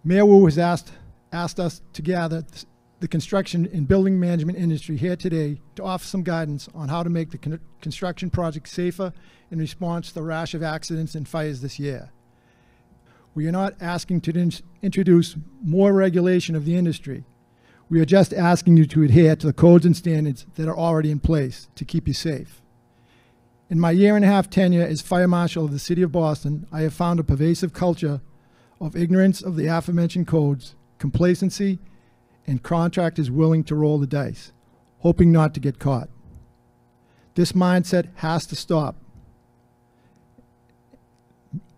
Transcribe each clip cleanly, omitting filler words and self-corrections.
Mayor Wu has asked us to gather the construction and building management industry here today to offer some guidance on how to make the construction project safer in response to the rash of accidents and fires this year. We are not asking to introduce more regulation of the industry. We are just asking you to adhere to the codes and standards that are already in place to keep you safe. In my year-and-a-half tenure as Fire Marshal of the City of Boston, I have found a pervasive culture of ignorance of the aforementioned codes, complacency, and contractors willing to roll the dice, hoping not to get caught. This mindset has to stop.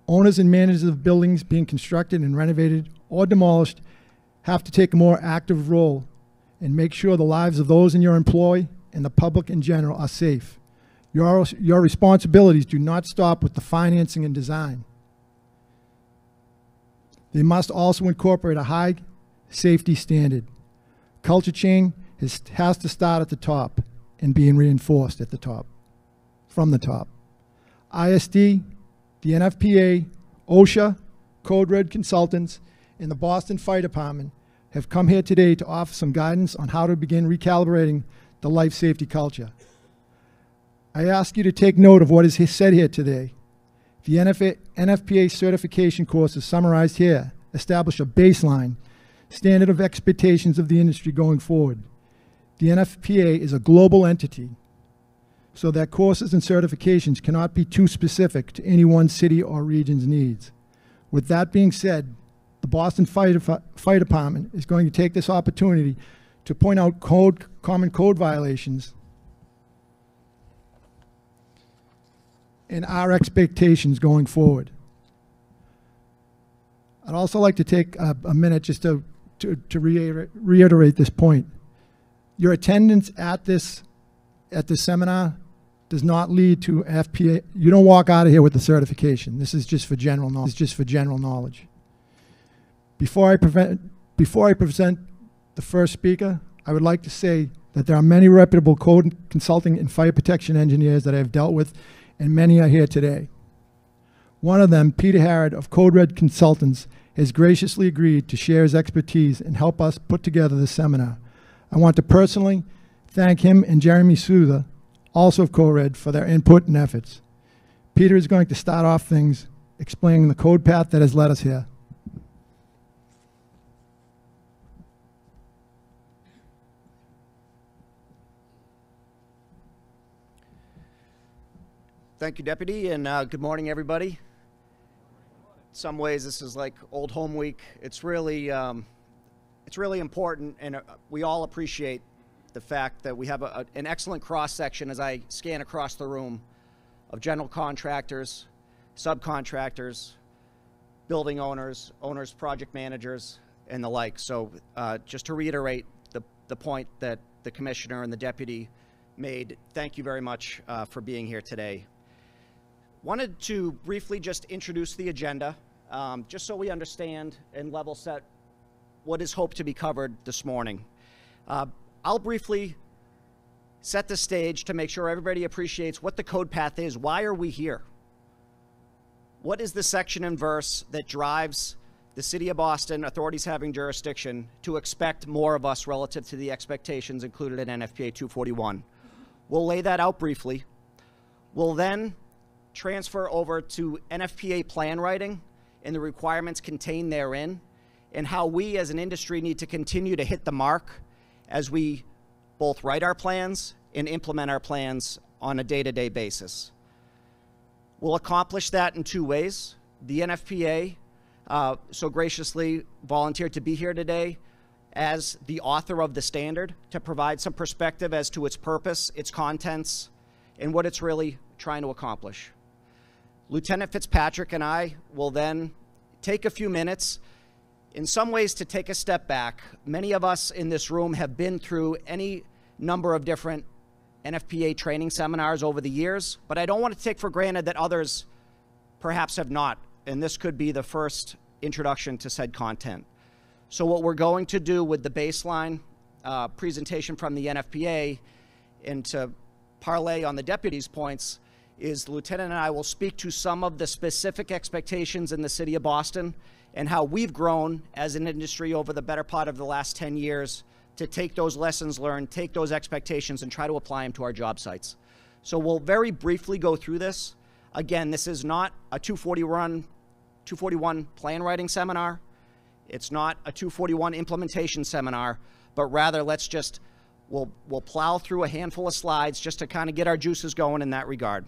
Owners and managers of buildings being constructed and renovated or demolished have to take a more active role and make sure the lives of those in your employ and the public in general are safe. Your responsibilities do not stop with the financing and design. They must also incorporate a high safety standard. Culture change has to start at the top and being reinforced at the top, from the top. ISD, the NFPA, OSHA, Code Red Consultants, and the Boston Fire Department have come here today to offer some guidance on how to begin recalibrating the life safety culture. I ask you to take note of what is said here today. The NFPA certification courses summarized here establish a baseline standard of expectations of the industry going forward. The NFPA is a global entity, so that courses and certifications cannot be too specific to any one city or region's needs. With that being said, the Boston Fire Department is going to take this opportunity to point out common code violations and our expectations going forward. I'd also like to take a minute just to reiterate this point. Your attendance at this seminar does not lead to FPA. You don't walk out of here with the certification. This is just for general knowledge. Before I present the first speaker, I would like to say that there are many reputable code consulting and fire protection engineers that I have dealt with, and many are here today. One of them, Peter Harrod of Code Red Consultants, has graciously agreed to share his expertise and help us put together this seminar. I want to personally thank him and Jeremy Souza, also of Code Red, for their input and efforts. Peter is going to start off things explaining the code path that has led us here. Thank you, Deputy, and good morning, everybody. In some ways, this is like Old Home Week. It's really important, and we all appreciate the fact that we have an excellent cross-section as I scan across the room of general contractors, subcontractors, building owners, project managers, and the like. So just to reiterate the point that the Commissioner and the Deputy made, thank you very much for being here today. Wanted to briefly just introduce the agenda, just so we understand and level set what is hoped to be covered this morning. I'll briefly set the stage to make sure everybody appreciates what the code path is. Why are we here? What is the section and verse that drives the City of Boston, authorities having jurisdiction, to expect more of us relative to the expectations included in NFPA 241? We'll lay that out briefly. We'll then transfer over to NFPA plan writing and the requirements contained therein, and how we as an industry need to continue to hit the mark as we both write our plans and implement our plans on a day-to-day basis. We'll accomplish that in two ways. The NFPA so graciously volunteered to be here today as the author of the standard to provide some perspective as to its purpose, its contents, and what it's really trying to accomplish. Lieutenant Fitzpatrick and I will then take a few minutes, in some ways, to take a step back. Many of us in this room have been through any number of different NFPA training seminars over the years, but I don't want to take for granted that others perhaps have not, and this could be the first introduction to said content. So what we're going to do with the baseline presentation from the NFPA, and to parlay on the Deputy's points, is the Lieutenant and I will speak to some of the specific expectations in the city of Boston and how we've grown as an industry over the better part of the last 10 years to take those lessons learned, take those expectations, and try to apply them to our job sites. So we'll very briefly go through this. Again, this is not a 241 plan writing seminar. It's not a 241 implementation seminar, but rather we'll plow through a handful of slides just to kind of get our juices going in that regard.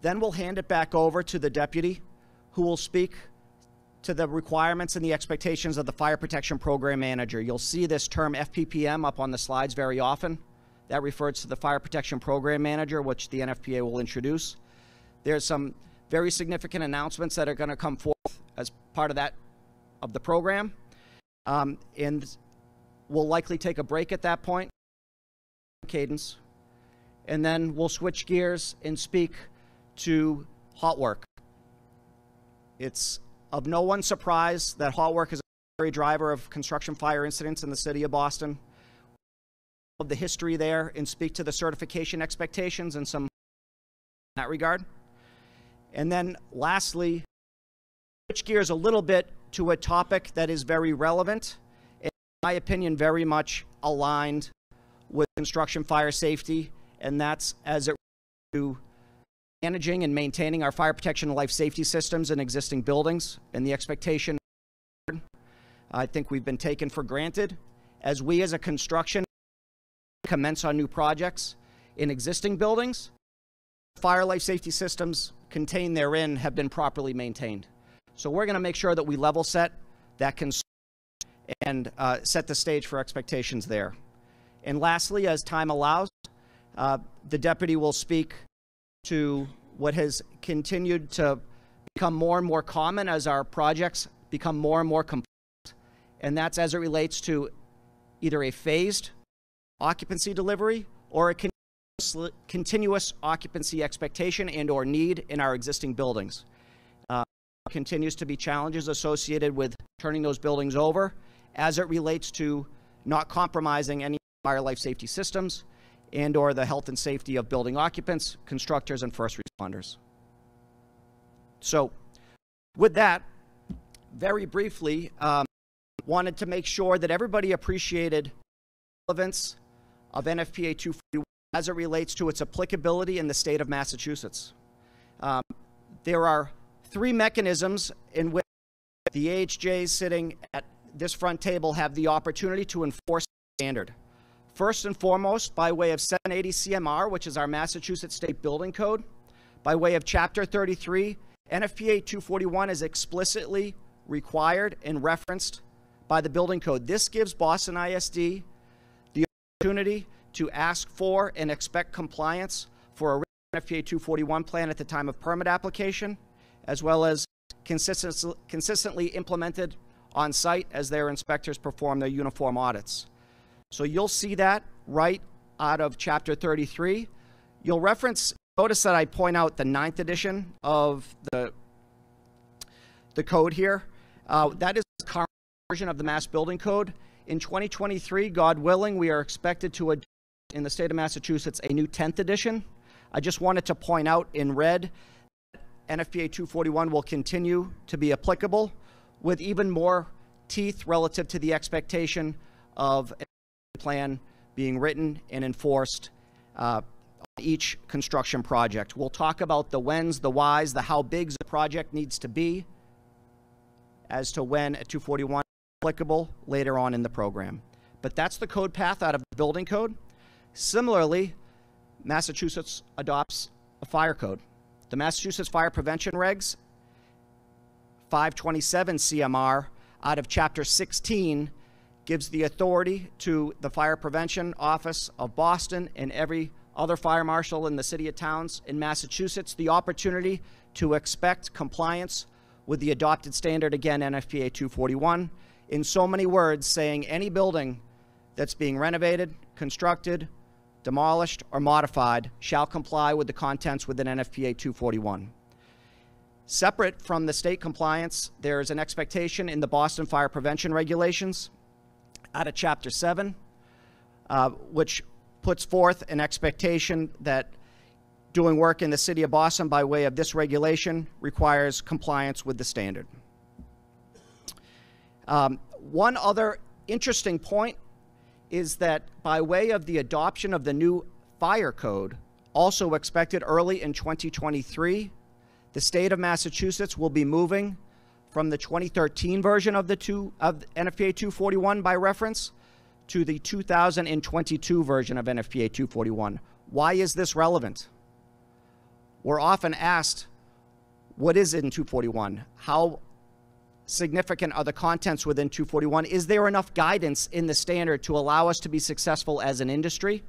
Then we'll hand it back over to the deputy, who will speak to the requirements and the expectations of the Fire Protection Program Manager. You'll see this term FPPM up on the slides very often. That refers to the Fire Protection Program Manager, which the NFPA will introduce. There's some very significant announcements that are going to come forth as part of the program. And we'll likely take a break at that point, cadence, and then we'll switch gears and speak to hot work. It's of no one's surprise that hot work is a primary driver of construction fire incidents in the city of Boston. Of the history there and speak to the certification expectations and some in that regard. And then lastly, switch gears a little bit to a topic that is very relevant and, in my opinion, very much aligned with construction fire safety, and that's as it relates to managing and maintaining our fire protection and life safety systems in existing buildings. And the expectation, I think we've been taken for granted as we as a construction commence on new projects in existing buildings. Fire life safety systems contained therein have been properly maintained. So we're going to make sure that we level set that concern and set the stage for expectations there. And lastly, as time allows, the deputy will speak to what has continued to become more and more common as our projects become more and more complex, and that's as it relates to either a phased occupancy delivery or a continuous occupancy expectation and or need in our existing buildings. Continues to be challenges associated with turning those buildings over as it relates to not compromising any fire life safety systems and or the health and safety of building occupants, constructors, and first responders. So with that, very briefly, wanted to make sure that everybody appreciated the relevance of NFPA 241 as it relates to its applicability in the state of Massachusetts. There are three mechanisms in which the AHJs sitting at this front table have the opportunity to enforce the standard. First and foremost, by way of 780 CMR, which is our Massachusetts State Building Code, by way of Chapter 33, NFPA 241 is explicitly required and referenced by the Building Code. This gives Boston ISD the opportunity to ask for and expect compliance for a NFPA 241 plan at the time of permit application, as well as consistently implemented on site as their inspectors perform their uniform audits. So you'll see that right out of Chapter 33. You'll notice that I point out the 9th edition of the code here. That is the current version of the Mass Building Code. In 2023, God willing, we are expected to adopt in the state of Massachusetts a new 10th edition. I just wanted to point out in red that NFPA 241 will continue to be applicable with even more teeth relative to the expectation of a plan being written and enforced on each construction project. We'll talk about the whens, the whys, the how big the project needs to be as to when a 241 is applicable later on in the program. But that's the code path out of the building code. Similarly, Massachusetts adopts a fire code. The Massachusetts Fire Prevention Regs 527 CMR out of Chapter 16 gives the authority to the Fire Prevention Office of Boston and every other fire marshal in the city of towns in Massachusetts the opportunity to expect compliance with the adopted standard, again, NFPA 241, in so many words saying any building that's being renovated, constructed, demolished, or modified shall comply with the contents within NFPA 241. Separate from the state compliance, there is an expectation in the Boston Fire Prevention Regulations out of Chapter 7, which puts forth an expectation that doing work in the city of Boston by way of this regulation requires compliance with the standard. One other interesting point is that by way of the adoption of the new fire code, also expected early in 2023, the state of Massachusetts will be moving from the 2013 version of NFPA 241 by reference to the 2022 version of NFPA 241. Why is this relevant? We're often asked, what is in 241? How significant are the contents within 241? Is there enough guidance in the standard to allow us to be successful as an industry?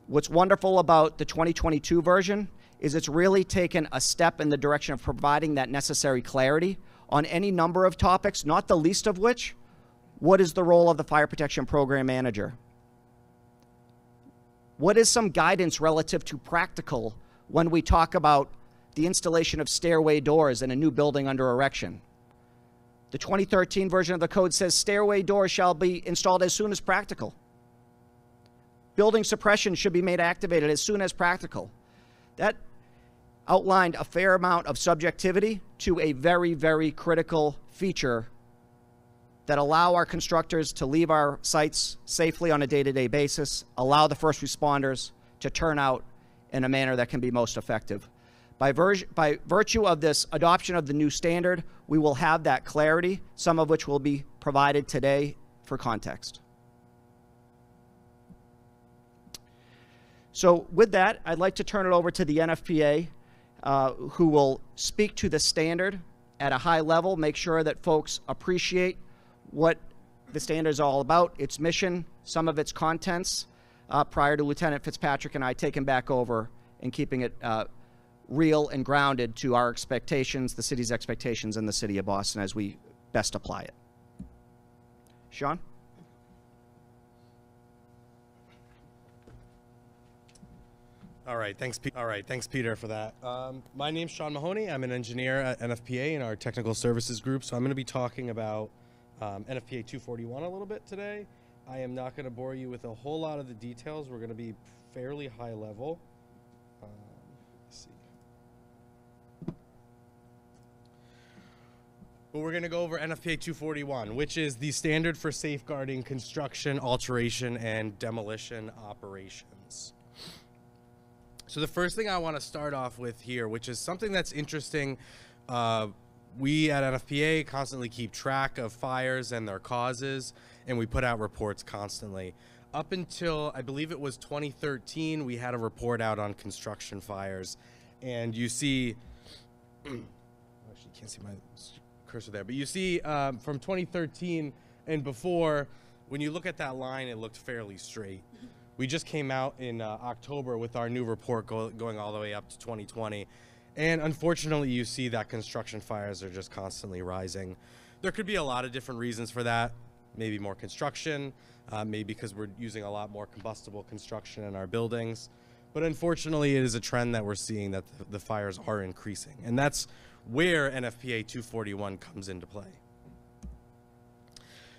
What's wonderful about the 2022 version is it's really taken a step in the direction of providing that necessary clarity on any number of topics, not the least of which, what is the role of the fire protection program manager? What is some guidance relative to practical when we talk about the installation of stairway doors in a new building under erection? The 2013 version of the code says stairway doors shall be installed as soon as practical. Building suppression should be made activated as soon as practical. That outlined a fair amount of subjectivity to a very, very critical feature that allow our constructors to leave our sites safely on a day-to-day basis, allow the first responders to turn out in a manner that can be most effective. By virtue of this adoption of the new standard, we will have that clarity, some of which will be provided today for context. So with that, I'd like to turn it over to the NFPA, who will speak to the standard at a high level, make sure that folks appreciate what the standard is all about, its mission, some of its contents, prior to Lieutenant Fitzpatrick and I taking back over and keeping it real and grounded to our expectations, the city's expectations, and the city of Boston as we best apply it. Sean? All right, thanks, Peter, for that. My name's Sean Mahoney. I'm an engineer at NFPA in our technical services group, so I'm going to be talking about NFPA 241 a little bit today. I am not going to bore you with a whole lot of the details. We're going to be fairly high level. Let's see. But we're going to go over NFPA 241, which is the standard for safeguarding construction, alteration, and demolition operations. So the first thing I want to start off with here, which is something that's interesting, we at NFPA constantly keep track of fires and their causes, and we put out reports constantly. Up until, I believe it was 2013, we had a report out on construction fires, and you see, actually you can't see my cursor there, but you see from 2013 and before, when you look at that line, it looked fairly straight. We just came out in October with our new report going all the way up to 2020. And unfortunately, you see that construction fires are just constantly rising. There could be a lot of different reasons for that. Maybe more construction, maybe because we're using a lot more combustible construction in our buildings. But unfortunately, it is a trend that we're seeing that the fires are increasing. And that's where NFPA 241 comes into play.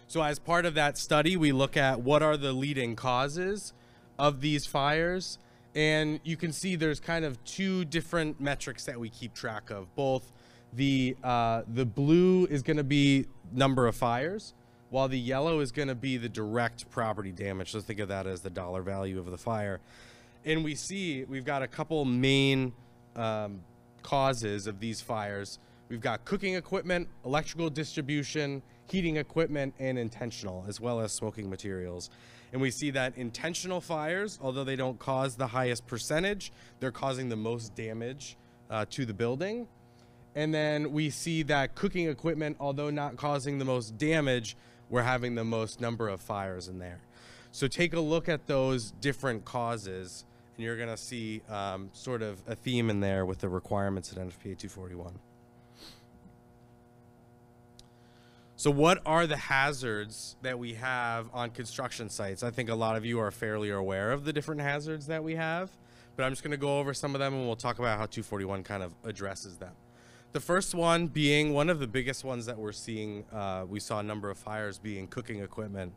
So as part of that study, we look at what are the leading causes of these fires, and you can see there's kind of two different metrics that we keep track of. Both the blue is going to be number of fires, while the yellow is going to be the direct property damage. So think of that as the dollar value of the fire. And we see we've got a couple main causes of these fires. We've got cooking equipment, electrical distribution, heating equipment, and intentional, as well as smoking materials. And we see that intentional fires, although they don't cause the highest percentage, they're causing the most damage to the building. And then we see that cooking equipment, although not causing the most damage, we're having the most number of fires in there. So take a look at those different causes, and you're going to see sort of a theme in there with the requirements at NFPA 241. So what are the hazards that we have on construction sites? I think a lot of you are fairly aware of the different hazards that we have, but I'm just going to go over some of them and we'll talk about how 241 kind of addresses them. The first one being one of the biggest ones that we're seeing, we saw a number of fires being cooking equipment.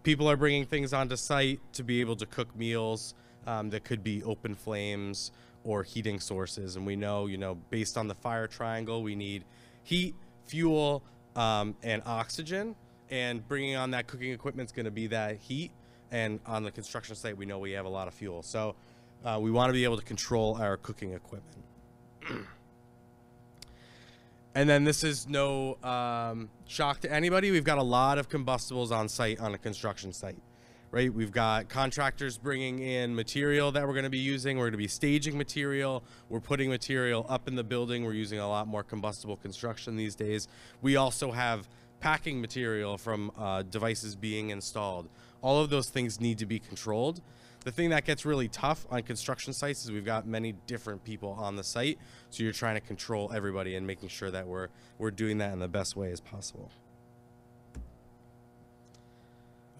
People are bringing things onto site to be able to cook meals, that could be open flames or heating sources. And we know, based on the fire triangle, we need heat, fuel, and oxygen. And bringing on that cooking equipment is going to be that heat. And on the construction site, we know we have a lot of fuel. So we want to be able to control our cooking equipment. And then this is no shock to anybody. We've got a lot of combustibles on site on a construction site, right? We've got contractors bringing in material that we're going to be using. We're going to be staging material. We're putting material up in the building. We're using a lot more combustible construction these days. We also have packing material from devices being installed. All of those things need to be controlled. The thing that gets really tough on construction sites is we've got many different people on the site, so you're trying to control everybody and making sure that we're doing that in the best way as possible. I'm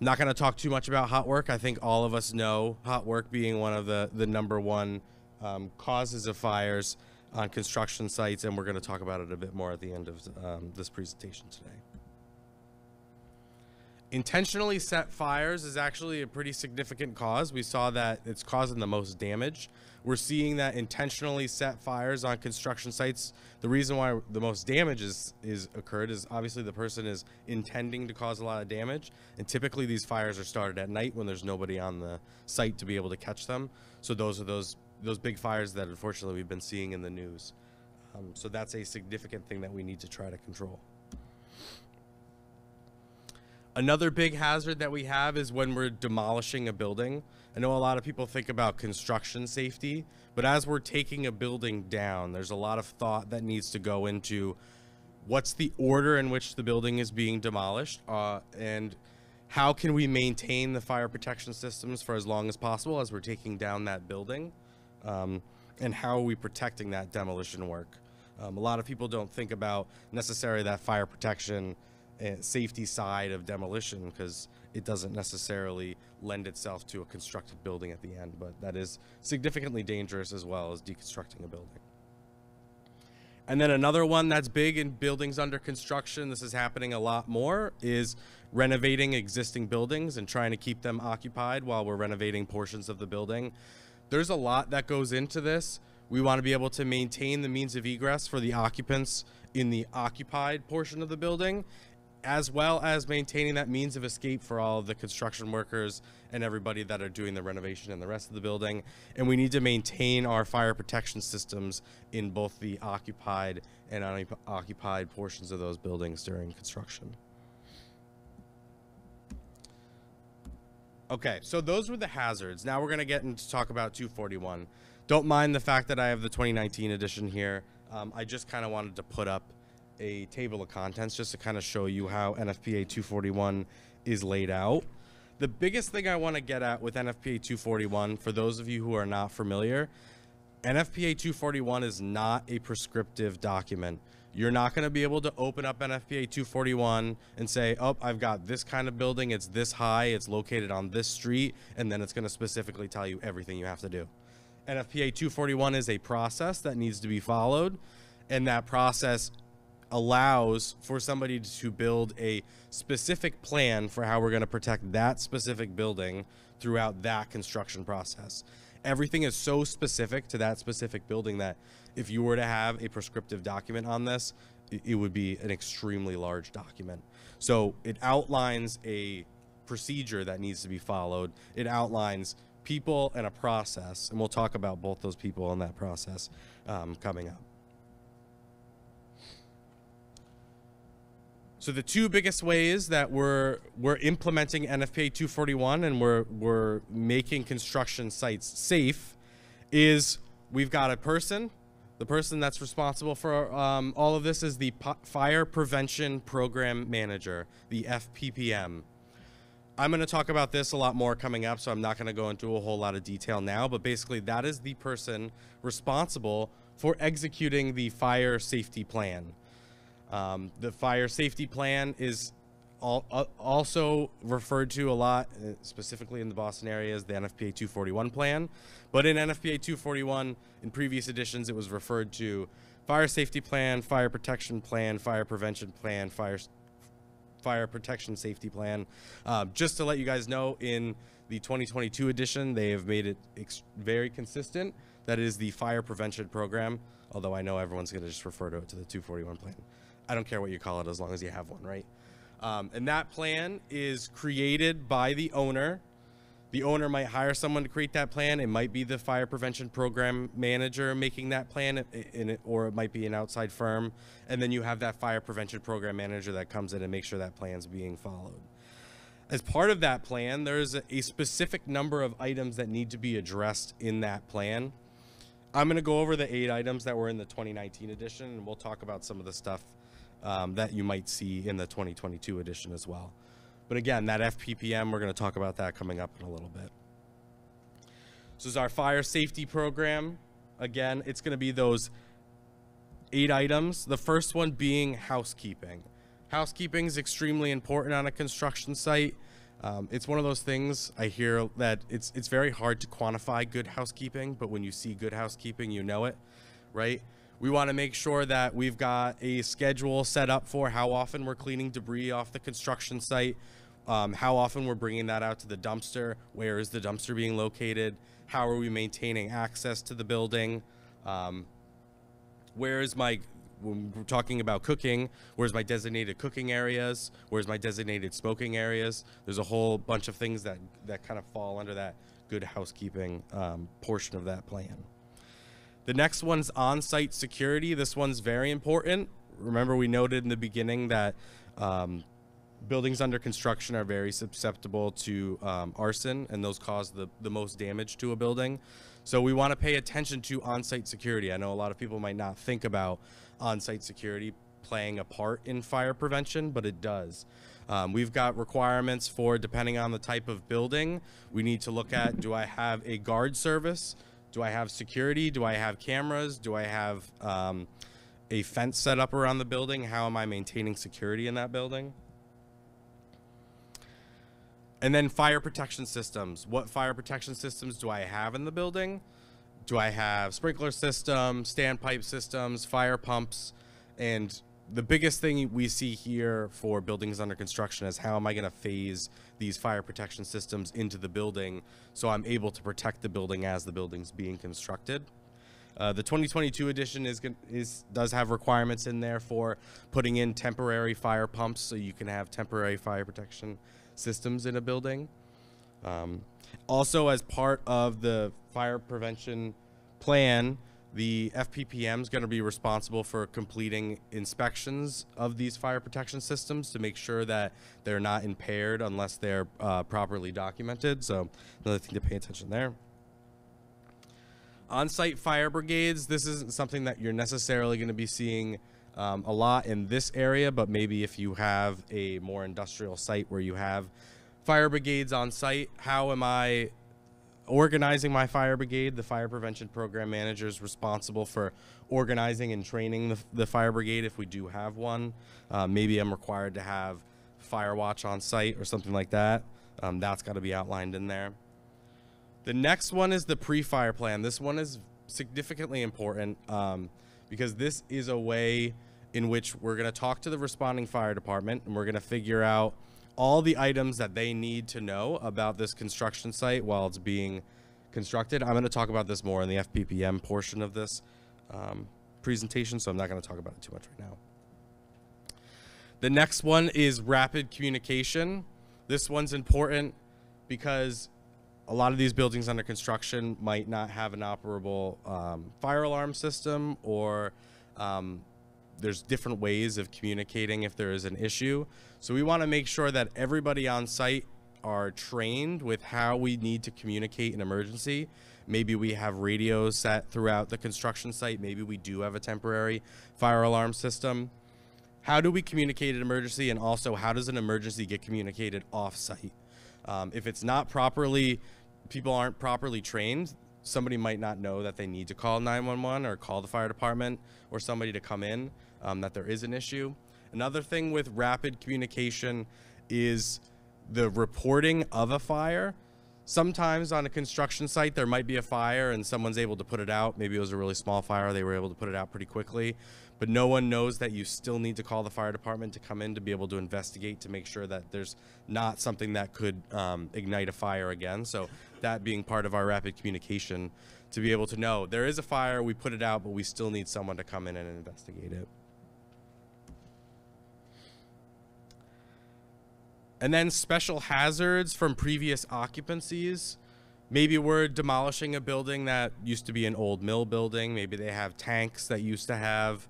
not going to talk too much about hot work. I think all of us know hot work being one of the number one causes of fires on construction sites, and we're going to talk about it a bit more at the end of this presentation today. Intentionally set fires is actually a pretty significant cause. We saw that it's causing the most damage. We're seeing that intentionally set fires on construction sites. The reason why the most damage is occurred is obviously the person is intending to cause a lot of damage. And typically these fires are started at night when there's nobody on the site to be able to catch them. So those are those big fires that unfortunately we've been seeing in the news. So that's a significant thing that we need to try to control. Another big hazard that we have is when we're demolishing a building. I know a lot of people think about construction safety, but as we're taking a building down, there's a lot of thought that needs to go into what's the order in which the building is being demolished, and how can we maintain the fire protection systems for as long as possible as we're taking down that building, and how are we protecting that demolition work. A lot of people don't think about necessarily that fire protection safety side of demolition because it doesn't necessarily lend itself to a constructed building at the end, but that is significantly dangerous as well as deconstructing a building. And then another one that's big in buildings under construction, this is happening a lot more, is renovating existing buildings and trying to keep them occupied while we're renovating portions of the building. There's a lot that goes into this. We want to be able to maintain the means of egress for the occupants in the occupied portion of the building, as well as maintaining that means of escape for all of the construction workers and everybody that are doing the renovation and the rest of the building. And we need to maintain our fire protection systems in both the occupied and unoccupied portions of those buildings during construction. Okay, so those were the hazards. Now we're going to get into talk about 241. Don't mind the fact that I have the 2019 edition here. I just kind of wanted to put up a table of contents just to kind of show you how NFPA 241 is laid out. The biggest thing I want to get at with NFPA 241, for those of you who are not familiar, NFPA 241 is not a prescriptive document. You're not going to be able to open up NFPA 241 and say, oh, I've got this kind of building, it's this high, it's located on this street, and then it's going to specifically tell you everything you have to do. NFPA 241 is a process that needs to be followed, and that process allows for somebody to build a specific plan for how we're going to protect that specific building throughout that construction process. Everything is so specific to that specific building that if you were to have a prescriptive document on this, it would be an extremely large document. So it outlines a procedure that needs to be followed. It outlines people and a process, and we'll talk about both those people and that process coming up. So the two biggest ways that we're implementing NFPA 241 and we're making construction sites safe is we've got a person. The person that's responsible for all of this is the Fire Prevention Program Manager, the FPPM. I'm going to talk about this a lot more coming up, so I'm not going to go into a whole lot of detail now, but basically that is the person responsible for executing the fire safety plan. The fire safety plan is also referred to a lot, specifically in the Boston area, as the NFPA 241 plan. But in NFPA 241, in previous editions, it was referred to fire safety plan, fire protection plan, fire prevention plan, fire fire protection safety plan. Just to let you guys know, in the 2022 edition, they have made it very consistent. That is the fire prevention program, although I know everyone's going to just refer to it to the 241 plan. I don't care what you call it as long as you have one, right? And that plan is created by the owner. The owner might hire someone to create that plan. It might be the fire prevention program manager making that plan, or it might be an outside firm. And then you have that fire prevention program manager that comes in and makes sure that plan's being followed. As part of that plan, there's a specific number of items that need to be addressed in that plan. I'm going to go over the 8 items that were in the 2019 edition, and we'll talk about some of the stuff that you might see in the 2022 edition as well. But again, that FPPM, we're going to talk about that coming up in a little bit. So this is our fire safety program. Again, it's going to be those 8 items. The first one being housekeeping. Housekeeping is extremely important on a construction site. It's one of those things I hear that it's very hard to quantify good housekeeping, but when you see good housekeeping, you know it, right? We want to make sure that we've got a schedule set up for how often we're cleaning debris off the construction site, how often we're bringing that out to the dumpster, where is the dumpster being located, how are we maintaining access to the building, when we're talking about cooking, where's my designated cooking areas, where's my designated smoking areas. There's a whole bunch of things that kind of fall under that good housekeeping portion of that plan. The next one's on-site security. This one's very important. Remember, we noted in the beginning that buildings under construction are very susceptible to arson, and those cause the most damage to a building. So we want to pay attention to on-site security. I know a lot of people might not think about on-site security playing a part in fire prevention, but it does. We've got requirements for, depending on the type of building, we need to look at, do I have a guard service? Do I have security? Do I have cameras? Do I have a fence set up around the building? How am I maintaining security in that building? And then fire protection systems. What fire protection systems do I have in the building? Do I have sprinkler systems, standpipe systems, fire pumps? And the biggest thing we see here for buildings under construction is how am I going to phase these fire protection systems into the building so I'm able to protect the building as the building's being constructed. The 2022 edition does have requirements in there for putting in temporary fire pumps so you can have temporary fire protection systems in a building. Also, as part of the fire prevention plan, the FPPM is going to be responsible for completing inspections of these fire protection systems to make sure that they're not impaired unless they're properly documented. So another thing to pay attention there. On-site fire brigades, this isn't something that you're necessarily going to be seeing a lot in this area, but maybe if you have a more industrial site where you have fire brigades on site, how am I organizing my fire brigade? The fire prevention program manager is responsible for organizing and training the fire brigade if we do have one. Maybe I'm required to have fire watch on site or something like that. That's got to be outlined in there. The next one is the pre-fire plan. This one is significantly important because this is a way in which we're going to talk to the responding fire department and we're going to figure out all the items that they need to know about this construction site while it's being constructed. I'm going to talk about this more in the FPPM portion of this presentation, so I'm not going to talk about it too much right now. The next one is rapid communication. This one's important because a lot of these buildings under construction might not have an operable fire alarm system, or there's different ways of communicating if there is an issue. So we want to make sure that everybody on site are trained with how we need to communicate an emergency. Maybe we have radios set throughout the construction site. Maybe we do have a temporary fire alarm system. How do we communicate an emergency, and also how does an emergency get communicated off-site? If it's not properly, people aren't properly trained, somebody might not know that they need to call 911 or call the fire department or somebody to come in, that there is an issue. Another thing with rapid communication is the reporting of a fire. Sometimes on a construction site, there might be a fire and someone's able to put it out. Maybe it was a really small fire. They were able to put it out pretty quickly. But no one knows that you still need to call the fire department to come in to be able to investigate to make sure that there's not something that could ignite a fire again. So that being part of our rapid communication to be able to know there is a fire, we put it out, but we still need someone to come in and investigate it. And then special hazards from previous occupancies. Maybe we're demolishing a building that used to be an old mill building. Maybe they have tanks that used to have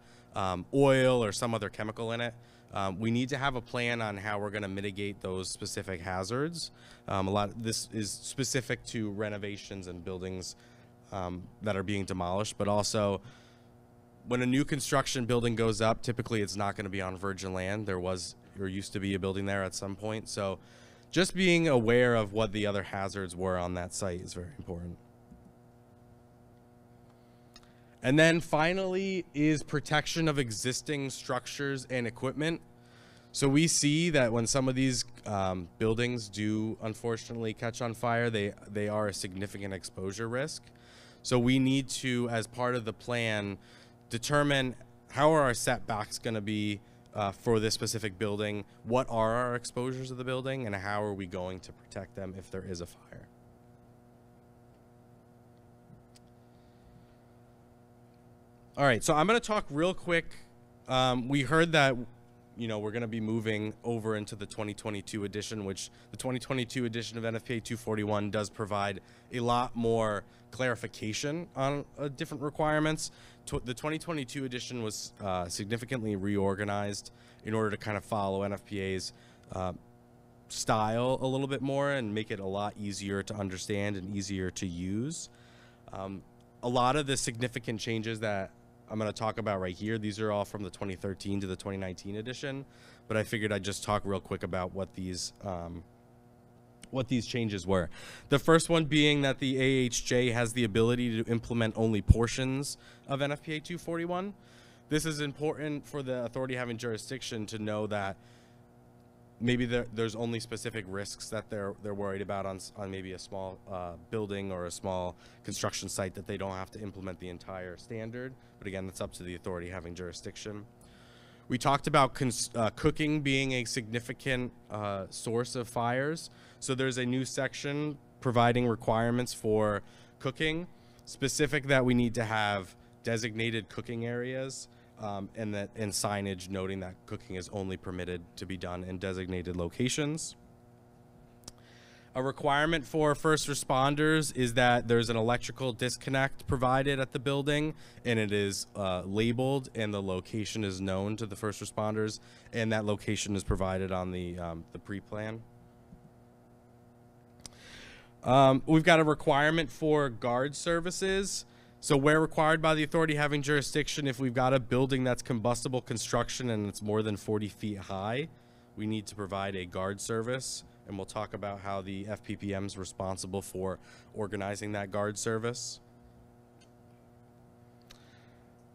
oil or some other chemical in it. We need to have a plan on how we're going to mitigate those specific hazards. This is specific to renovations and buildings that are being demolished, but also when a new construction building goes up, typically it's not going to be on virgin land. There used to be a building there at some point. So just being aware of what the other hazards were on that site is very important. And then finally is protection of existing structures and equipment. So we see that when some of these buildings do unfortunately catch on fire, they are a significant exposure risk. So we need to, as part of the plan, determine how are our setbacks going to be for this specific building, what are our exposures of the building, and how are we going to protect them if there is a fire. All right, so I'm going to talk real quick. We heard that we're going to be moving over into the 2022 edition, which the 2022 edition of NFPA 241 does provide a lot more clarification on different requirements. The 2022 edition was significantly reorganized in order to kind of follow NFPA's style a little bit more and make it a lot easier to understand and easier to use. A lot of the significant changes that I'm going to talk about right here, these are all from the 2013 to the 2019 edition, but I figured I'd just talk real quick about what these changes were. The first one being that the AHJ has the ability to implement only portions of NFPA 241. This is important for the authority having jurisdiction to know that maybe there's only specific risks that they're worried about on maybe a small building or a small construction site that they don't have to implement the entire standard. But again, that's up to the authority having jurisdiction. We talked about cooking being a significant source of fires. So there's a new section providing requirements for cooking, specific that we need to have designated cooking areas and signage noting that cooking is only permitted to be done in designated locations. A requirement for first responders is that there's an electrical disconnect provided at the building, and it is labeled, and the location is known to the first responders, and that location is provided on the pre-plan. We've got a requirement for guard services. So where required by the authority having jurisdiction, if we've got a building that's combustible construction and it's more than 40 feet high, we need to provide a guard service. And we'll talk about how the FPPM is responsible for organizing that guard service.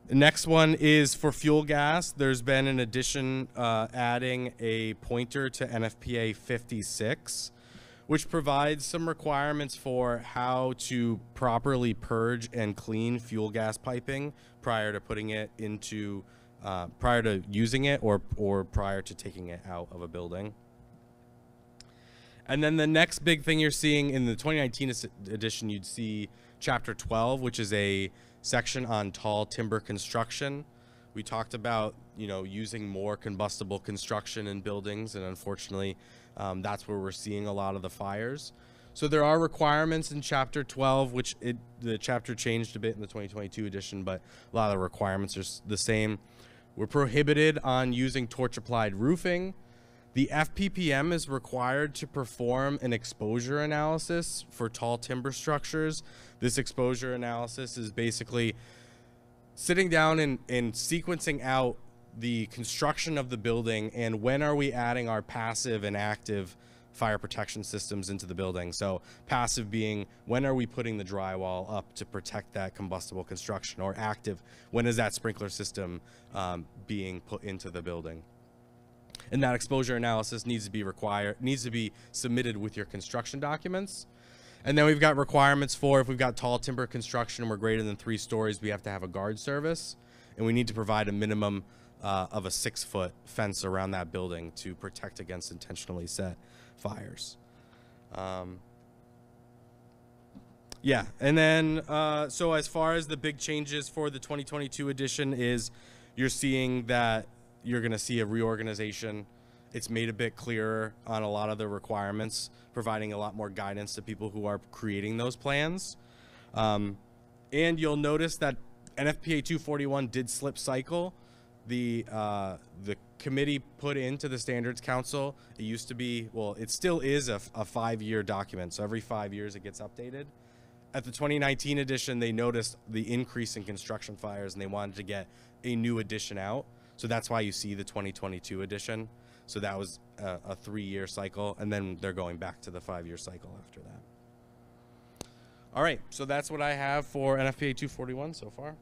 The next one is for fuel gas. There's been an addition adding a pointer to NFPA 56, which provides some requirements for how to properly purge and clean fuel gas piping prior to putting it into, prior to using it or prior to taking it out of a building. And then the next big thing you're seeing in the 2019 edition, you'd see Chapter 12, which is a section on tall timber construction. We talked about, using more combustible construction in buildings, and unfortunately, that's where we're seeing a lot of the fires. So there are requirements in Chapter 12, which the chapter changed a bit in the 2022 edition, but a lot of the requirements are the same. We're prohibited on using torch-applied roofing. The FPPM is required to perform an exposure analysis for tall timber structures. This exposure analysis is basically sitting down and sequencing out the construction of the building and when are we adding our passive and active fire protection systems into the building. So passive being when are we putting the drywall up to protect that combustible construction, or active, when is that sprinkler system being put into the building. And that exposure analysis needs to be submitted with your construction documents. And then we've got requirements for if we've got tall timber construction and we're greater than 3 stories, we have to have a guard service. And we need to provide a minimum of a 6-foot fence around that building to protect against intentionally set fires. Yeah, and then, so as far as the big changes for the 2022 edition is, you're seeing that you're going to see a reorganization. It's made a bit clearer on a lot of the requirements, providing a lot more guidance to people who are creating those plans. And you'll notice that NFPA 241 did slip cycle. The committee put into the Standards Council, it used to be, well, it still is a 5-year document, so every 5 years it gets updated. At the 2019 edition, they noticed the increase in construction fires and they wanted to get a new edition out. So that's why you see the 2022 edition. So that was a 3-year cycle, and then they're going back to the 5-year cycle after that. All right, so that's what I have for NFPA 241 so far.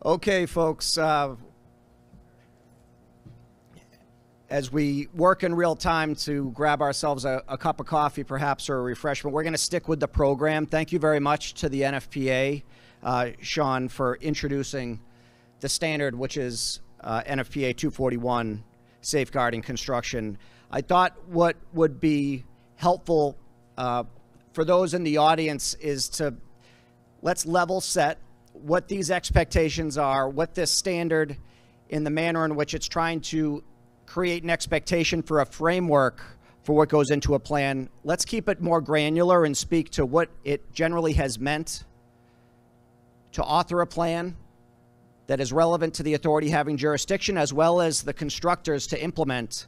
Okay, folks, as we work in real time to grab ourselves a cup of coffee, perhaps, or a refreshment, we're going to stick with the program. Thank you very much to the NFPA, Sean, for introducing the standard, which is NFPA 241, safeguarding construction. I thought what would be helpful for those in the audience is to let's level set what these expectations are, what this standard, in the manner in which it's trying to create an expectation for a framework for what goes into a plan. Let's keep it more granular and speak to what it generally has meant to author a plan that is relevant to the authority having jurisdiction, as well as the constructors to implement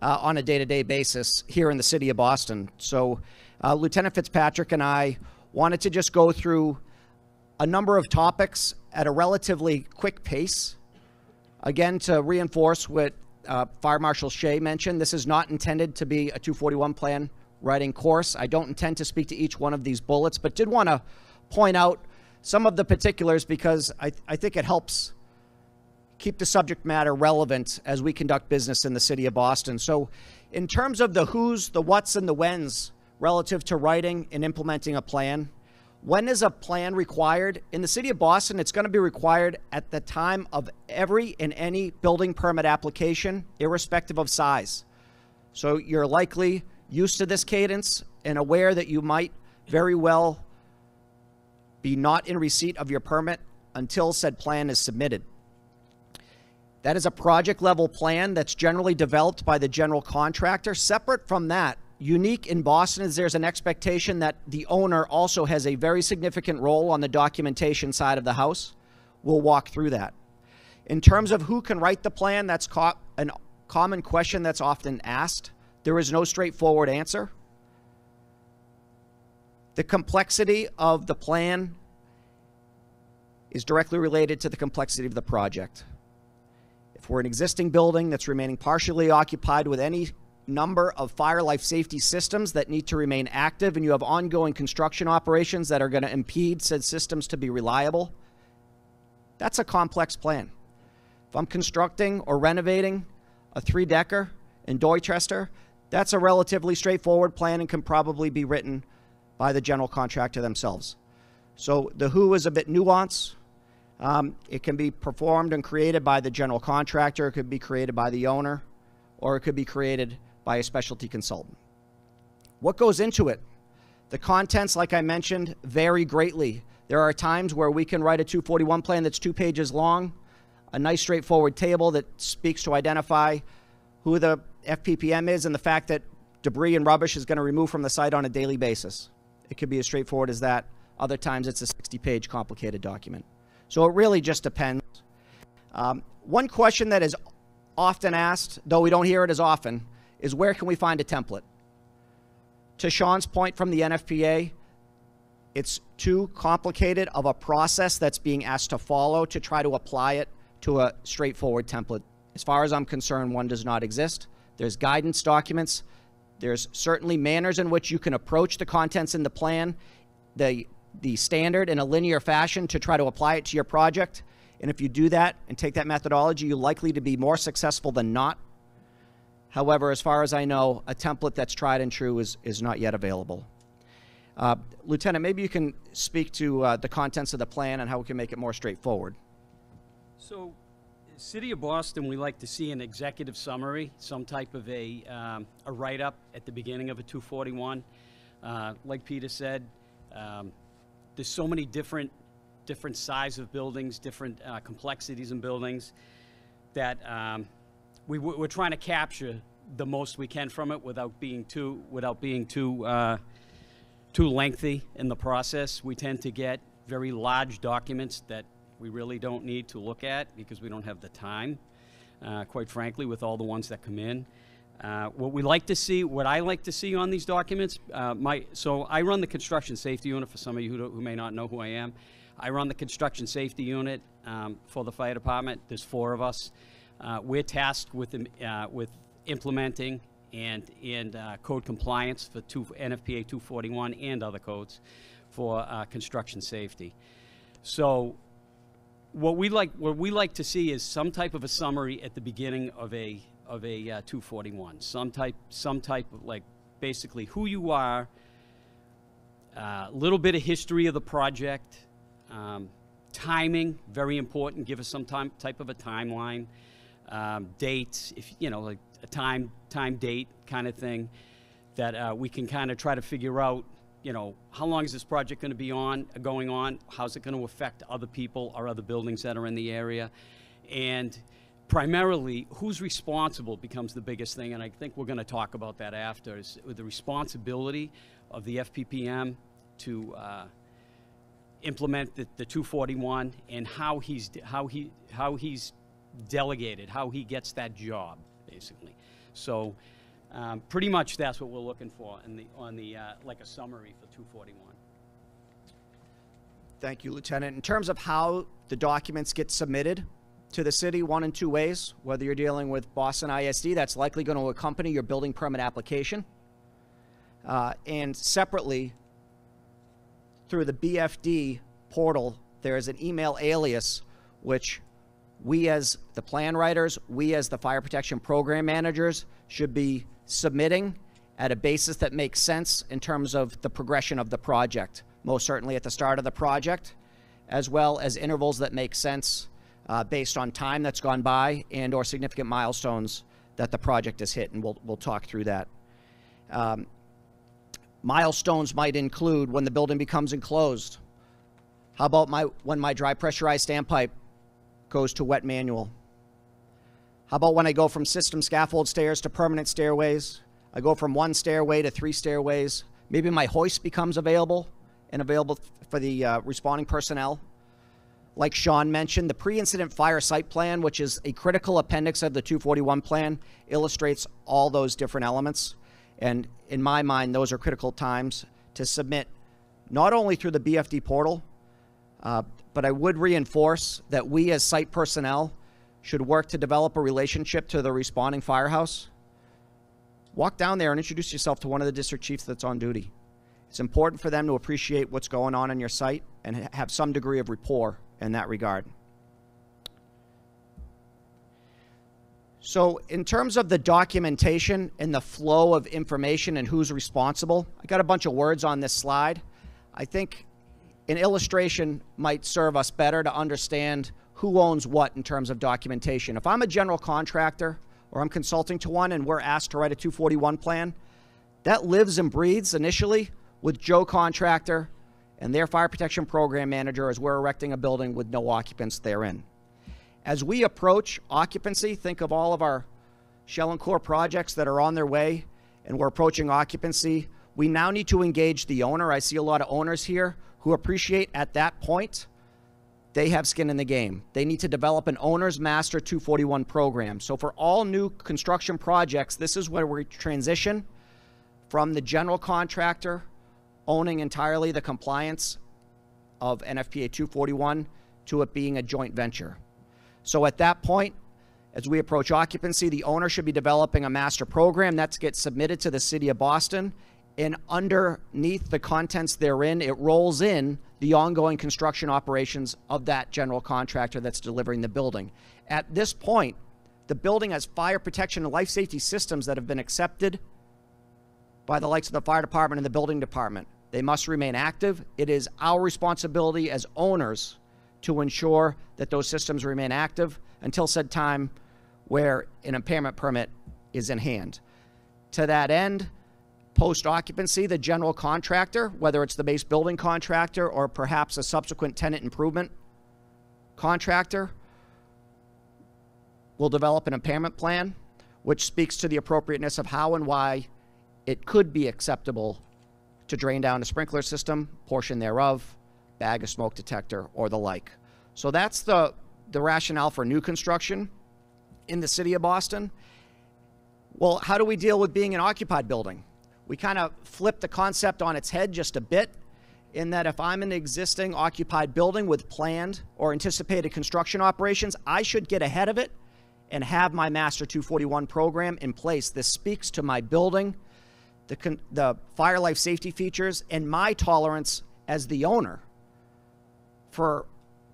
on a day-to-day basis here in the city of Boston. So Lieutenant Fitzpatrick and I wanted to just go through a number of topics at a relatively quick pace. Again, to reinforce what Fire Marshal Shea mentioned, this is not intended to be a 241 plan writing course. I don't intend to speak to each one of these bullets, but did want to point out some of the particulars because I think it helps keep the subject matter relevant as we conduct business in the city of Boston. So in terms of the who's, the what's, and the when's relative to writing and implementing a plan, when is a plan required? In the city of Boston, it's going to be required at the time of every and any building permit application, irrespective of size. So you're likely used to this cadence and aware that you might very well be not in receipt of your permit until said plan is submitted. That is a project level plan that's generally developed by the general contractor. Separate from that, unique in Boston is there's an expectation that the owner also has a very significant role on the documentation side of the house. We'll walk through that. In terms of who can write the plan, that's a common question that's often asked. There is no straightforward answer. The complexity of the plan is directly related to the complexity of the project. If we're an existing building that's remaining partially occupied with any number of fire life safety systems that need to remain active, and you have ongoing construction operations that are going to impede said systems to be reliable, that's a complex plan. If I'm constructing or renovating a 3-decker in Dorchester, that's a relatively straightforward plan and can probably be written by the general contractor themselves. So the who is a bit nuanced. It can be performed and created by the general contractor, it could be created by the owner, or it could be created by a specialty consultant. What goes into it? The contents, like I mentioned, vary greatly. There are times where we can write a 241 plan that's 2 pages long, a nice straightforward table that speaks to identify who the FPPM is and the fact that debris and rubbish is going to remove from the site on a daily basis. It could be as straightforward as that. Other times it's a 60-page complicated document. So it really just depends. One question that is often asked, though we don't hear it as often, is where can we find a template? To Sean's point from the NFPA, it's too complicated of a process that's being asked to follow to try to apply it to a straightforward template. As far as I'm concerned, one does not exist. There's guidance documents. There's certainly manners in which you can approach the contents in the plan, the standard in a linear fashion to try to apply it to your project. And if you do that and take that methodology, you're likely to be more successful than not. However, as far as I know, a template that's tried and true is not yet available. Lieutenant, maybe you can speak to the contents of the plan and how we can make it more straightforward. So, City of Boston, we like to see an executive summary, some type of a write-up at the beginning of a 241. Like Peter said, there's so many different size of buildings, different complexities in buildings that we're trying to capture the most we can from it without being too lengthy in the process. We tend to get very large documents that we really don't need to look at because we don't have the time, quite frankly, with all the ones that come in. What I like to see on these documents, so I run the construction safety unit, for some of you who may not know who I am. I run the construction safety unit for the fire department. There's 4 of us. We're tasked with implementing and code compliance for NFPA 241 and other codes for construction safety. So what we like to see is some type of a summary at the beginning of a 241. Some type of, like, basically who you are, a little bit of history of the project, timing, very important. Give us some type of a timeline, dates, if you know, like a time date kind of thing, that we can kind of try to figure out, you know, how long is this project going to be going on? How's it going to affect other people or other buildings that are in the area? And primarily, who's responsible becomes the biggest thing, and I think we're going to talk about that after, is the responsibility of the FPPM to implement the 241 and how he's delegated, how he gets that job, basically. So pretty much that's what we're looking for on the like a summary for 241. Thank you, Lieutenant. In terms of how the documents get submitted to the city, 1 and 2 ways. Whether you're dealing with Boston ISD, that's likely going to accompany your building permit application. And separately, through the BFD portal, there is an email alias which we as the plan writers, we as the fire protection program managers should be submitting at a basis that makes sense in terms of the progression of the project. Most certainly at the start of the project, as well as intervals that make sense based on time that's gone by and or significant milestones that the project has hit, and we'll talk through that. Milestones might include when the building becomes enclosed. How about when my dry pressurized standpipe goes to wet manual? How about when I go from system scaffold stairs to permanent stairways? I go from 1 stairway to 3 stairways. Maybe my hoist becomes available and available for the responding personnel. Like Sean mentioned, the pre-incident fire site plan, which is a critical appendix of the 241 plan, illustrates all those different elements. And in my mind, those are critical times to submit, not only through the BFD portal, but I would reinforce that we as site personnel should work to develop a relationship to the responding firehouse. Walk down there and introduce yourself to one of the district chiefs that's on duty. It's important for them to appreciate what's going on your site and have some degree of rapport in that regard. So in terms of the documentation and the flow of information and who's responsible, I got a bunch of words on this slide. I think an illustration might serve us better to understand who owns what in terms of documentation. If I'm a general contractor or I'm consulting to one and we're asked to write a 241 plan, that lives and breathes initially with Joe Contractor and their fire protection program manager as we're erecting a building with no occupants therein. As we approach occupancy, think of all of our shell and core projects that are on their way and we're approaching occupancy. We now need to engage the owner. I see a lot of owners here who appreciate at that point they have skin in the game. They need to develop an owner's master 241 program. So for all new construction projects, this is where we transition from the general contractor owning entirely the compliance of NFPA 241 to it being a joint venture. So at that point, as we approach occupancy, the owner should be developing a master program that gets submitted to the City of Boston, and underneath the contents therein, it rolls in the ongoing construction operations of that general contractor that's delivering the building. At this point, the building has fire protection and life safety systems that have been accepted by the likes of the fire department and the building department. They must remain active. It is our responsibility as owners to ensure that those systems remain active until said time where an impairment permit is in hand. To that end, post-occupancy, the general contractor, whether it's the base building contractor or perhaps a subsequent tenant improvement contractor, will develop an impairment plan which speaks to the appropriateness of how and why it could be acceptable to drain down a sprinkler system, portion thereof, bag a smoke detector, or the like. So that's the rationale for new construction in the City of Boston. Well, how do we deal with being an occupied building? We kind of flip the concept on its head just a bit, in that if I'm an existing occupied building with planned or anticipated construction operations, I should get ahead of it and have my Master 241 program in place. This speaks to my building, the fire life safety features, and my tolerance as the owner for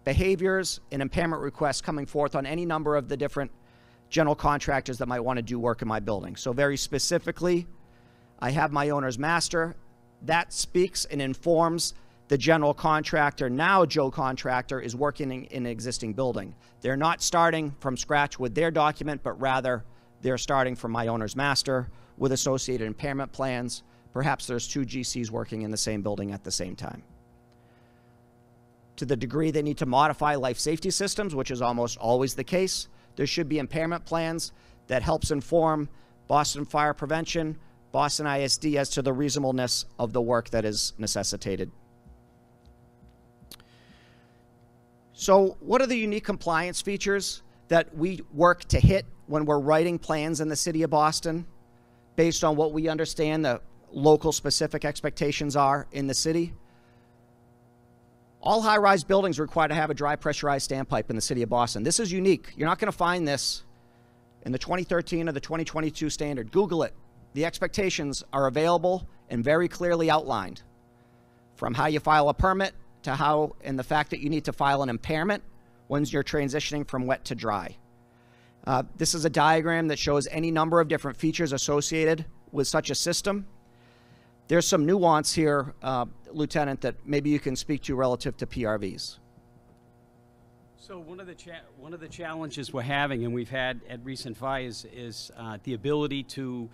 behaviors and impairment requests coming forth on any number of the different general contractors that might want to do work in my building. So very specifically, I have my owner's master. That speaks and informs the general contractor. Now Joe Contractor is working in an existing building. They're not starting from scratch with their document, but rather they're starting from my owner's master with associated impairment plans. Perhaps there's two GCs working in the same building at the same time. To the degree they need to modify life safety systems, which is almost always the case, there should be impairment plans that helps inform Boston Fire Prevention, Boston ISD as to the reasonableness of the work that is necessitated. So what are the unique compliance features that we work to hit when we're writing plans in the City of Boston based on what we understand the local specific expectations are in the city? All high-rise buildings require to have a dry pressurized standpipe in the City of Boston. This is unique. You're not going to find this in the 2013 or the 2022 standard. Google it. The expectations are available and very clearly outlined, from how you file a permit to how, and the fact that you need to file an impairment when you're transitioning from wet to dry. This is a diagram that shows any number of different features associated with such a system. There's some nuance here, Lieutenant, that maybe you can speak to relative to PRVs. So one of the challenges we're having, and we've had at recent fires, is the ability to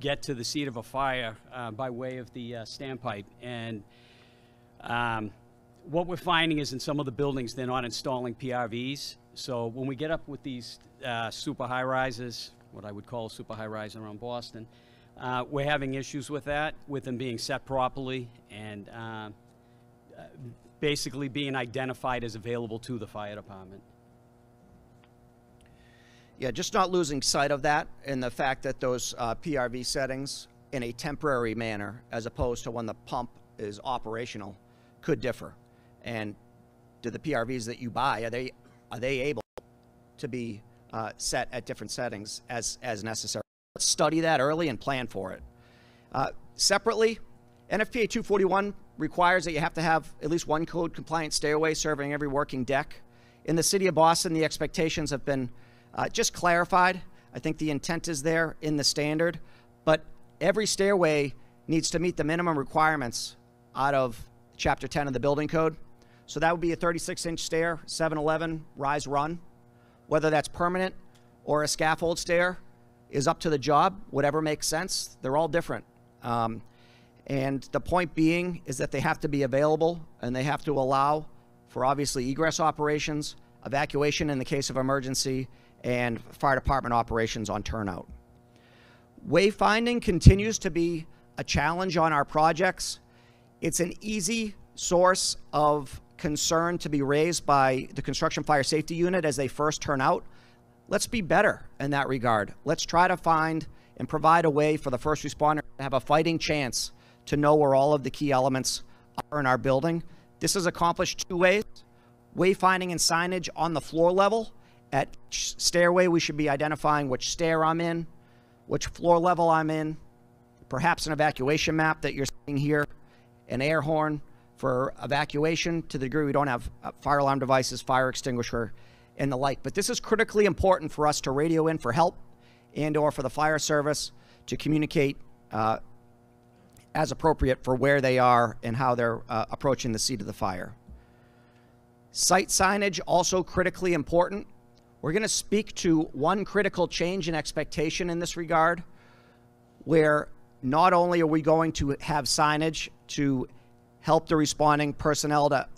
get to the seat of a fire by way of the standpipe. And what we're finding is in some of the buildings, they're not installing PRVs. So when we get up with these super high rises, what I would call a super high rise around Boston, we're having issues with that, with them being set properly and basically being identified as available to the fire department. Yeah, just not losing sight of that and the fact that those PRV settings in a temporary manner, as opposed to when the pump is operational, could differ. And do the PRVs that you buy, are they able to be set at different settings as necessary? Let's study that early and plan for it. Separately, NFPA 241 requires that you have to have at least one code compliant stairway serving every working deck. In the City of Boston, the expectations have been just clarified. I think the intent is there in the standard, but every stairway needs to meet the minimum requirements out of Chapter 10 of the Building Code. So that would be a 36-inch stair, 7-11, rise, run. Whether that's permanent or a scaffold stair is up to the job, whatever makes sense. They're all different. And the point being is that they have to be available, and they have to allow for obviously egress operations, evacuation in the case of emergency, and fire department operations on turnout. Wayfinding continues to be a challenge on our projects. It's an easy source of concern to be raised by the construction fire safety unit as they first turn out. Let's be better in that regard. Let's try to find and provide a way for the first responder to have a fighting chance to know where all of the key elements are in our building. This is accomplished two ways: wayfinding and signage on the floor level. At each stairway, we should be identifying which stair I'm in, which floor level I'm in, perhaps an evacuation map that you're seeing here, an air horn for evacuation to the degree we don't have fire alarm devices, fire extinguisher, and the like. But this is critically important for us to radio in for help and or for the fire service to communicate as appropriate for where they are and how they're approaching the seat of the fire. Site signage, also critically important. We're going to speak to one critical change in expectation in this regard, where not only are we going to have signage to help the responding personnel to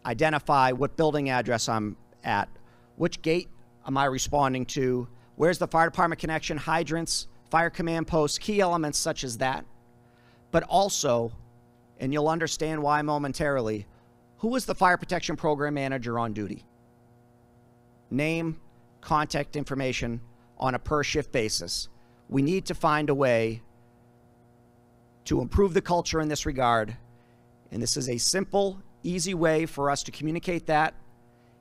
identify what building address I'm at, which gate am I responding to, where's the fire department connection, hydrants, fire command posts, key elements such as that, but also, and you'll understand why momentarily, who is the fire protection program manager on duty? Name, contact information on a per shift basis. We need to find a way to improve the culture in this regard, and this is a simple, easy way for us to communicate that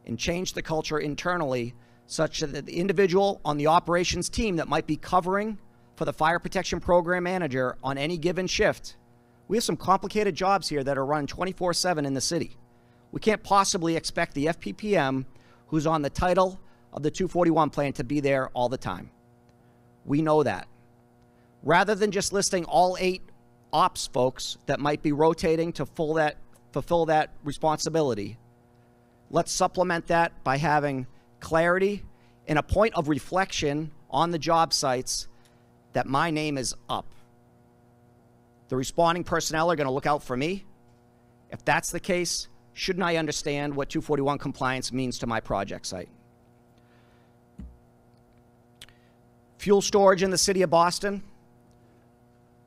and change the culture internally such that the individual on the operations team that might be covering for the fire protection program manager on any given shift. We have some complicated jobs here that are run 24/7 in the city. We can't possibly expect the FPPM who's on the title of the 241 plan to be there all the time. We know that. Rather than just listing all 8 ops folks that might be rotating to fulfill that responsibility, let's supplement that by having clarity and a point of reflection on the job sites that my name is up. The responding personnel are going to look out for me. If that's the case, shouldn't I understand what 241 compliance means to my project site? Fuel storage in the city of Boston.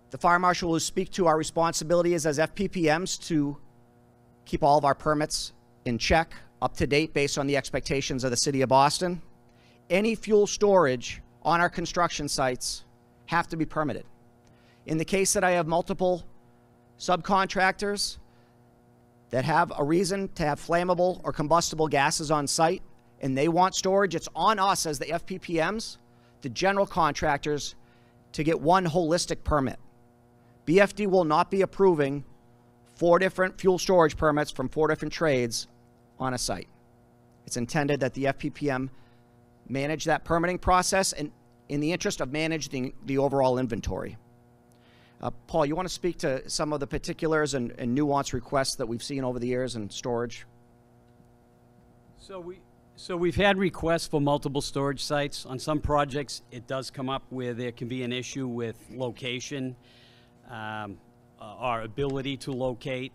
The fire marshal will speak to our responsibilities as FPPMs to keep all of our permits in check, up to date based on the expectations of the city of Boston. Any fuel storage on our construction sites have to be permitted. In the case that I have multiple subcontractors that have a reason to have flammable or combustible gases on site and they want storage, it's on us as the FPPMs, the general contractors, to get one holistic permit. BFD will not be approving 4 different fuel storage permits from 4 different trades on a site. It's intended that the FPPM manage that permitting process and in the interest of managing the overall inventory. Paul, you want to speak to some of the particulars and nuanced requests that we've seen over the years in storage? So we've had requests for multiple storage sites. On some projects, it does come up where there can be an issue with location, our ability to locate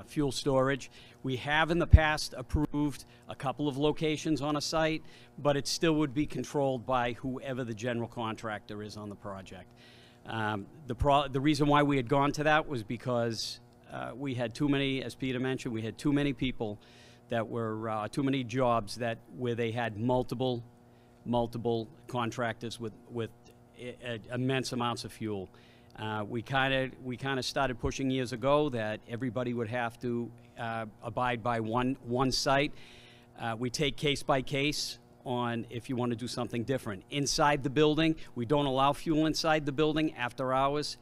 fuel storage. We have in the past approved a couple of locations on a site, but it still would be controlled by whoever the general contractor is on the project. The reason why we had gone to that was because we had too many, as Peter mentioned, we had too many people that were, too many jobs where they had multiple contractors with immense amounts of fuel. We kind of started pushing years ago that everybody would have to abide by one site. We take case by case on if you want to do something different. Inside the building, we don't allow fuel inside the building after hours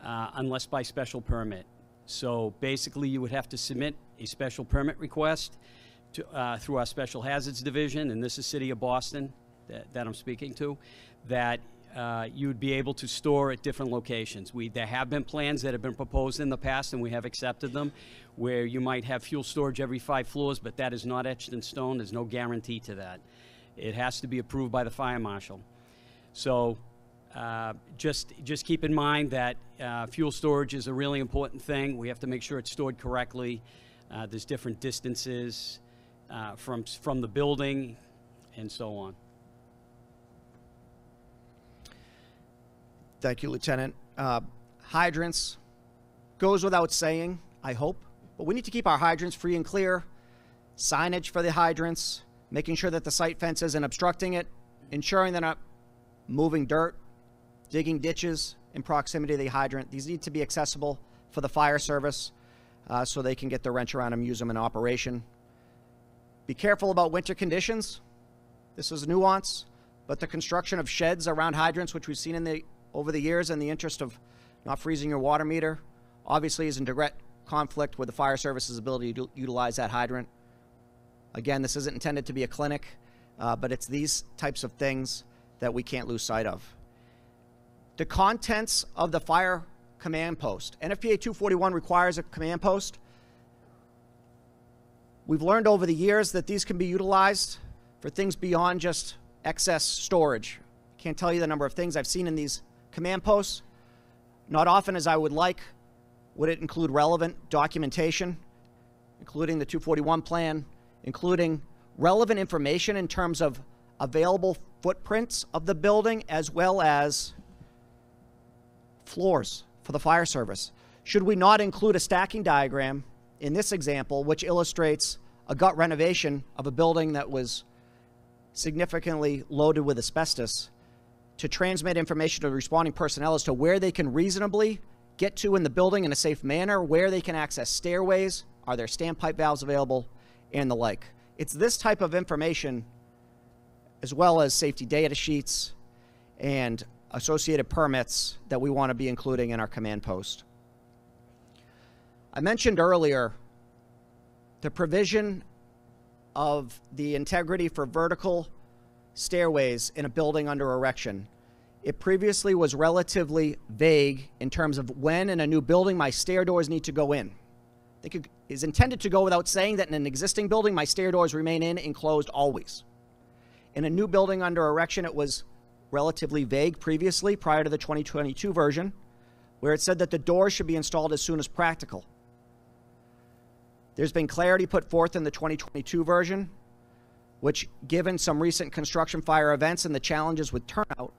unless by special permit. So basically you would have to submit a special permit request to, through our Special Hazards Division, and this is City of Boston that I'm speaking to, that you would be able to store at different locations. There have been plans that have been proposed in the past, and we have accepted them, where you might have fuel storage every 5 floors, but that is not etched in stone. There's no guarantee to that. It has to be approved by the fire marshal. So Just keep in mind that fuel storage is a really important thing. We have to make sure it's stored correctly. There's different distances from the building and so on. Thank you, Lieutenant. Hydrants goes without saying, I hope, but we need to keep our hydrants free and clear. Signage for the hydrants, making sure that the site fence isn't obstructing it, ensuring they're not moving dirt, digging ditches in proximity to the hydrant. These need to be accessible for the fire service so they can get their wrench around them, use them in operation. Be careful about winter conditions. This is nuance, but the construction of sheds around hydrants, which we've seen over the years in the interest of not freezing your water meter, obviously is in direct conflict with the fire service's ability to utilize that hydrant. Again, this isn't intended to be a clinic, but it's these types of things that we can't lose sight of. The contents of the fire command post. NFPA 241 requires a command post. We've learned over the years that these can be utilized for things beyond just excess storage. Can't tell you the number of things I've seen in these command posts. Not often as I would like would it include relevant documentation, including the 241 plan, including relevant information in terms of available footprints of the building, as well as floors for the fire service. Should we not include a stacking diagram in this example, which illustrates a gut renovation of a building that was significantly loaded with asbestos, to transmit information to responding personnel as to where they can reasonably get to in the building in a safe manner, where they can access stairways, are there standpipe valves available, and the like. It's this type of information, as well as safety data sheets and associated permits, that we want to be including in our command post. I mentioned earlier the provision of the integrity for vertical stairways in a building under erection. It previously was relatively vague in terms of when in a new building my stair doors need to go in. I think it is intended to go without saying that in an existing building my stair doors remain in and closed always. In a new building under erection, it was relatively vague previously, prior to the 2022 version, where it said that the doors should be installed as soon as practical. There's been clarity put forth in the 2022 version, which, given some recent construction fire events and the challenges with turnout,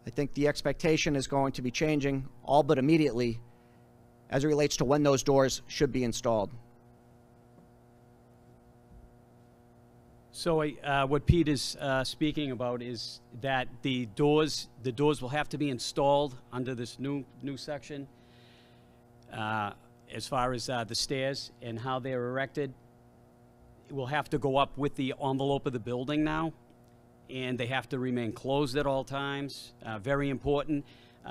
I think the expectation is going to be changing all but immediately as it relates to when those doors should be installed. So what Pete is speaking about is that the doors will have to be installed under this new section. As far as the stairs and how they're erected, it will have to go up with the envelope of the building now, and they have to remain closed at all times. Very important.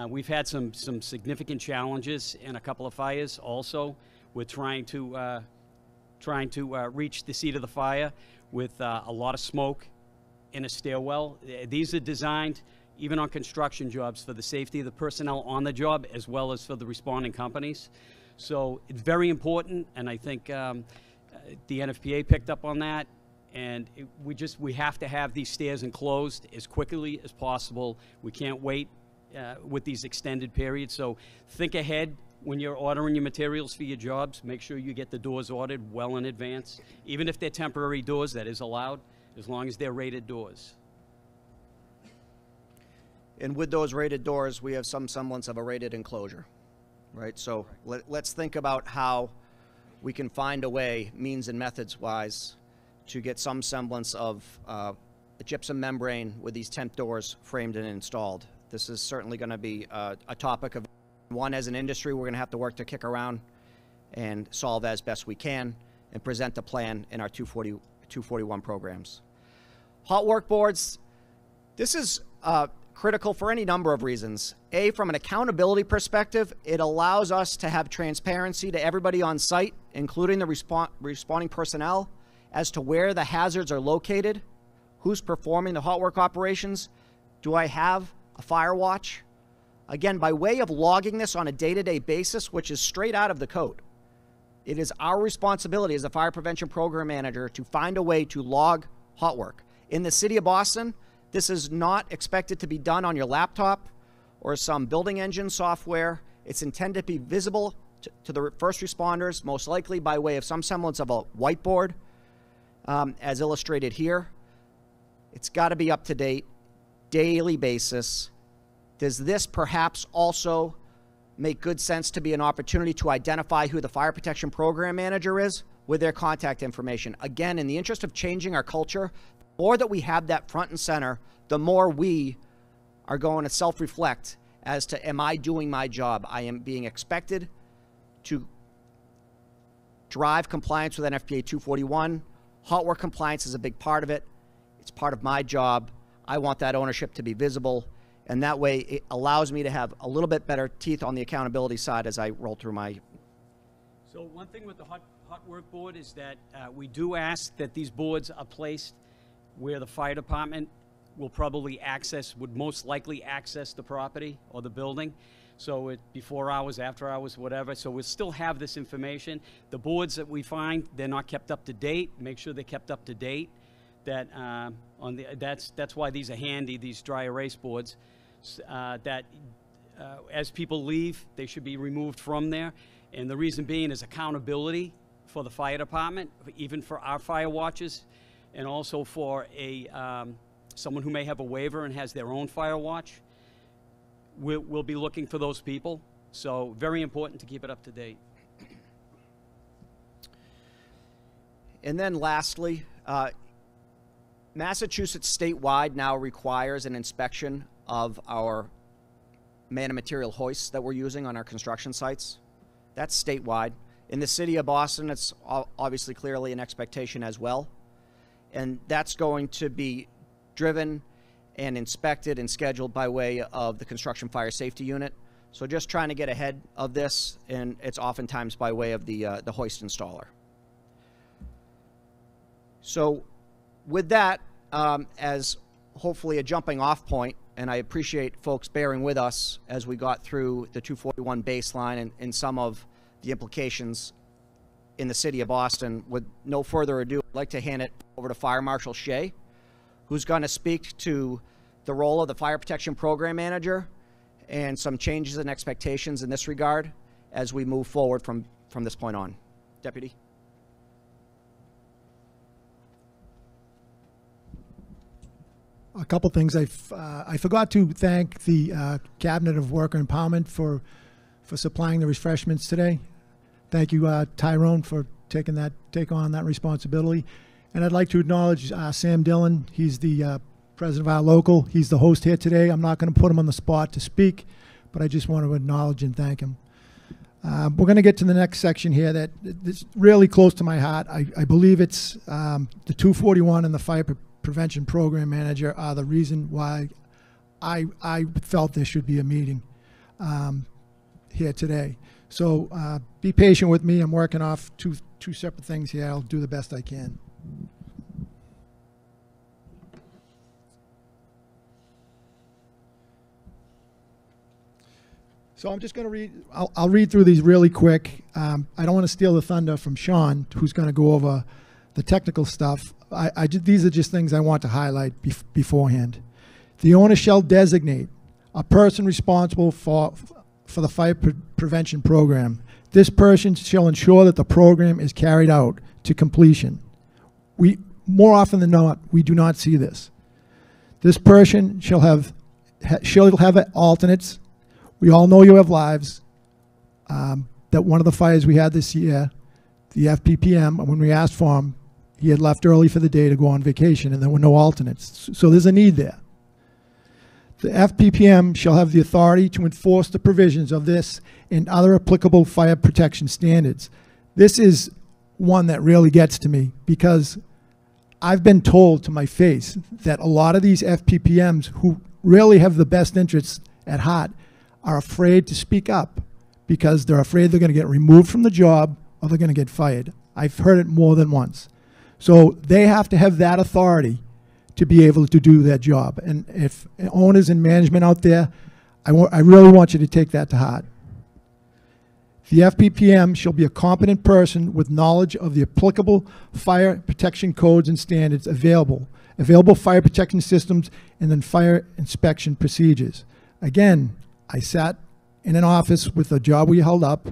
We've had some significant challenges in a couple of fires also with trying to reach the seat of the fire with a lot of smoke in a stairwell. These are designed even on construction jobs for the safety of the personnel on the job as well as for the responding companies. So it's very important, and I think the NFPA picked up on that, and we have to have these stairs enclosed as quickly as possible. We can't wait with these extended periods. So think ahead when you're ordering your materials for your jobs. Make sure you get the doors ordered well in advance. Even if they're temporary doors, that is allowed, as long as they're rated doors. And with those rated doors, we have some semblance of a rated enclosure, right? So let's think about how we can find a way, means and methods wise, to get some semblance of a gypsum membrane with these temp doors framed and installed. This is certainly going to be a topic of one as an industry we're going to have to work to kick around and solve as best we can and present a plan in our 241 programs. Hot work boards, this is critical for any number of reasons. A, from an accountability perspective, it allows us to have transparency to everybody on site, including the responding personnel, as to where the hazards are located, who's performing the hot work operations. Do I have a fire watch? Again, by way of logging this on a day-to-day basis, which is straight out of the code, it is our responsibility as a fire prevention program manager to find a way to log hot work. In the city of Boston, this is not expected to be done on your laptop or some building engine software. It's intended to be visible to the first responders, most likely by way of some semblance of a whiteboard, as illustrated here. It's got to be up to date, daily basis. Does this perhaps also make good sense to be an opportunity to identify who the fire protection program manager is with their contact information? Again, in the interest of changing our culture, the more that we have that front and center, the more we are going to self-reflect as to, am I doing my job? I am being expected to drive compliance with NFPA 241. Hot work compliance is a big part of it. It's part of my job. I want that ownership to be visible, and that way it allows me to have a little bit better teeth on the accountability side as I roll through my... So one thing with the hot work board is that we do ask that these boards are placed where the fire department will probably would most likely access the property or the building. So before hours, after hours, whatever. So we'll still have this information. The boards that we find, they're not kept up to date. Make sure they're kept up to date. That's why these are handy, these dry erase boards. As people leave, they should be removed from there. And the reason being is accountability for the fire department, even for our fire watches, and also for someone who may have a waiver and has their own fire watch. We'll be looking for those people. So very important to keep it up to date. And then lastly, Massachusetts statewide now requires an inspection of our man and material hoists that we're using on our construction sites. That's statewide. In the city of Boston, it's obviously clearly an expectation as well. And that's going to be driven and inspected and scheduled by way of the construction fire safety unit. So just trying to get ahead of this, and it's oftentimes by way of the hoist installer. So with that, as hopefully a jumping off point, and I appreciate folks bearing with us as we got through the 241 baseline and some of the implications in the city of Boston. With no further ado, I'd like to hand it over to Fire Marshal Shea, who's going to speak to the role of the Fire Protection Program Manager and some changes and expectations in this regard as we move forward from this point on. Deputy. A couple things. I forgot to thank the Cabinet of Worker Empowerment for supplying the refreshments today. Thank you, Tyrone, for take on that responsibility. And I'd like to acknowledge Sam Dillon. He's the president of our local. He's the host here today. I'm not going to put him on the spot to speak, but I just want to acknowledge and thank him. We're going to get to the next section here that is really close to my heart. I believe it's the 241 and the Fire Prevention Program Manager are the reason why I felt there should be a meeting here today. So be patient with me. I'm working off two separate things here. I'll do the best I can. So I'm just going to read, I'll read through these really quick. I don't want to steal the thunder from Sean, who's going to go over the technical stuff. These are just things I want to highlight beforehand. The owner shall designate a person responsible for the fire prevention program. This person shall ensure that the program is carried out to completion. More often than not, we do not see this. This person shall have alternates. We all know you have lives. That one of the fires we had this year, the FPPM, when we asked for him, he had left early for the day to go on vacation, and there were no alternates. So there's a need there. The FPPM shall have the authority to enforce the provisions of this and other applicable fire protection standards. This is one that really gets to me, because I've been told to my face that a lot of these FPPMs who really have the best interests at heart are afraid to speak up because they're afraid they're going to get removed from the job or they're going to get fired. I've heard it more than once. So they have to have that authority to be able to do their job. And if owners and management out there, I really want you to take that to heart. The FPPM shall be a competent person with knowledge of the applicable fire protection codes and standards available fire protection systems, and then fire inspection procedures. Again, I sat in an office with a job we held up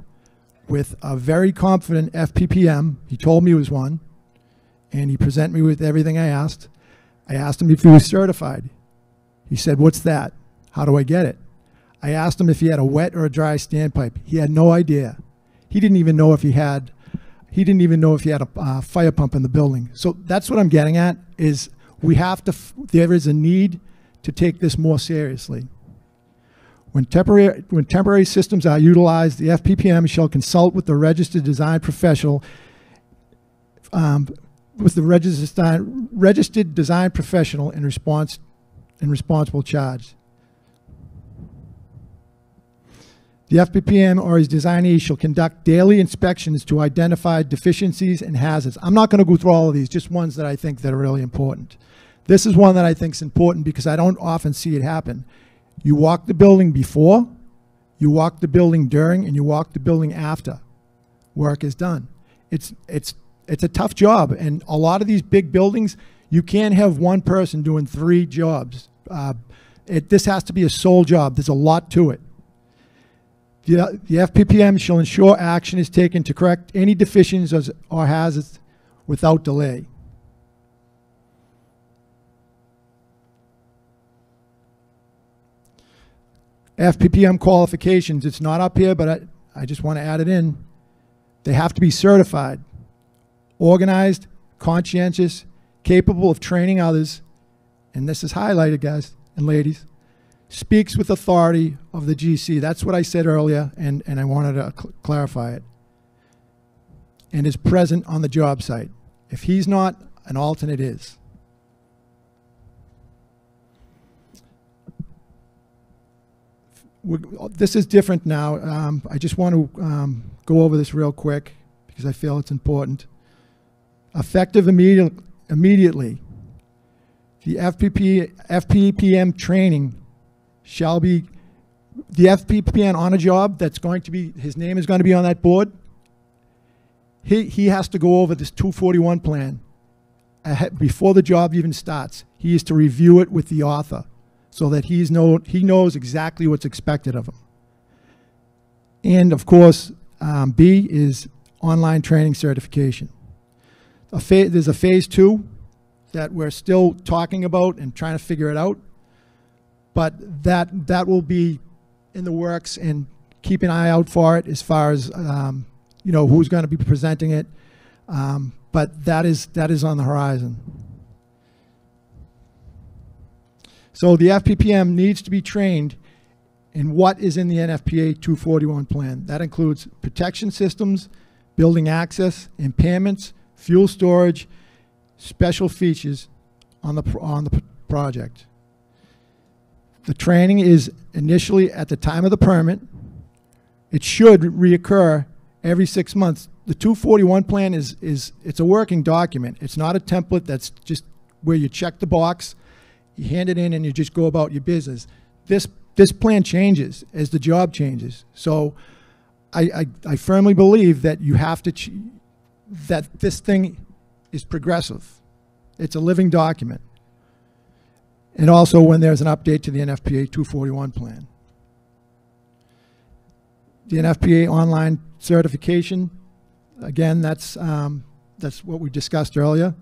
with a very confident FPPM. He told me he was one, and he presented me with everything I asked. I asked him if he was certified. He said, "What's that? How do I get it?" I asked him if he had a wet or a dry standpipe. He had no idea. He didn't even know if he had a fire pump in the building. So that's what I'm getting at, is we have to, there is a need to take this more seriously. When temporary systems are utilized, the FPPM shall consult with the registered design professional, with the registered design professional in responsible charge. The FPPM or his designee shall conduct daily inspections to identify deficiencies and hazards. I'm not going to go through all of these, just ones that I think that are really important. This is one that I think is important because I don't often see it happen. You walk the building before, you walk the building during, and you walk the building after work is done. It's a tough job, and a lot of these big buildings, you can't have one person doing 3 jobs. This has to be a sole job. There's a lot to it. The FPPM shall ensure action is taken to correct any deficiencies or hazards without delay. FPPM qualifications, it's not up here, but I just want to add it in. They have to be certified, organized, conscientious, capable of training others, and this is highlighted, guys and ladies, speaks with authority of the GC. That's what I said earlier, and I wanted to clarify it. And is present on the job site. If he's not, an alternate is. This is different now. I just want to go over this real quick because I feel it's important. Effective immediately. The FPPM training shall be, the FPPM on a job that's going to be, his name is going to be on that board. He has to go over this 241 plan before the job even starts. He is to review it with the author so that he knows exactly what's expected of him. And of course, B is online training certification. There's a phase 2 that we're still talking about and trying to figure it out. But that will be in the works, and keep an eye out for it as far as who's going to be presenting it. But that is on the horizon. So the FPPM needs to be trained in what is in the NFPA 241 plan. That includes protection systems, building access, impairments, fuel storage, special features on the project. The training is initially at the time of the permit. It should reoccur every 6 months. The 241 plan it's a working document. It's not a template that's just where you check the box, you hand it in, and you just go about your business. This plan changes as the job changes. So I firmly believe that you have to, that this thing is progressive. It's a living document. And also when there's an update to the NFPA 241 plan. The NFPA online certification, again, that's what we discussed earlier.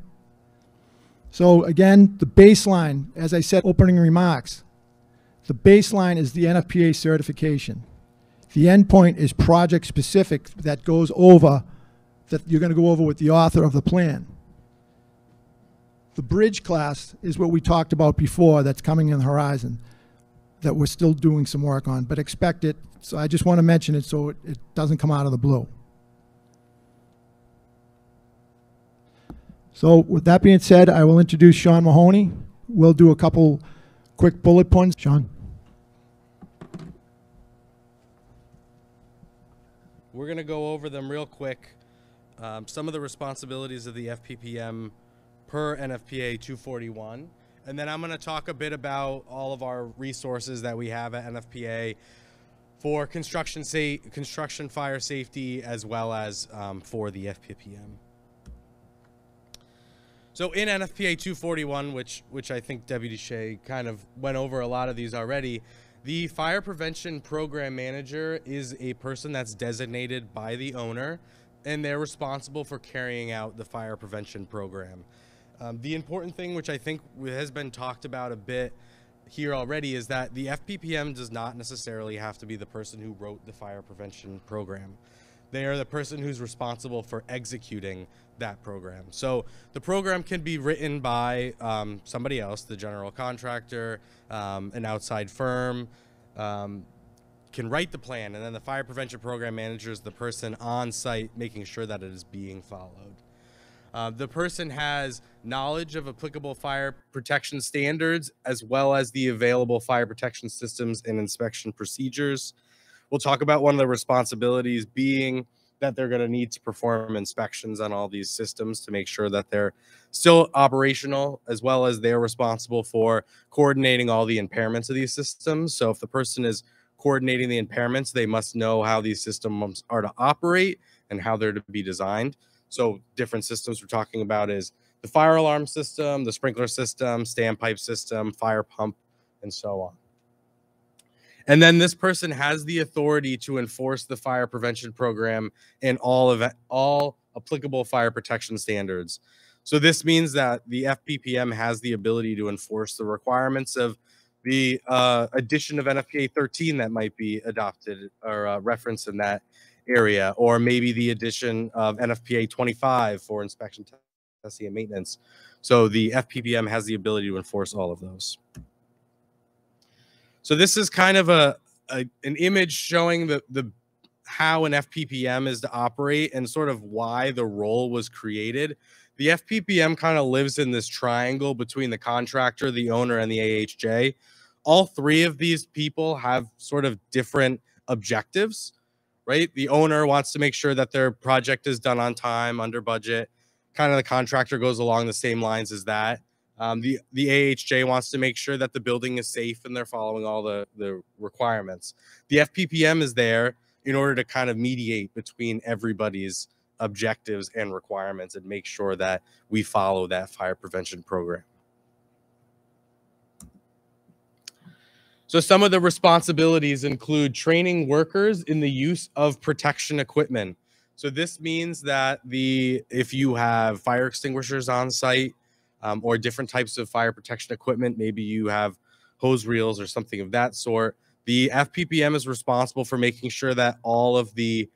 So again, the baseline, as I said, opening remarks, the baseline is the NFPA certification. The endpoint is project specific that goes over, that you're going to go over with the author of the plan. The bridge class is what we talked about before that's coming on the horizon that we're still doing some work on, but expect it. So I just want to mention it so it doesn't come out of the blue. So with that being said, I will introduce Sean Mahoney. We'll do a couple quick bullet points. Sean. We're going to go over them real quick. Some of the responsibilities of the FPPM per NFPA 241. And then I'm going to talk a bit about all of our resources that we have at NFPA for construction fire safety, as well as for the FPPM. So in NFPA 241, which I think Deputy Shea kind of went over a lot of these already, The fire prevention program manager is a person that's designated by the owner, and they're responsible for carrying out the fire prevention program. The important thing, which I think has been talked about a bit here already, is that the FPPM does not necessarily have to be the person who wrote the fire prevention program. They are the person who's responsible for executing that program. So the program can be written by somebody else, the general contractor, an outside firm, can write the plan, and then the fire prevention program manager is the person on site making sure that it is being followed. The person has knowledge of applicable fire protection standards as well as the available fire protection systems and inspection procedures. We'll talk about one of the responsibilities being that they're going to need to perform inspections on all these systems to make sure that they're still operational, as well as they're responsible for coordinating all the impairments of these systems. So if the person is coordinating the impairments, they must know how these systems are to operate and how they're to be designed. So different systems we're talking about is the fire alarm system, the sprinkler system, standpipe system, fire pump, and so on. And then this person has the authority to enforce the fire prevention program and all applicable fire protection standards. So this means that the FPPM has the ability to enforce the requirements of the addition of NFPA 13 that might be adopted or referenced in that area, or maybe the addition of NFPA 25 for inspection, testing, and maintenance. So the FPPM has the ability to enforce all of those. So this is kind of an image showing how an FPPM is to operate and sort of why the role was created. The FPPM kind of lives in this triangle between the contractor, the owner, and the AHJ. All three of these people have sort of different objectives, right? The owner wants to make sure that their project is done on time, under budget. Kind of the contractor goes along the same lines as that. The AHJ wants to make sure that the building is safe and they're following all the requirements. The FPPM is there in order to kind of mediate between everybody's objectives and requirements and make sure that we follow that fire prevention program. So some of the responsibilities include training workers in the use of protection equipment. So this means that if you have fire extinguishers on site, or different types of fire protection equipment, maybe you have hose reels or something of that sort, the FPPM is responsible for making sure that all of the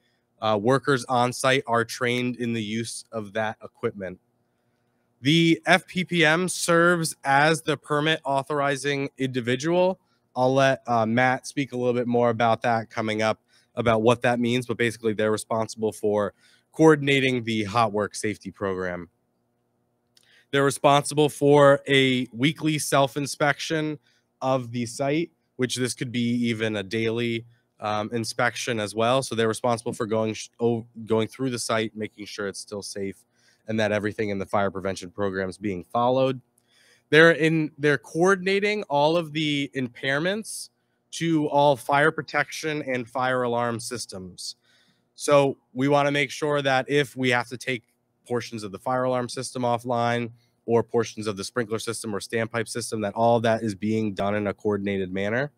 workers on site are trained in the use of that equipment. The FPPM serves as the permit authorizing individual. I'll let Matt speak a little bit more about that coming up, about what that means, but basically they're responsible for coordinating the hot work safety program. They're responsible for a weekly self-inspection of the site, which this could be even a daily inspection as well. So they're responsible for going through the site, making sure it's still safe and that everything in the fire prevention program is being followed. They're coordinating all of the impairments to all fire protection and fire alarm systems. So we want to make sure that if we have to take portions of the fire alarm system offline or portions of the sprinkler system or standpipe system, that all that is being done in a coordinated manner.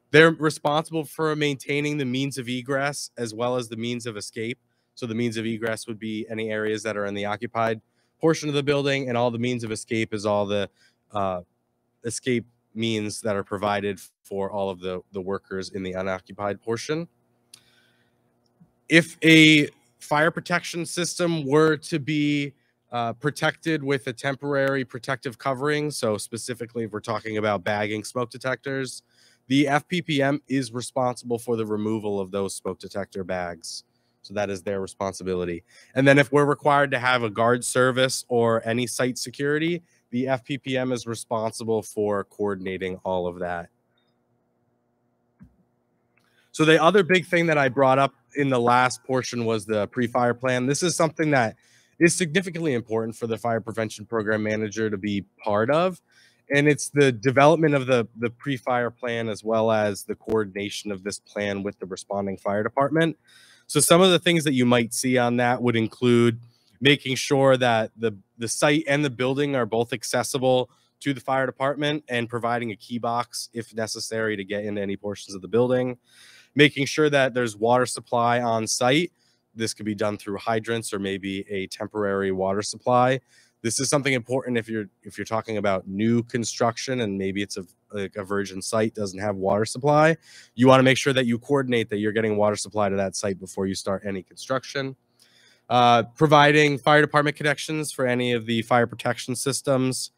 They're responsible for maintaining the means of egress as well as the means of escape. So the means of egress would be any areas that are in the occupied portion of the building, and all the means of escape is all the escape means that are provided for all of the workers in the unoccupied portion. If a fire protection system were to be protected with a temporary protective covering, so specifically if we're talking about bagging smoke detectors, the FPPM is responsible for the removal of those smoke detector bags. So that is their responsibility. And then if we're required to have a guard service or any site security, the FPPM is responsible for coordinating all of that. So the other big thing that I brought up in the last portion was the pre-fire plan. This is something that is significantly important for the fire prevention program manager to be part of. And it's the development of the pre-fire plan as well as the coordination of this plan with the responding fire department. So some of the things that you might see on that would include making sure that the site and the building are both accessible to the fire department and providing a key box if necessary to get into any portions of the building. Making sure that there's water supply on site. This could be done through hydrants or maybe a temporary water supply. This is something important if you're talking about new construction and maybe it's a virgin site doesn't have water supply. You want to make sure that you coordinate that you're getting water supply to that site before you start any construction. Providing fire department connections for any of the fire protection systems.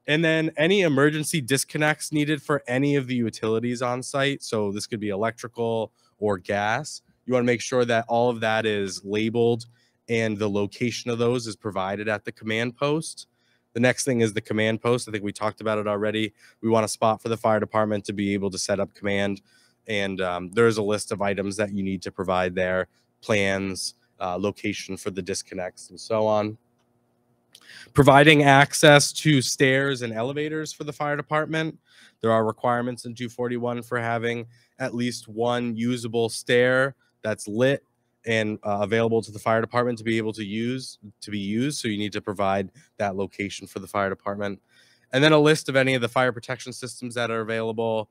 And then any emergency disconnects needed for any of the utilities on site. So this could be electrical or gas. You want to make sure that all of that is labeled and the location of those is provided at the command post. The next thing is the command post. I think we talked about it already. We want a spot for the fire department to be able to set up command. And there's a list of items that you need to provide there, plans, location for the disconnects, and so on. Providing access to stairs and elevators for the fire department. There are requirements in 241 for having at least one usable stair that's lit and available to the fire department to be able to use. So you need to provide that location for the fire department. And then a list of any of the fire protection systems that are available.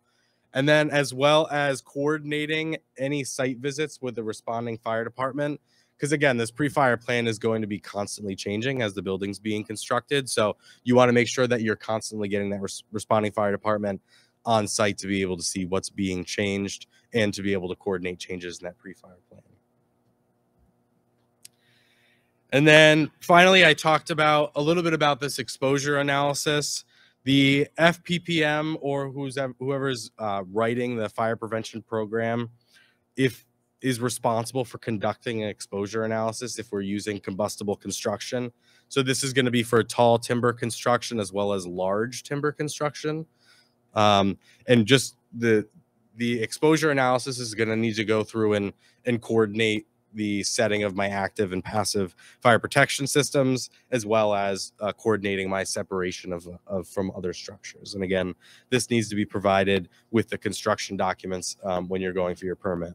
And then as well as coordinating any site visits with the responding fire department. Because again, this pre-fire plan is going to be constantly changing as the building's being constructed. So you want to make sure that you're constantly getting that responding fire department on site to be able to see what's being changed and to be able to coordinate changes in that pre-fire plan. And then finally, I talked about a little bit about this exposure analysis. The FPPM or whoever's writing the fire prevention program, is responsible for conducting an exposure analysis if we're using combustible construction. So this is going to be for tall timber construction as well as large timber construction. And just the exposure analysis is going to need to go through and coordinate the setting of my active and passive fire protection systems, as well as coordinating my separation of from other structures. And again, this needs to be provided with the construction documents when you're going for your permit.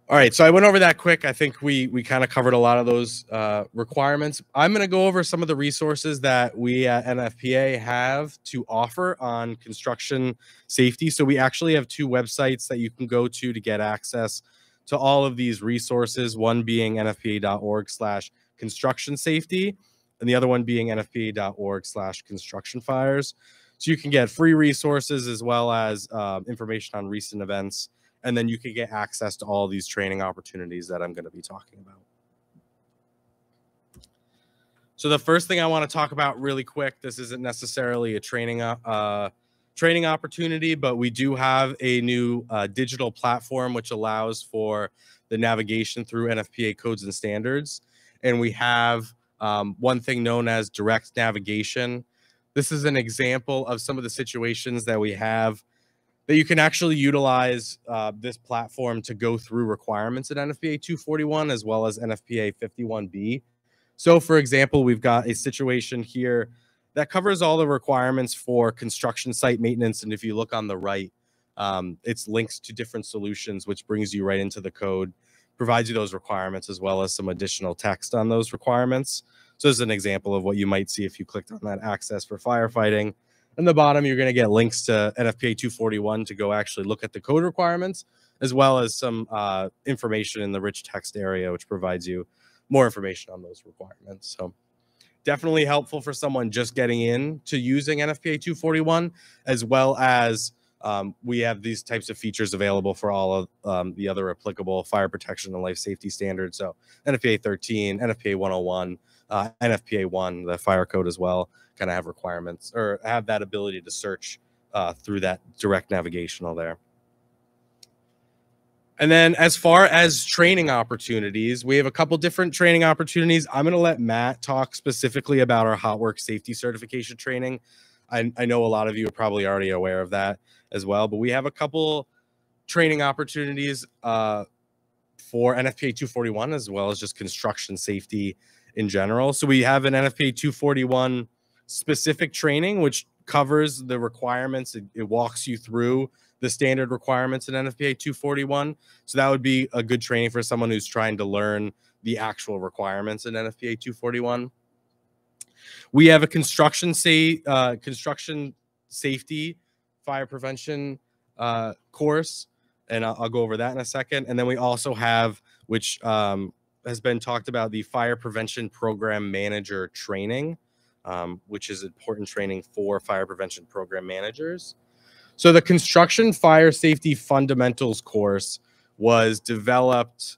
All right, so I went over that quick. I think we kind of covered a lot of those requirements. I'm going to go over some of the resources that we at NFPA have to offer on construction safety. So we actually have two websites that you can go to get access to all of these resources, one being nfpa.org/construction safety, and the other one being nfpa.org/construction fires. So you can get free resources as well as information on recent events. And then you can get access to all these training opportunities that I'm going to be talking about. So the first thing I want to talk about really quick, this isn't necessarily a training opportunity, but we do have a new digital platform which allows for the navigation through NFPA codes and standards. And we have one thing known as direct navigation. This is an example of some of the situations that we have that you can actually utilize this platform to go through requirements at NFPA 241 as well as NFPA 51B. So for example, we've got a situation here that covers all the requirements for construction site maintenance. And if you look on the right, it's links to different solutions, which brings you right into the code, provides you those requirements as well as some additional text on those requirements. So this is an example of what you might see if you clicked on that access for firefighting. In the bottom, you're going to get links to NFPA 241 to go actually look at the code requirements, as well as some information in the rich text area, which provides you more information on those requirements. So definitely helpful for someone just getting in to using NFPA 241, as well as we have these types of features available for all of the other applicable fire protection and life safety standards. So NFPA 13, NFPA 101, NFPA 1, the fire code as well, kind of have requirements or have that ability to search through that direct navigational there. And then as far as training opportunities, we have a couple different training opportunities. I'm going to let Matt talk specifically about our Hot Work Safety Certification training. I know a lot of you are probably already aware of that as well, but we have a couple training opportunities for NFPA 241 as well as just construction safety in general. So we have an NFPA 241 specific training, which covers the requirements. It walks you through the standard requirements in NFPA 241. So that would be a good training for someone who's trying to learn the actual requirements in NFPA 241. We have a construction safety fire prevention course, and I'll go over that in a second. And then we also have, which has been talked about, the fire prevention program manager training, which is important training for fire prevention program managers. So the construction fire safety fundamentals course was developed.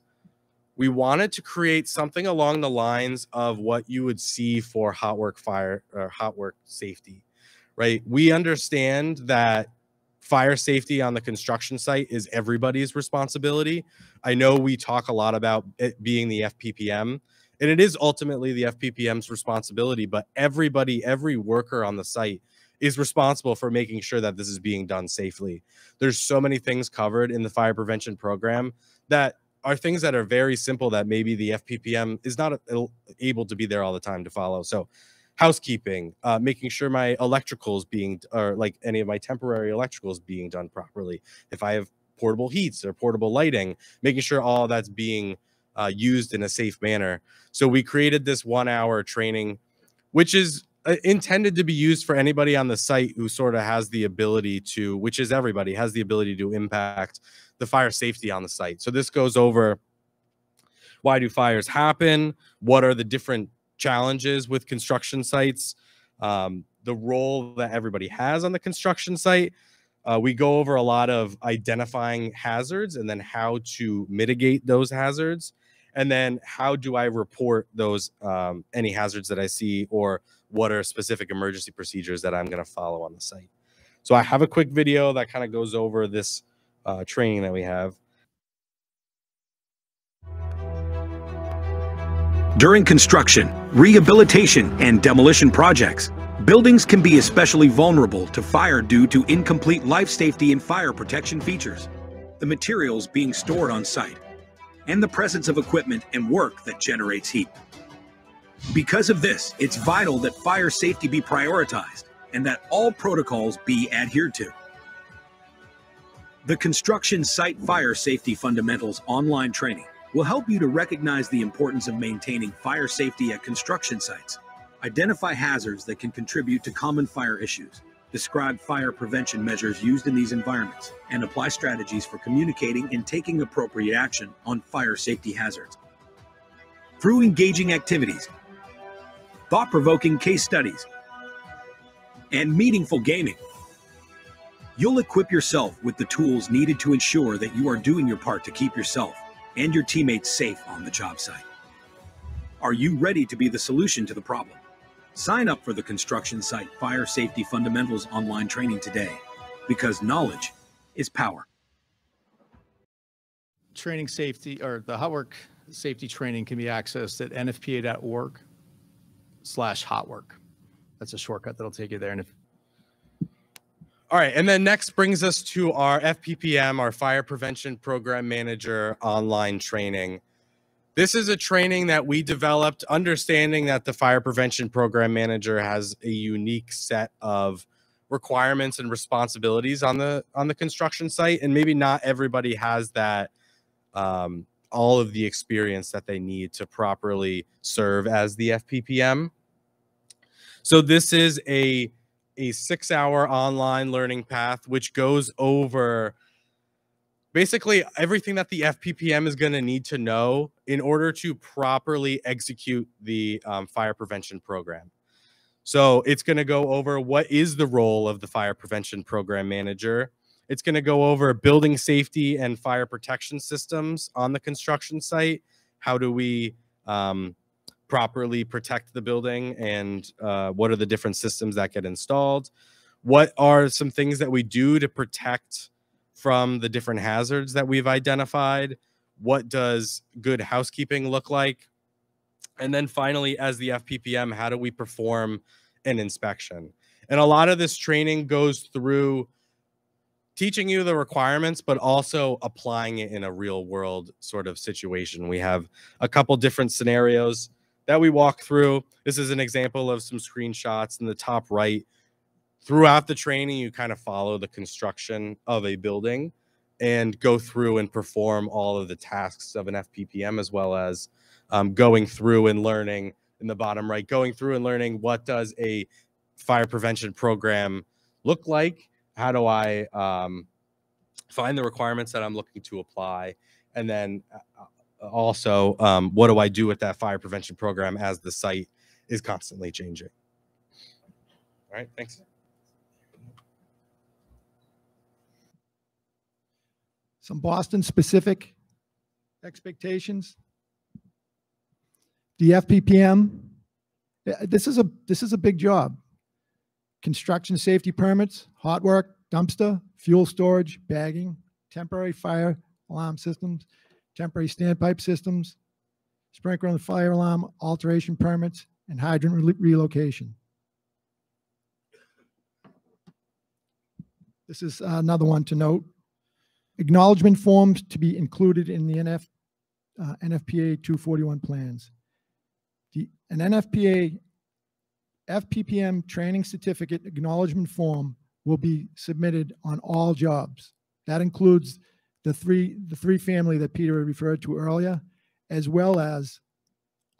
We wanted to create something along the lines of what you would see for hot work fire or hot work safety, right? We understand that fire safety on the construction site is everybody's responsibility. I know we talk a lot about it being the FPPM, and it is ultimately the FPPM's responsibility, but everybody, every worker on the site is responsible for making sure that this is being done safely. There's so many things covered in the fire prevention program that are things that are very simple that maybe the FPPM is not able to be there all the time to follow. So housekeeping, making sure my electricals being, or like any of my temporary electricals being done properly. If I have portable heats or portable lighting, making sure all that's being used in a safe manner. So we created this 1-hour training, which is intended to be used for anybody on the site who sort of has the ability to, which is everybody, has the ability to impact the fire safety on the site. So this goes over why do fires happen, what are the different challenges with construction sites, the role that everybody has on the construction site. We go over a lot of identifying hazards and then how to mitigate those hazards. And then how do I report those, any hazards that I see, or what are specific emergency procedures that I'm going to follow on the site. So I have a quick video that kind of goes over this training that we have. During construction, rehabilitation, and demolition projects, buildings can be especially vulnerable to fire due to incomplete life safety and fire protection features, the materials being stored on site, and the presence of equipment and work that generates heat. Because of this, it's vital that fire safety be prioritized and that all protocols be adhered to. The Construction Site Fire Safety Fundamentals online training will help you to recognize the importance of maintaining fire safety at construction sites, identify hazards that can contribute to common fire issues, describe fire prevention measures used in these environments, and apply strategies for communicating and taking appropriate action on fire safety hazards. Through engaging activities, thought-provoking case studies, and meaningful gaming, you'll equip yourself with the tools needed to ensure that you are doing your part to keep yourself and your teammates safe on the job site. Are you ready to be the solution to the problem? Sign up for the Construction Site Fire Safety Fundamentals online training today, because knowledge is power. Training safety, or the hot work safety training, can be accessed at nfpa.org/hotwork. That's a shortcut that'll take you there. And all right, and then next brings us to our FPPM, our Fire Prevention Program Manager online training. This is a training that we developed, understanding that the Fire Prevention Program Manager has a unique set of requirements and responsibilities on the construction site, and maybe not everybody has that all of the experience that they need to properly serve as the FPPM. So this is a 6-hour online learning path, which goes over basically everything that the FPPM is going to need to know in order to properly execute the fire prevention program. So it's going to go over what is the role of the fire prevention program manager. It's going to go over building safety and fire protection systems on the construction site. How do we properly protect the building, and what are the different systems that get installed? What are some things that we do to protect from the different hazards that we've identified? What does good housekeeping look like? And then finally, as the FPPM, how do we perform an inspection? And a lot of this training goes through teaching you the requirements, but also applying it in a real world sort of situation. We have a couple different scenarios that we walk through. This is an example of some screenshots in the top right. Throughout the training, you kind of follow the construction of a building and go through and perform all of the tasks of an FPPM, as well as going through and learning in the bottom right, going through and learning what does a fire prevention program look like? How do I find the requirements that I'm looking to apply? And then also, what do I do with that fire prevention program as the site is constantly changing? All right, thanks. Some Boston-specific expectations. The FPPM, this is a big job. Construction safety permits, hot work, dumpster, fuel storage, bagging, temporary fire alarm systems, temporary standpipe systems, sprinkler and fire alarm, alteration permits, and hydrant relocation. This is another one to note. Acknowledgement forms to be included in the NFPA 241 plans. An NFPA FPPM training certificate acknowledgement form will be submitted on all jobs. That includes the three family that Peter referred to earlier, as well as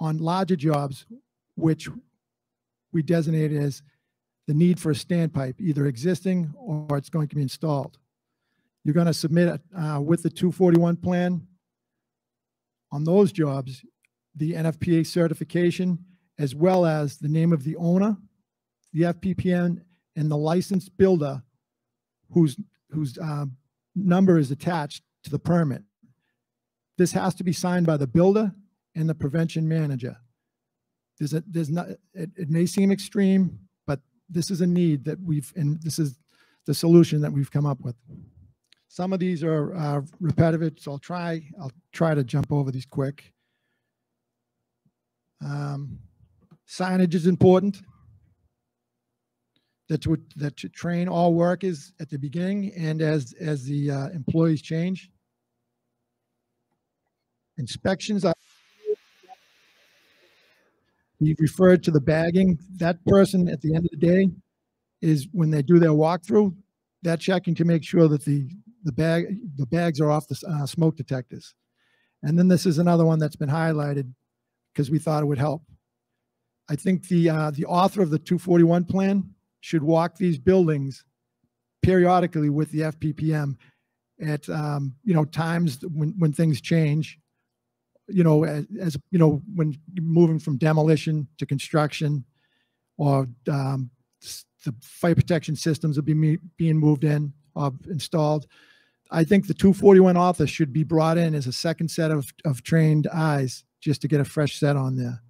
on larger jobs, which we designate as the need for a standpipe, either existing or it's going to be installed. You're going to submit it with the 241 plan on those jobs, the NFPA certification, as well as the name of the owner, the FPPN, and the licensed builder whose number is attached to the permit. This has to be signed by the builder and the prevention manager. It may seem extreme, but this is a need that and this is the solution that we've come up with. Some of these are repetitive, so I'll try to jump over these quick. Signage is important. That should train all workers at the beginning and as the employees change. Inspections are we referred to the bagging. That person at the end of the day is when they do their walkthrough, they're checking to make sure that the bags are off the smoke detectors. And then this is another one that's been highlighted because we thought it would help. I think the author of the 241 plan should walk these buildings periodically with the FPPM at times when things change. As when moving from demolition to construction, or the fire protection systems will be being moved in or installed. I think the 241 author should be brought in as a second set of trained eyes just to get a fresh set on there.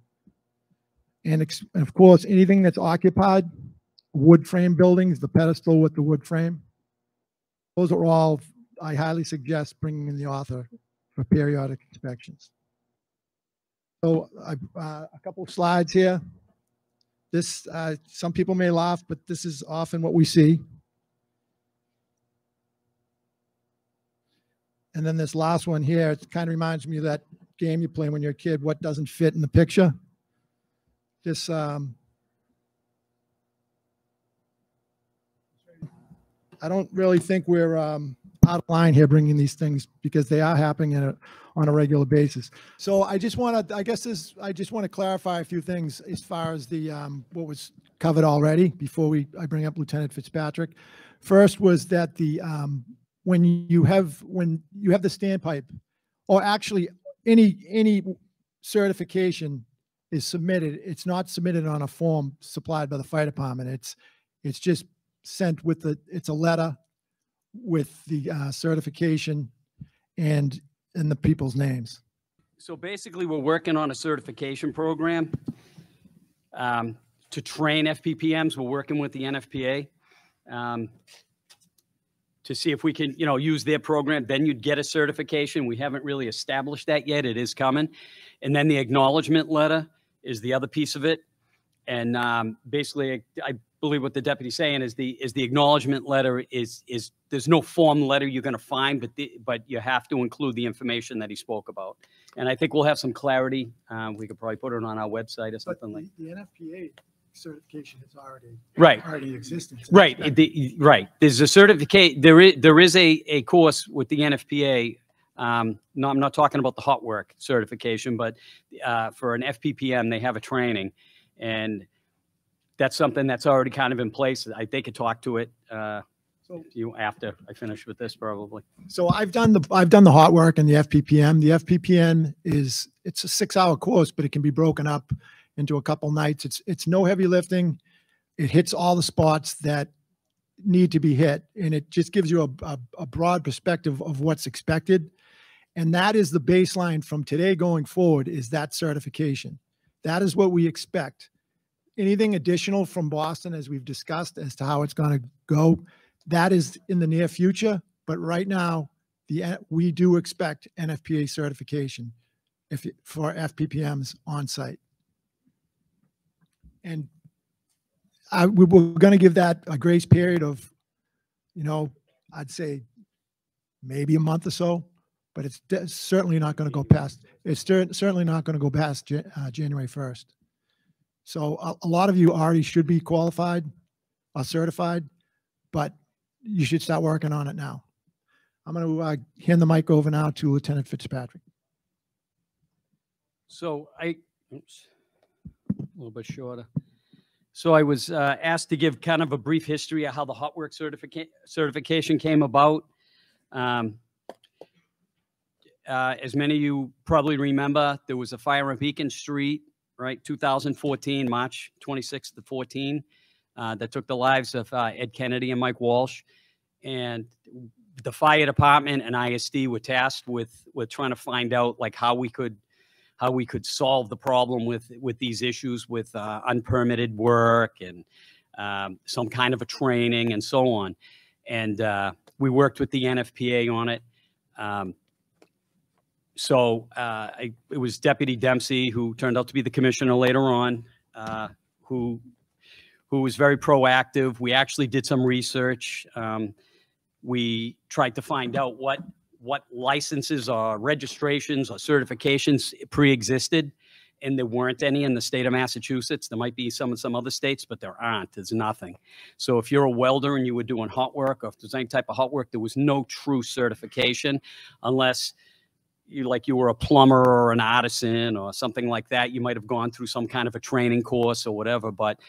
And of course, anything that's occupied, wood frame buildings, the pedestal with the wood frame, those are all, I highly suggest bringing in the author for periodic inspections. So a couple of slides here. This, some people may laugh, but this is often what we see. And then this last one here, it kind of reminds me of that game you play when you're a kid, what doesn't fit in the picture. This, I don't really think we're out of line here bringing these things because they are happening on a regular basis. So I just want to, I just want to clarify a few things as far as the what was covered already before I bring up Lieutenant Fitzpatrick. First was that the when you have the standpipe, or actually any certification is submitted, it's not submitted on a form supplied by the fire department. It's just sent with it's a letter with the certification and the people's names. So basically, we're working on a certification program to train FPPMs. We're working with the NFPA to see if we can, use their program. Then you'd get a certification. We haven't really established that yet. It is coming. And then the acknowledgement letter is the other piece of it. And basically, I believe what the deputy's saying is the acknowledgement letter is there's no form letter you're going to find, but you have to include the information that he spoke about. And I think we'll have some clarity. We could probably put it on our website or something like. The NFPA certification is already existing. Right. Right. There's a certificate. There is a course with the NFPA No, I'm not talking about the hot work certification, but for an FPPM, they have a training, and that's something that's already kind of in place. They could talk to it you after I finish with this, probably. So I've done the hot work and the FPPM. The FPPM it's a 6-hour course, but it can be broken up into a couple nights. It's no heavy lifting. It hits all the spots that need to be hit, and it just gives you a broad perspective of what's expected. And that is the baseline from today going forward, is that certification. That is what we expect. Anything additional from Boston, as we've discussed, as to how it's going to go, that is in the near future. But right now, we do expect NFPA certification for FPPMs on site. And we're going to give that a grace period of, I'd say maybe a month or so, but it's certainly not going to go past. It's certainly not going to go past January 1st. So a lot of you already should be qualified or certified, but you should start working on it now. I'm going to hand the mic over now to Lieutenant Fitzpatrick. So oops, a little bit shorter. So I was asked to give kind of a brief history of how the hot work certification came about. As many of you probably remember, there was a fire on Beacon Street, right, 2014, March 26th to 14, that took the lives of Ed Kennedy and Mike Walsh. And the fire department and ISD were tasked with trying to find out like how we could solve the problem with these issues with unpermitted work and some kind of a training and so on. And we worked with the NFPA on it. It was Deputy Dempsey, who turned out to be the commissioner later on, who was very proactive. We actually did some research. We tried to find out what licenses or registrations or certifications pre-existed, and there weren't any in the state of Massachusetts. There might be some in some other states, but there aren't. There's nothing. So if you're a welder and you were doing hot work, or if there's any type of hot work, there was no true certification unless you were a plumber or an artisan or something like that. You might have gone through some kind of a training course or whatever, but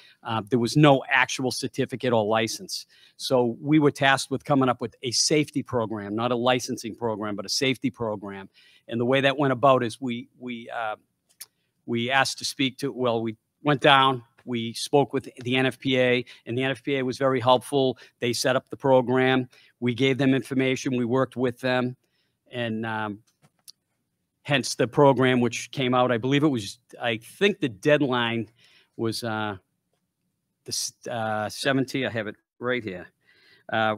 there was no actual certificate or license. So we were tasked with coming up with a safety program, not a licensing program, but a safety program. And the way that went about is we asked to speak to, well, we went down, we spoke with the NFPA, and the NFPA was very helpful. They set up the program. We gave them information. We worked with them, and hence the program, which came out, I think the deadline was the 17th. I have it right here. I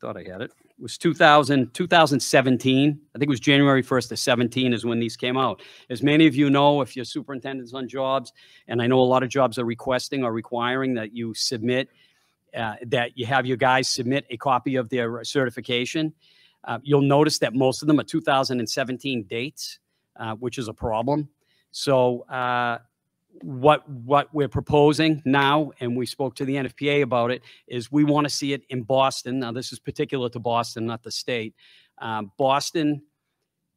thought I had it. It was 2017. I think it was January 1st to 17 is when these came out. As many of you know, if you're superintendents on jobs, and I know a lot of jobs are requesting or requiring that you submit, that you have your guys submit a copy of their certification. You'll notice that most of them are 2017 dates, which is a problem. So what we're proposing now, and we spoke to the NFPA about it, is we want to see it in Boston. Now, this is particular to Boston, not the state. Boston,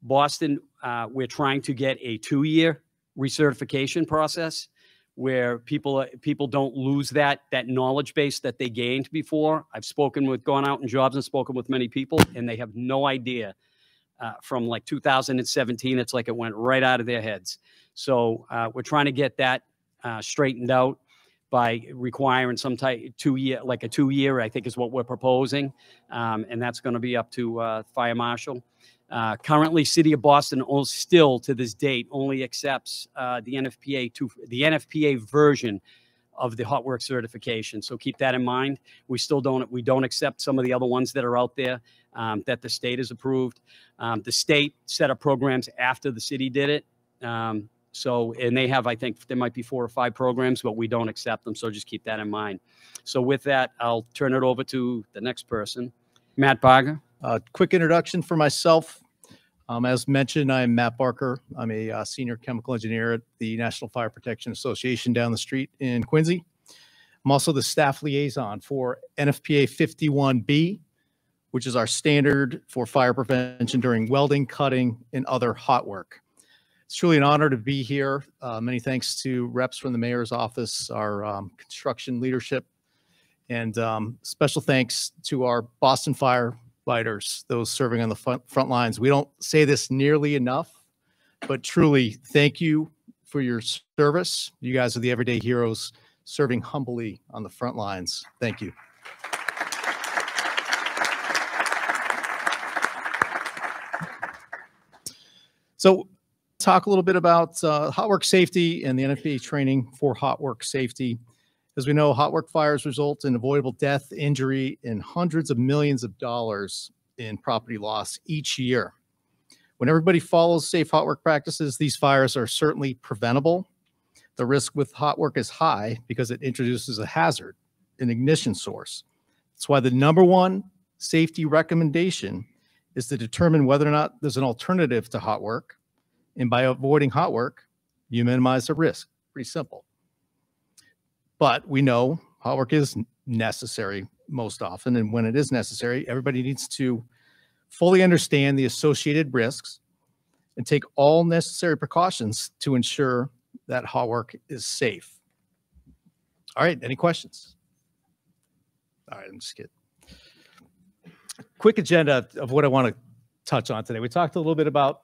we're trying to get a 2-year recertification process where people don't lose that knowledge base that they gained before. I've gone out in jobs and spoken with many people, and they have no idea. From like 2017, it's like it went right out of their heads. So we're trying to get that straightened out by requiring some type 2-year, like a 2-year, I think is what we're proposing. And that's going to be up to Fire Marshal. Currently, City of Boston still to this date only accepts the NFPA version of the hot work certification. So keep that in mind. We don't accept some of the other ones that are out there that the state has approved. The state set up programs after the city did it. And they have, I think there might be 4 or 5 programs, but we don't accept them. So just keep that in mind. So with that, I'll turn it over to the next person, Matt Barger. Quick introduction for myself. As mentioned, I'm Matt Barker. I'm a senior chemical engineer at the National Fire Protection Association down the street in Quincy. I'm also the staff liaison for NFPA 51B, which is our standard for fire prevention during welding, cutting, and other hot work. It's truly an honor to be here. Many thanks to reps from the mayor's office, our construction leadership, and special thanks to our Boston firefighters, those serving on the front lines. We don't say this nearly enough, but truly thank you for your service. You guys are the everyday heroes serving humbly on the front lines. Thank you. So talk a little bit about hot work safety and the NFPA training for hot work safety. As we know, hot work fires result in avoidable death, injury, and hundreds of millions of dollars in property loss each year. When everybody follows safe hot work practices, these fires are certainly preventable. The risk with hot work is high because it introduces a hazard, an ignition source. That's why the #1 safety recommendation is to determine whether or not there's an alternative to hot work. And by avoiding hot work, you minimize the risk. Pretty simple. But we know hot work is necessary most often. And when it is necessary, everybody needs to fully understand the associated risks and take all necessary precautions to ensure that hot work is safe. All right, any questions? All right, I'm just kidding. Quick agenda of what I want to touch on today. We talked a little bit about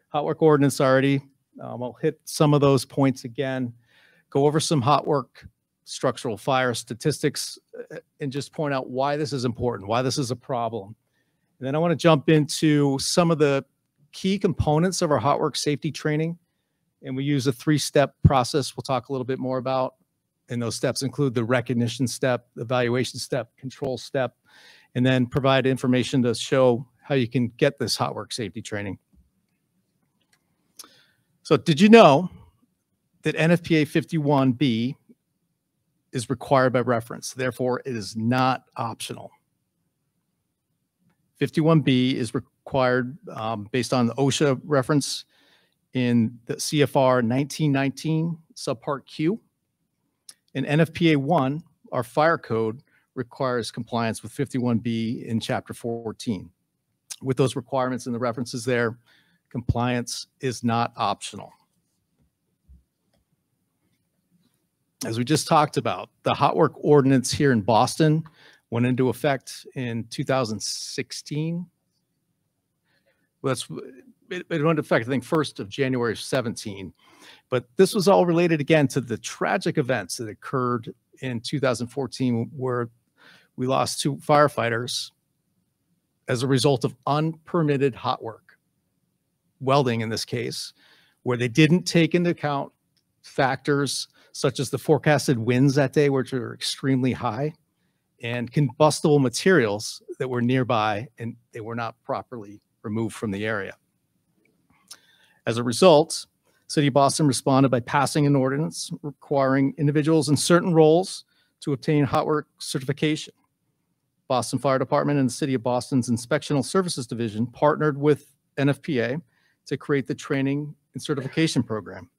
hot work ordinance already. I'll hit some of those points again, go over some hot work structural fire statistics, and just point out why this is important, why this is a problem. And then I want to jump into some of the key components of our hot work safety training. And we use a 3-step process we'll talk a little bit more about. And those steps include the recognition step, the evaluation step, control step, and then provide information to show how you can get this hot work safety training. So did you know that NFPA 51B is required by reference? Therefore, it is not optional. 51B is required based on the OSHA reference in the CFR 1919 subpart Q. And NFPA 1, our fire code, requires compliance with 51B in chapter 14. With those requirements and the references there, compliance is not optional. As we just talked about, the hot work ordinance here in Boston went into effect in 2016. Well, it went into effect, I think, 1st of January 17. But this was all related, again, to the tragic events that occurred in 2014, where we lost 2 firefighters as a result of unpermitted hot work, welding in this case, where they didn't take into account factors such as the forecasted winds that day, which are extremely high, and combustible materials that were nearby, and they were not properly removed from the area. As a result, City of Boston responded by passing an ordinance requiring individuals in certain roles to obtain hot work certification. Boston Fire Department and the City of Boston's Inspectional Services Division partnered with NFPA to create the training and certification program.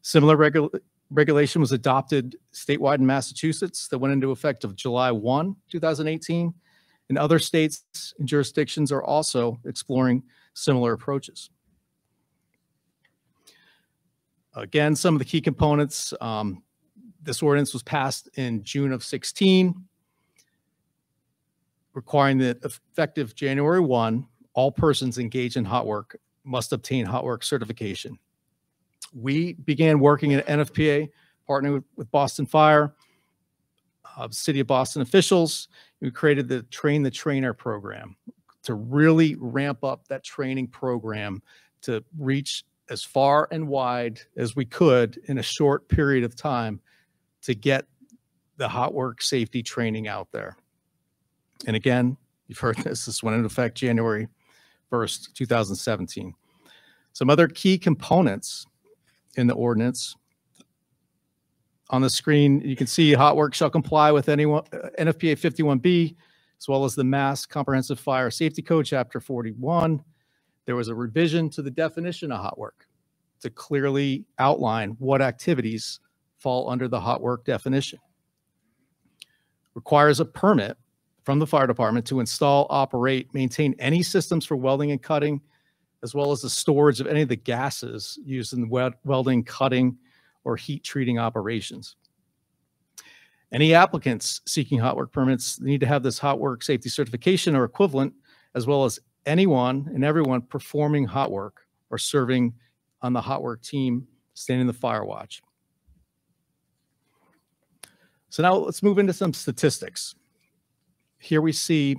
Similar regulation was adopted statewide in Massachusetts that went into effect of July 1, 2018, and other states and jurisdictions are also exploring similar approaches. Again, some of the key components, this ordinance was passed in June of 16, requiring that effective January 1, all persons engaged in hot work must obtain hot work certification. We began working at NFPA, partnering with Boston Fire, City of Boston officials. We created the Train the Trainer program to really ramp up that training program to reach as far and wide as we could in a short period of time to get the hot work safety training out there. And again, you've heard this went into effect January 1st, 2017. Some other key components in the ordinance. On the screen, you can see hot work shall comply with NFPA 51B, as well as the Mass Comprehensive Fire Safety Code, Chapter 41. There was a revision to the definition of hot work to clearly outline what activities fall under the hot work definition. Requires a permit from the fire department to install, operate, maintain any systems for welding and cutting, as well as the storage of any of the gases used in the welding, cutting, or heat treating operations. Any applicants seeking hot work permits need to have this hot work safety certification or equivalent, as well as anyone and everyone performing hot work or serving on the hot work team standing the fire watch. So now let's move into some statistics. Here we see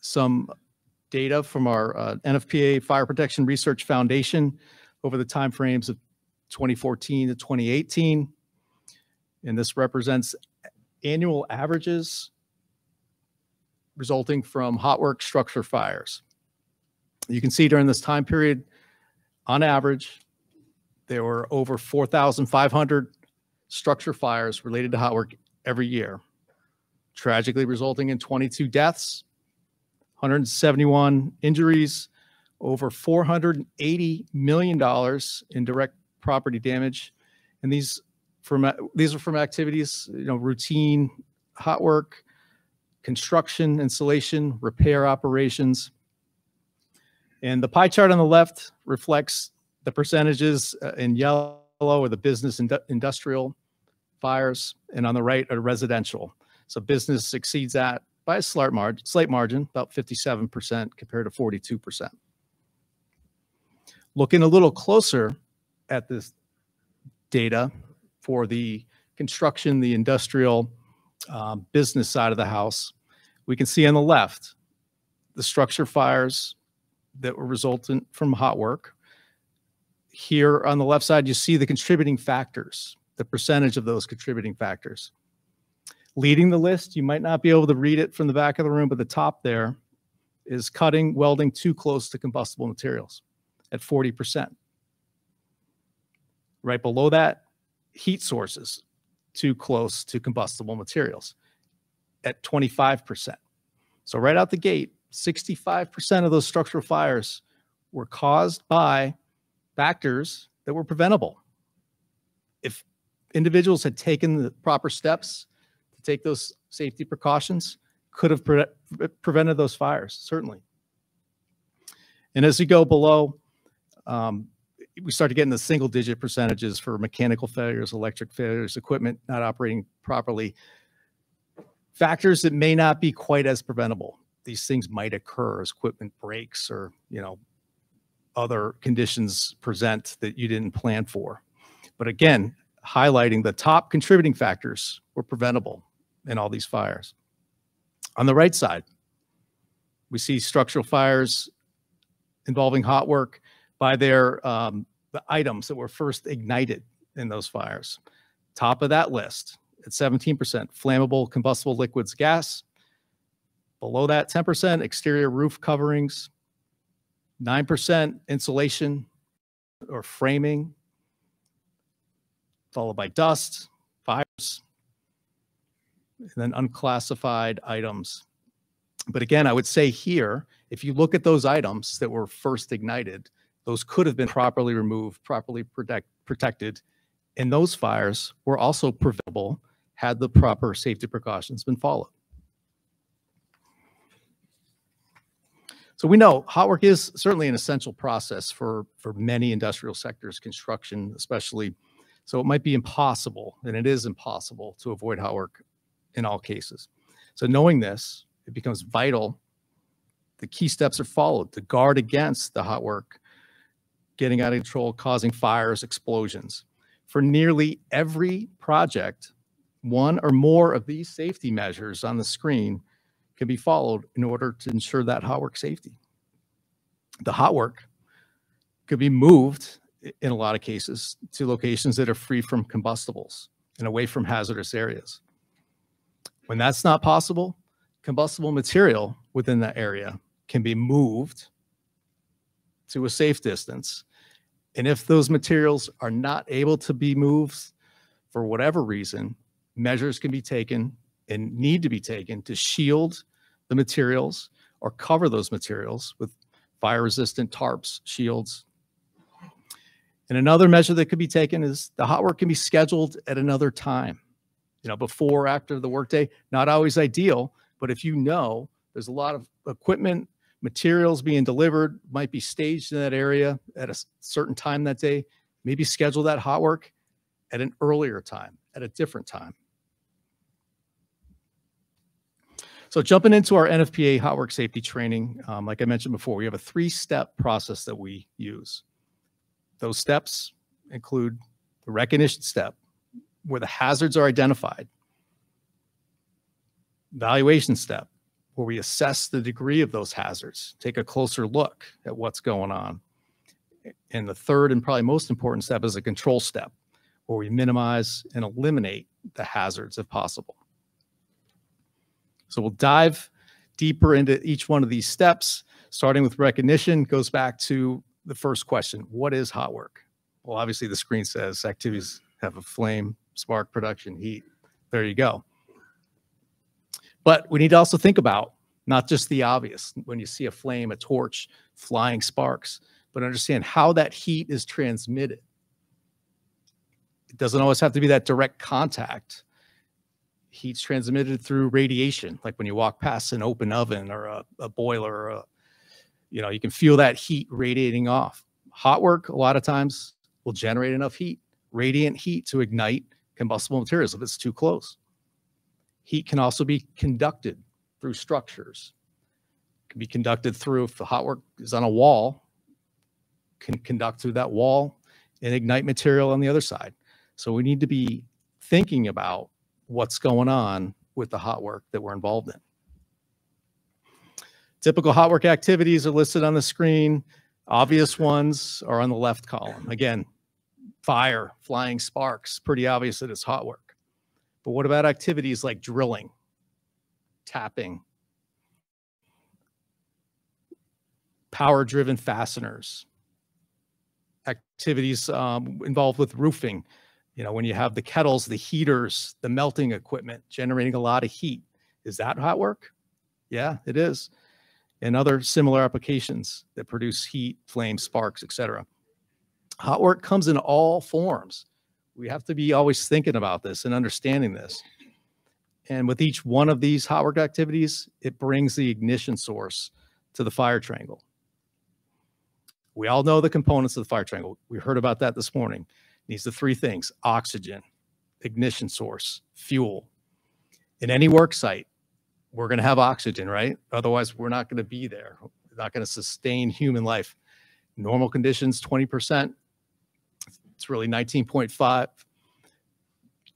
some data from our NFPA Fire Protection Research Foundation over the timeframes of 2014 to 2018. And this represents annual averages resulting from hot work structure fires. You can see during this time period, on average, there were over 4,500 structure fires related to hot work every year, tragically resulting in 22 deaths, 171 injuries, over $480 million in direct property damage. And these are from activities, routine hot work, construction, installation, repair operations. And the pie chart on the left reflects the percentages in yellow are the business industrial fires, and on the right are residential. So business exceeds that by a slight margin, about 57% compared to 42%. Looking a little closer at this data for the construction, the industrial business side of the house, we can see on the left the structure fires that were resultant from hot work. Here on the left side, you see the contributing factors, the percentage of those contributing factors. Leading the list, you might not be able to read it from the back of the room, but the top there is cutting, welding too close to combustible materials at 40%. Right below that, heat sources too close to combustible materials at 25%. So right out the gate, 65% of those structural fires were caused by factors that were preventable. If individuals had taken the proper steps to take those safety precautions, could have prevented those fires, certainly. And as you go below, we start to get in the single-digit percentages for mechanical failures, electric failures, equipment not operating properly. Factors that may not be quite as preventable. These things might occur as equipment breaks or, other conditions present that you didn't plan for. But again, highlighting the top contributing factors were preventable in all these fires. On the right side, we see structural fires involving hot work by their the items that were first ignited in those fires. Top of that list at 17%, flammable combustible liquids gas. Below that, 10% exterior roof coverings, 9% insulation or framing, followed by dust, fires, and then unclassified items. But again, I would say here, if you look at those items that were first ignited, those could have been properly removed, properly protected, and those fires were also preventable had the proper safety precautions been followed. So we know hot work is certainly an essential process for many industrial sectors, construction especially. So it might be impossible, and it is impossible, to avoid hot work in all cases. So knowing this, it becomes vital. The key steps are followed to guard against the hot work getting out of control, causing fires, explosions. For nearly every project, one or more of these safety measures on the screen can be followed in order to ensure that hot work safety. The hot work could be moved in a lot of cases to locations that are free from combustibles and away from hazardous areas. When that's not possible, combustible material within that area can be moved to a safe distance. And if those materials are not able to be moved for whatever reason, measures can be taken and need to be taken to shield the materials or cover those materials with fire-resistant tarps, shields. And another measure that could be taken is the hot work can be scheduled at another time, before or after the workday. Not always ideal, But if you know there's a lot of equipment, materials being delivered, might be staged in that area at a certain time that day, maybe schedule that hot work at an earlier time, at a different time. So jumping into our NFPA hot work safety training, like I mentioned before, we have a 3-step process that we use. Those steps include the recognition step, where the hazards are identified. Evaluation step, where we assess the degree of those hazards, take a closer look at what's going on. And the third and probably most important step is a control step, where we minimize and eliminate the hazards if possible. So we'll dive deeper into each one of these steps, starting with recognition. Goes back to the first question: what is hot work? Well, obviously the screen says activities have a flame, spark, production, heat. There you go. But we need to also think about not just the obvious, when you see a flame, a torch, flying sparks, but understand how that heat is transmitted. It doesn't always have to be that direct contact. Heat's transmitted through radiation, like when you walk past an open oven or a boiler, or you can feel that heat radiating off. Hot work, a lot of times, will generate enough heat, radiant heat, to ignite combustible materials if it's too close. Heat can also be conducted through structures. It can be conducted through, if the hot work is on a wall, can conduct through that wall and ignite material on the other side. So we need to be thinking about what's going on with the hot work that we're involved in. Typical hot work activities are listed on the screen. Obvious ones are on the left column. Again, fire, flying sparks, pretty obvious that it's hot work. But what about activities like drilling, tapping, power-driven fasteners, activities involved with roofing? When you have the kettles, the heaters, the melting equipment generating a lot of heat. Is that hot work? Yeah, it is. And other similar applications that produce heat, flames, sparks, etc. Hot work comes in all forms. We have to be always thinking about this and understanding this. And with each one of these hot work activities, it brings the ignition source to the fire triangle. We all know the components of the fire triangle. We heard about that this morning. It needs the 3 things: oxygen, ignition source, fuel. In any work site, we're going to have oxygen, right? Otherwise, we're not going to be there. We're not going to sustain human life. Normal conditions, 20%. It's really 19.5.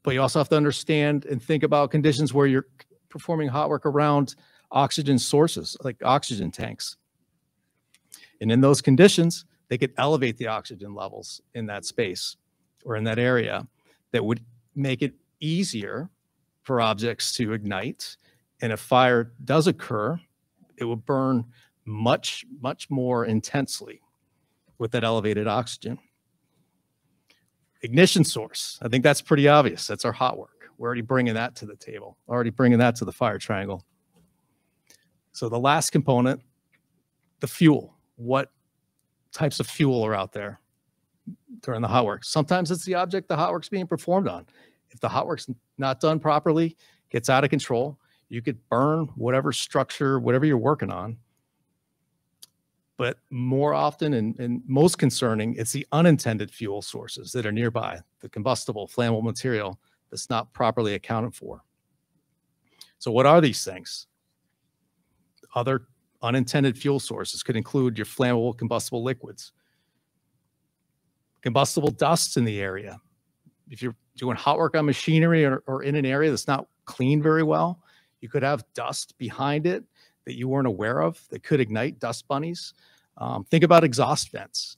But you also have to understand and think about conditions where you're performing hot work around oxygen sources, like oxygen tanks. And in those conditions, they could elevate the oxygen levels in that space or in that area that would make it easier for objects to ignite. And if fire does occur, it will burn much, much more intensely with that elevated oxygen. Ignition source, I think that's pretty obvious. That's our hot work. We're already bringing that to the table, already bringing that to the fire triangle. So the last component, the fuel. What types of fuel are out there during the hot work? Sometimes it's the object the hot work's being performed on. If the hot work's not done properly, gets out of control, you could burn whatever structure, whatever you're working on. But more often and most concerning, it's the unintended fuel sources that are nearby, the combustible, flammable material that's not properly accounted for. So what are these things? Other unintended fuel sources could include your flammable combustible liquids, combustible dusts in the area. If you're doing hot work on machinery or in an area that's not cleaned very well, you could have dust behind it that you weren't aware of that could ignite, dust bunnies. Think about exhaust vents.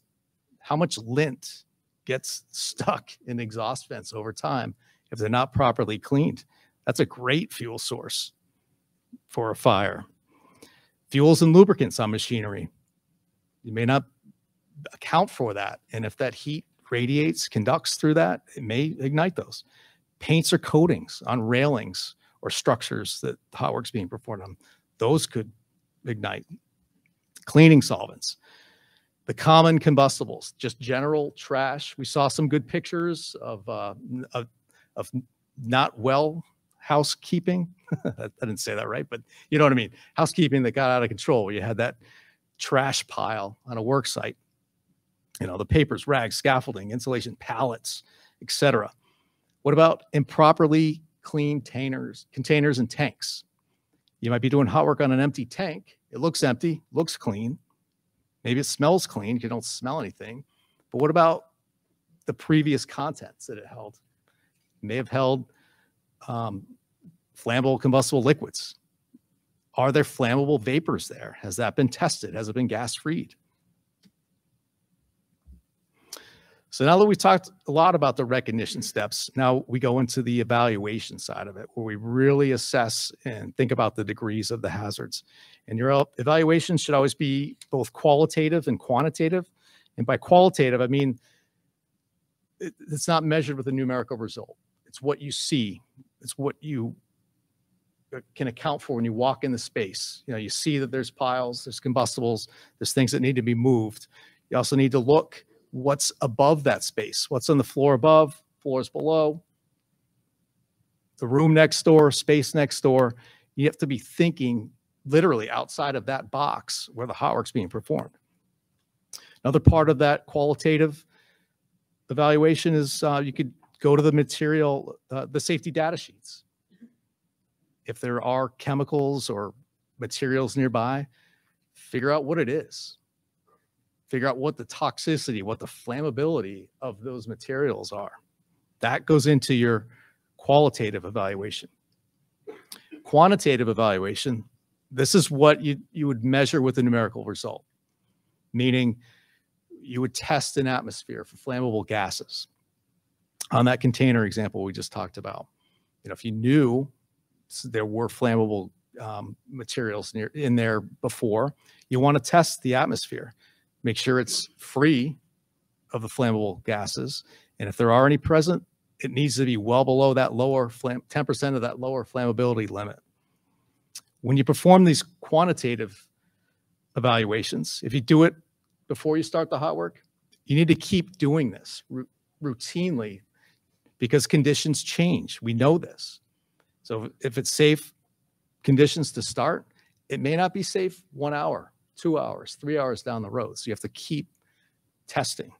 How much lint gets stuck in exhaust vents over time if they're not properly cleaned? That's a great fuel source for a fire. Fuels and lubricants on machinery. You may not account for that. And if that heat radiates, conducts through that, it may ignite those. Paints or coatings on railings or structures that hot work's being performed on, those could ignite. Cleaning solvents. The common combustibles, just general trash. We saw some good pictures of not well housekeeping. I didn't say that right, but you know what I mean. Housekeeping that got out of control, where you had that trash pile on a work site. You know, the papers, rags, scaffolding, insulation, pallets, etc. What about improperly cleaned containers and tanks? You might be doing hot work on an empty tank. It looks empty, looks clean. Maybe it smells clean. You don't smell anything. But what about the previous contents that it held? It may have held flammable combustible liquids. Are there flammable vapors there? Has that been tested? Has it been gas-freed? So now that we've talked a lot about the recognition steps, now we go into the evaluation side of it, where we really assess and think about the degrees of the hazards. And your evaluation should always be both qualitative and quantitative. And by qualitative, I mean, it's not measured with a numerical result. It's what you see. It's what you can account for when you walk in the space. You know, you see that there's piles, there's combustibles, there's things that need to be moved. You also need to look what's above that space, what's on the floor above, floors below, the room next door, space next door. You have to be thinking literally outside of that box where the hot work's being performed. Another part of that qualitative evaluation is you could go to the material, the safety data sheets. If there are chemicals or materials nearby, figure out what it is. Figure out what the toxicity, what the flammability of those materials are. That goes into your qualitative evaluation. Quantitative evaluation, this is what you would measure with a numerical result, meaning you would test an atmosphere for flammable gases. On that container example we just talked about, you know, if you knew there were flammable materials in there before, you want to test the atmosphere. Make sure it's free of the flammable gases. And if there are any present, it needs to be well below that lower 10% of that lower flammability limit. When you perform these quantitative evaluations, if you do it before you start the hot work, you need to keep doing this routinely because conditions change. We know this. So if it's safe conditions to start, it may not be safe 1 hour, 2 hours, 3 hours down the road. So you have to keep testing.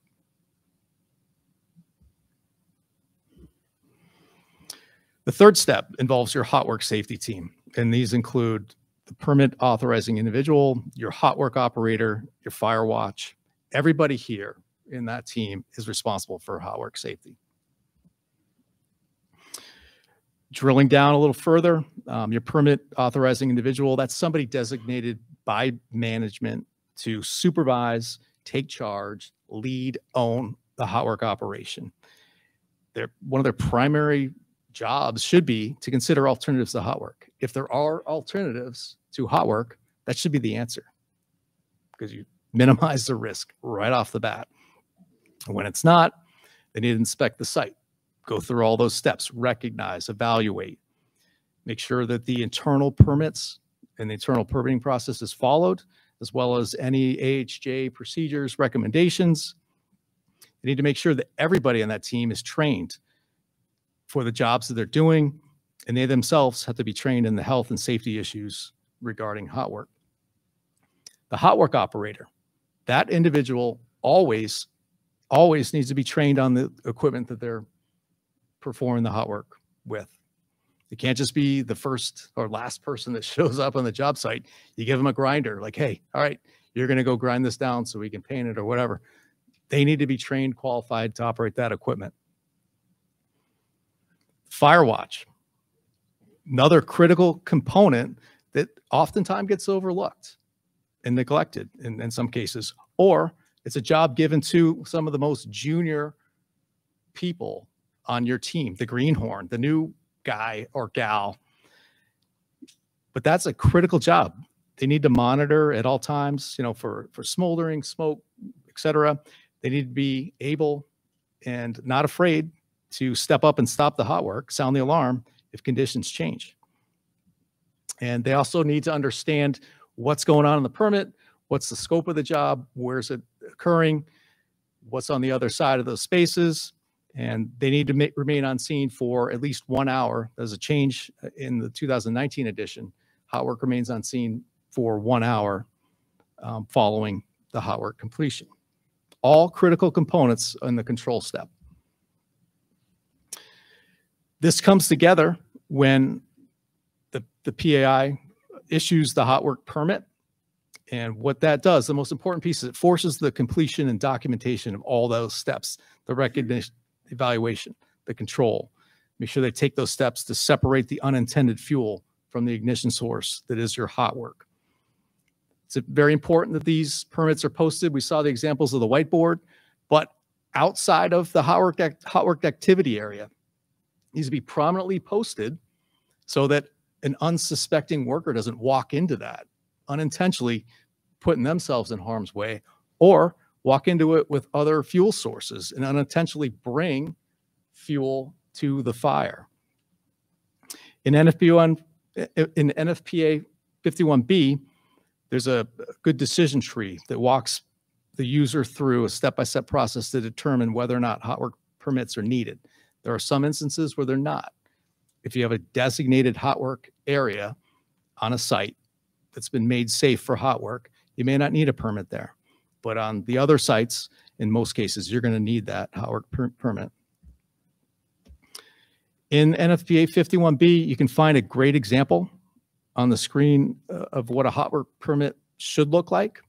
The third step involves your hot work safety team. And these include the permit authorizing individual, your hot work operator, your fire watch. Everybody here in that team is responsible for hot work safety. Drilling down a little further, your permit authorizing individual, that's somebody designated by management to supervise, take charge, lead, own the hot work operation. One of their primary jobs should be to consider alternatives to hot work. If there are alternatives to hot work, that should be the answer because you minimize the risk right off the bat. When it's not, they need to inspect the site, go through all those steps, recognize, evaluate, make sure that the internal permits and the internal permitting process is followed, as well as any AHJ procedures, recommendations. They need to make sure that everybody on that team is trained for the jobs that they're doing, and they themselves have to be trained in the health and safety issues regarding hot work. The hot work operator, that individual always needs to be trained on the equipment that they're performing the hot work with. It can't just be the first or last person that shows up on the job site. You give them a grinder, like, hey, all right, you're going to go grind this down so we can paint it or whatever. They need to be trained, qualified to operate that equipment. Fire watch, another critical component that oftentimes gets overlooked and neglected in some cases, or it's a job given to some of the most junior people on your team, the greenhorn, the new guy or gal. But that's a critical job. They need to monitor at all times, you know, for smoldering, smoke, etc. They need to be able and not afraid to step up and stop the hot work, sound the alarm if conditions change. And they also need to understand what's going on in the permit, what's the scope of the job, where's it occurring, what's on the other side of those spaces, and they need to remain on scene for at least 1 hour. There's a change in the 2019 edition. Hot work remains on scene for 1 hour following the hot work completion. All critical components in the control step. This comes together when the PAI issues the hot work permit. And what that does, the most important piece is it forces the completion and documentation of all those steps, the recognition, evaluation, the control. Make sure they take those steps to separate the unintended fuel from the ignition source that is your hot work. It's very important that these permits are posted. We saw the examples of the whiteboard, but outside of the hot work activity area, it needs to be prominently posted so that an unsuspecting worker doesn't walk into that unintentionally, putting themselves in harm's way, or walk into it with other fuel sources and unintentionally bring fuel to the fire. In NFPA 51B, there's a good decision tree that walks the user through a step-by-step process to determine whether or not hot work permits are needed. There are some instances where they're not. If you have a designated hot work area on a site that's been made safe for hot work, you may not need a permit there. But on the other sites, in most cases, you're going to need that hot work permit. In NFPA 51B, you can find a great example on the screen of what a hot work permit should look like.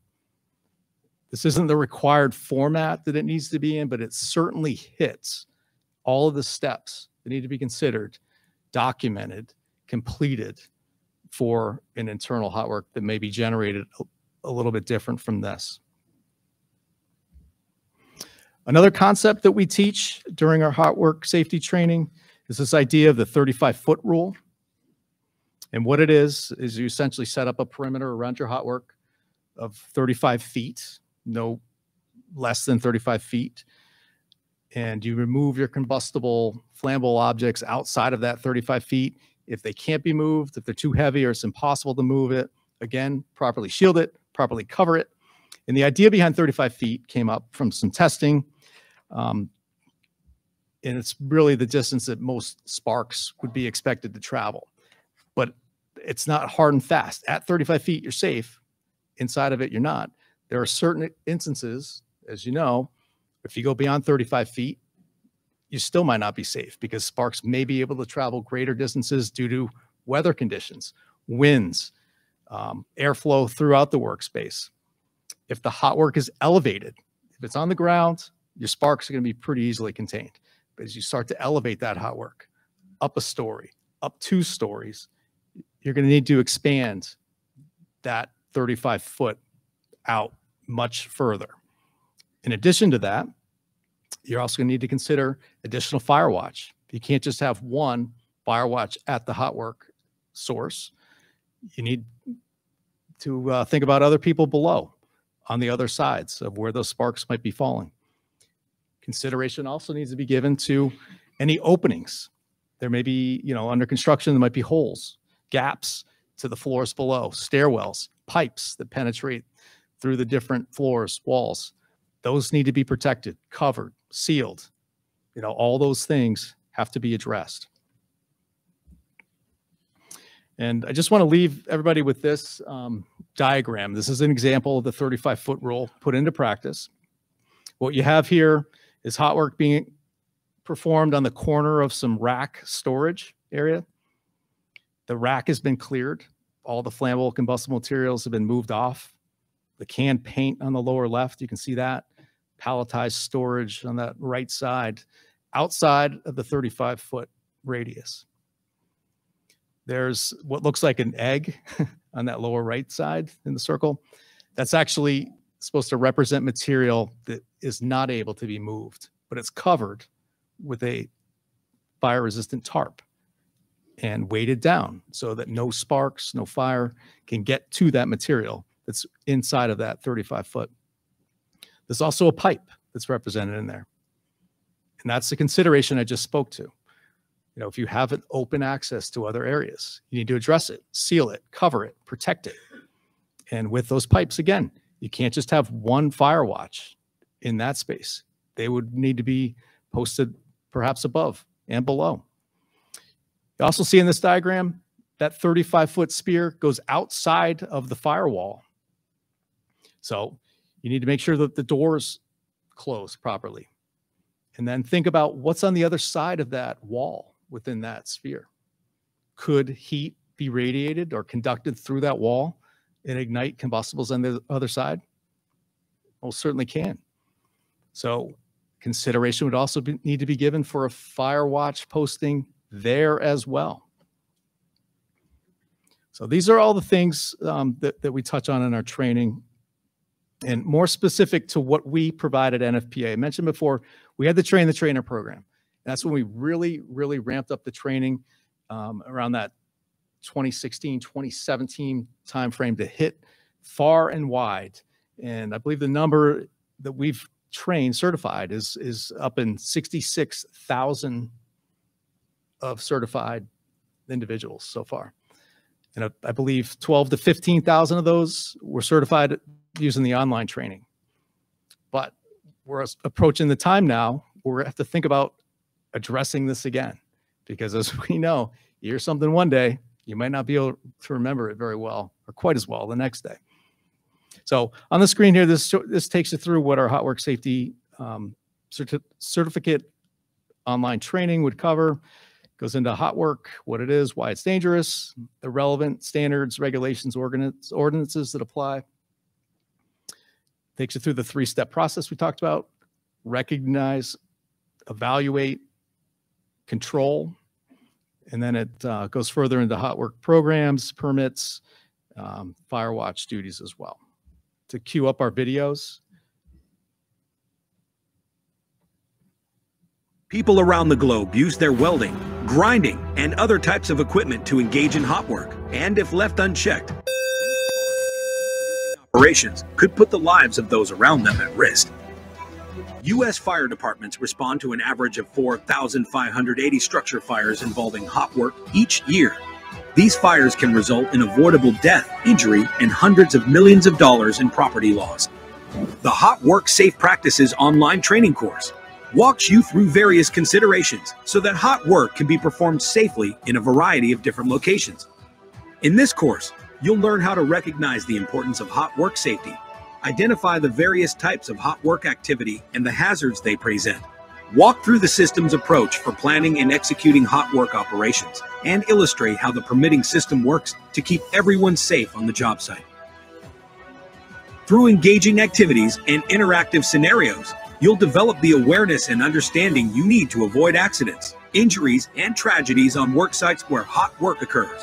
This isn't the required format that it needs to be in, but it certainly hits all of the steps that need to be considered, documented, completed for an internal hot work that may be generated a little bit different from this. Another concept that we teach during our hot work safety training is this idea of the 35-foot rule. And what it is you essentially set up a perimeter around your hot work of 35 feet, no less than 35 feet. And you remove your combustible, flammable objects outside of that 35 feet. If they can't be moved, if they're too heavy or it's impossible to move it, again, properly shield it, properly cover it. And the idea behind 35 feet came up from some testing. And it's really the distance that most sparks would be expected to travel. But it's not hard and fast. At 35 feet, you're safe. Inside of it, you're not. There are certain instances, as you know, if you go beyond 35 feet, you still might not be safe because sparks may be able to travel greater distances due to weather conditions, winds, airflow throughout the workspace. If the hot work is elevated, if it's on the ground, your sparks are going to be pretty easily contained. But as you start to elevate that hot work up a story, up 2 stories, you're going to need to expand that 35-foot out much further. In addition to that, you're also going to need to consider additional fire watch. You can't just have one fire watch at the hot work source. You need to think about other people below on the other sides of where those sparks might be falling. Consideration also needs to be given to any openings. There may be, under construction, there might be holes, gaps to the floors below, stairwells, pipes that penetrate through the different floors, walls. Those need to be protected, covered, sealed. All those things have to be addressed. And I just want to leave everybody with this diagram. This is an example of the 35-foot rule put into practice. What you have here is hot work being performed on the corner of some rack storage area. The rack has been cleared. All the flammable combustible materials have been moved off. The canned paint on the lower left, you can see that. Palletized storage on that right side, outside of the 35-foot radius. There's what looks like an egg on that lower right side in the circle. That's actually supposed to represent material that is not able to be moved, but it's covered with a fire-resistant tarp and weighted down so that no sparks, no fire can get to that material that's inside of that 35-foot. There's also a pipe that's represented in there. And that's the consideration I just spoke to. If you have an open access to other areas, you need to address it, seal it, cover it, protect it. And with those pipes, again, you can't just have one fire watch in that space. They would need to be posted perhaps above and below. You also see in this diagram that 35-foot spear goes outside of the firewall. So you need to make sure that the doors close properly. And then think about what's on the other side of that wall within that sphere. Could heat be radiated or conducted through that wall and ignite combustibles on the other side? Most certainly can. So consideration would also need to be given for a fire watch posting there as well. So these are all the things that we touch on in our training, and more specific to what we provide at NFPA. I mentioned before, we had the Train the Trainer program. And that's when we really ramped up the training around that 2016, 2017 timeframe to hit far and wide. And I believe the number that we've trained certified is up in 66,000 of certified individuals so far. And I believe 12 to 15,000 of those were certified using the online training. But we're approaching the time now where we have to think about addressing this again, because as we know, you hear something one day, you might not be able to remember it very well or quite as well the next day. So on the screen here, this takes you through what our hot work safety certificate online training would cover. Goes into hot work, what it is, why it's dangerous, the relevant standards, regulations, ordinances that apply. Takes you through the 3-step process we talked about: recognize, evaluate, control, and then it goes further into hot work programs, permits, fire watch duties as well. To queue up our videos. People around the globe use their welding, grinding, and other types of equipment to engage in hot work, and if left unchecked, operations could put the lives of those around them at risk. U.S. fire departments respond to an average of 4,580 structure fires involving hot work each year. These fires can result in avoidable death, injury, and hundreds of millions of dollars in property loss. The Hot Work Safe Practices online training course walks you through various considerations so that hot work can be performed safely in a variety of different locations. In this course, you'll learn how to recognize the importance of hot work safety, identify the various types of hot work activity and the hazards they present, walk through the system's approach for planning and executing hot work operations, and illustrate how the permitting system works to keep everyone safe on the job site. Through engaging activities and interactive scenarios, you'll develop the awareness and understanding you need to avoid accidents, injuries, and tragedies on work sites where hot work occurs.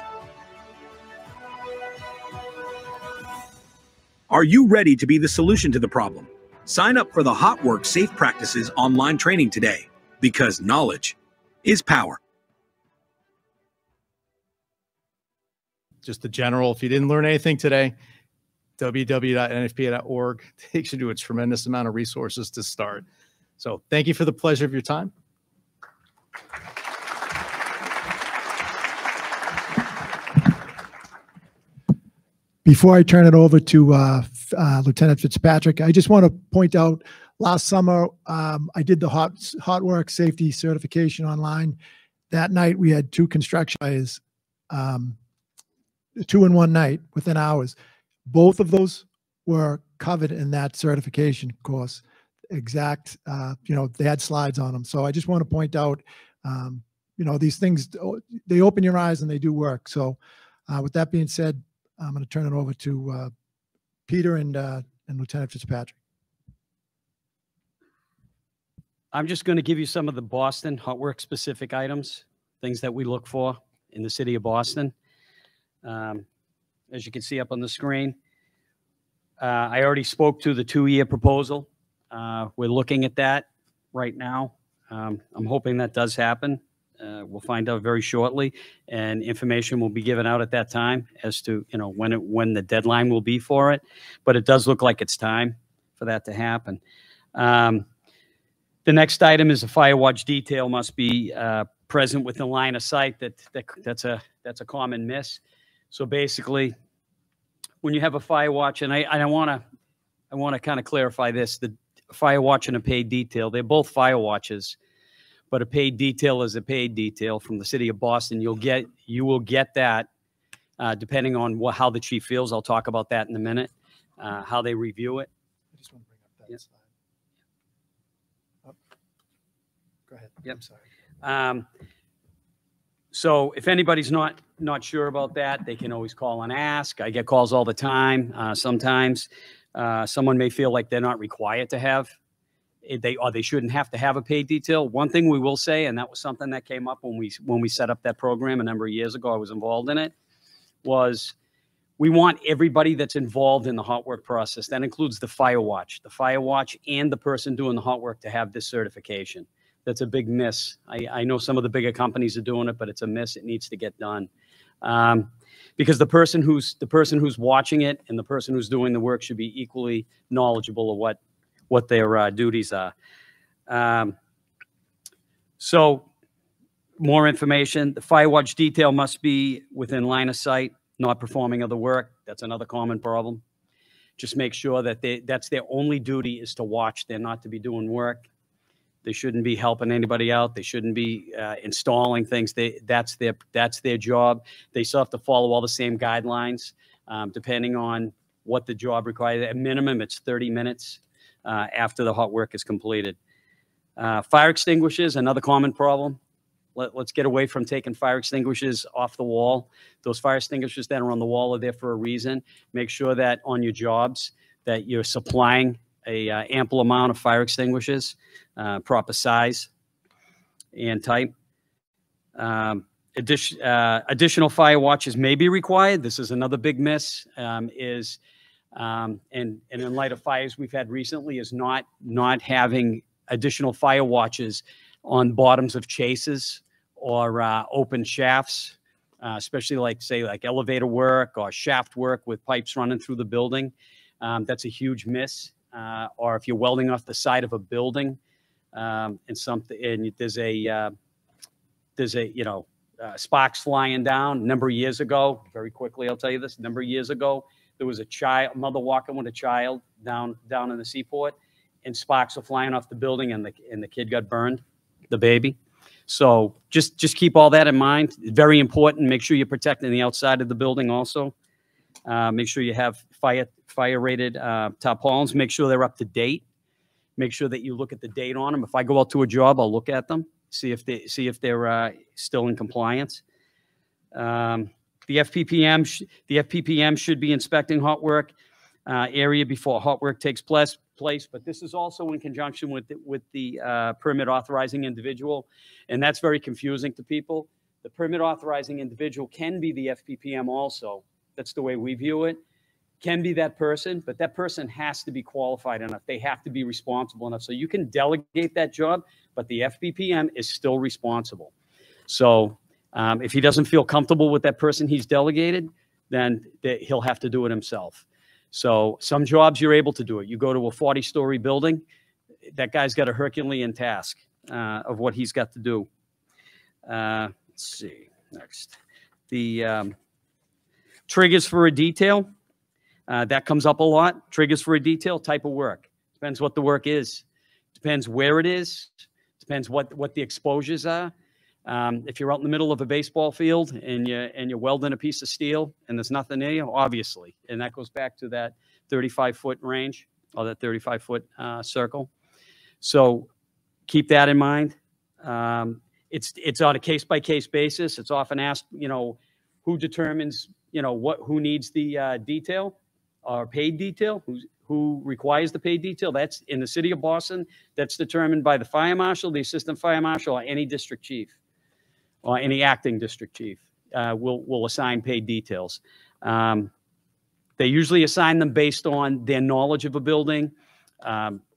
Are you ready to be the solution to the problem? Sign up for the Hot Work Safe Practices online training today, because knowledge is power. Just the general, if you didn't learn anything today, www.nfpa.org takes you to a tremendous amount of resources to start. So thank you for the pleasure of your time. Before I turn it over to Lieutenant Fitzpatrick, I just want to point out, last summer, I did the hot work safety certification online. That night, we had 2 construction fires, 2 in one night within hours. Both of those were covered in that certification course. Exact, they had slides on them. So I just want to point out, these things, they open your eyes and they do work. So with that being said, I'm going to turn it over to Peter and Lieutenant Fitzpatrick. I'm just going to give you some of the Boston hot work specific items, things that we look for in the city of Boston. As you can see up on the screen, I already spoke to the 2-year proposal. We're looking at that right now. I'm hoping that does happen. We'll find out very shortly, and information will be given out at that time as to when the deadline will be for it. But it does look like it's time for that to happen. The next item is a fire watch detail must be present within line of sight. That's a common miss. So basically, when you have a fire watch, and I want to kind of clarify this: the fire watch and a paid detail, they're both fire watches. but a paid detail is a paid detail from the city of Boston. You will get that depending on how the chief feels. I'll talk about that in a minute, how they review it. I just want to bring up that slide. Oh. Go ahead. Yep. I'm sorry. So if anybody's not sure about that, they can always call and ask. I get calls all the time. Sometimes someone may feel like they're not required to have they shouldn't have to have a paid detail. One thing we will say, and that was something that came up when we set up that program a number of years ago, I was involved in it, was we want everybody that's involved in the hot work process, that includes the fire watch and the person doing the hot work, to have this certification. That's a big miss. I know some of the bigger companies are doing it, but it's a miss. It needs to get done. Because the person who's watching it and the person who's doing the work should be equally knowledgeable of what their duties are. So more information. The fire watch detail must be within line of sight, not performing other work. That's another common problem. Just make sure that that's their only duty, is to watch. They're not to be doing work. They shouldn't be helping anybody out. They shouldn't be installing things. That's their job. They still have to follow all the same guidelines, depending on what the job requires. At minimum, it's 30 minutes after the hot work is completed. Fire extinguishers, another common problem. Let's get away from taking fire extinguishers off the wall. Those fire extinguishers that are on the wall are there for a reason. Make sure that on your jobs that you're supplying a ample amount of fire extinguishers, proper size and type. Additional fire watches may be required. This is another big miss, and in light of fires we've had recently, is not having additional fire watches on bottoms of chases or open shafts, especially like elevator work or shaft work with pipes running through the building. That's a huge miss. Or if you're welding off the side of a building, and there's sparks flying down. A number of years ago, very quickly, I'll tell you this. A number of years ago, there was a mother walking with a child down in the seaport, and sparks were flying off the building, and the kid got burned, the baby. So just keep all that in mind. It's very important. Make sure you're protecting the outside of the building also. Make sure you have fire-rated tarpaulins. Make sure they're up to date. Make sure that you look at the date on them. If I go out to a job, I'll look at them, see if they're still in compliance. The FPPM should be inspecting hot work area before hot work takes place. But this is also in conjunction with the permit authorizing individual, and that's very confusing to people. The permit authorizing individual can be the FPPM also. That's the way we view it. Can be that person, but that person has to be qualified enough. They have to be responsible enough. So you can delegate that job, but the FPPM is still responsible. So if he doesn't feel comfortable with that person he's delegated, then he'll have to do it himself. So some jobs you're able to do it. You go to a 40-story building, that guy's got a Herculean task of what he's got to do. Let's see, next. The triggers for a detail, that comes up a lot. Triggers for a detail, type of work. Depends what the work is. Depends where it is. Depends what the exposures are. If you're out in the middle of a baseball field and you're welding a piece of steel and there's nothing near you, obviously, and that goes back to that 35-foot range or that 35-foot circle. So keep that in mind. It's on a case-by-case basis. It's often asked, who determines, who needs the detail or paid detail, who requires the paid detail. That's in the city of Boston. That's determined by the fire marshal, the assistant fire marshal, or any district chief, or any acting district chief will assign paid details. They usually assign them based on their knowledge of a building,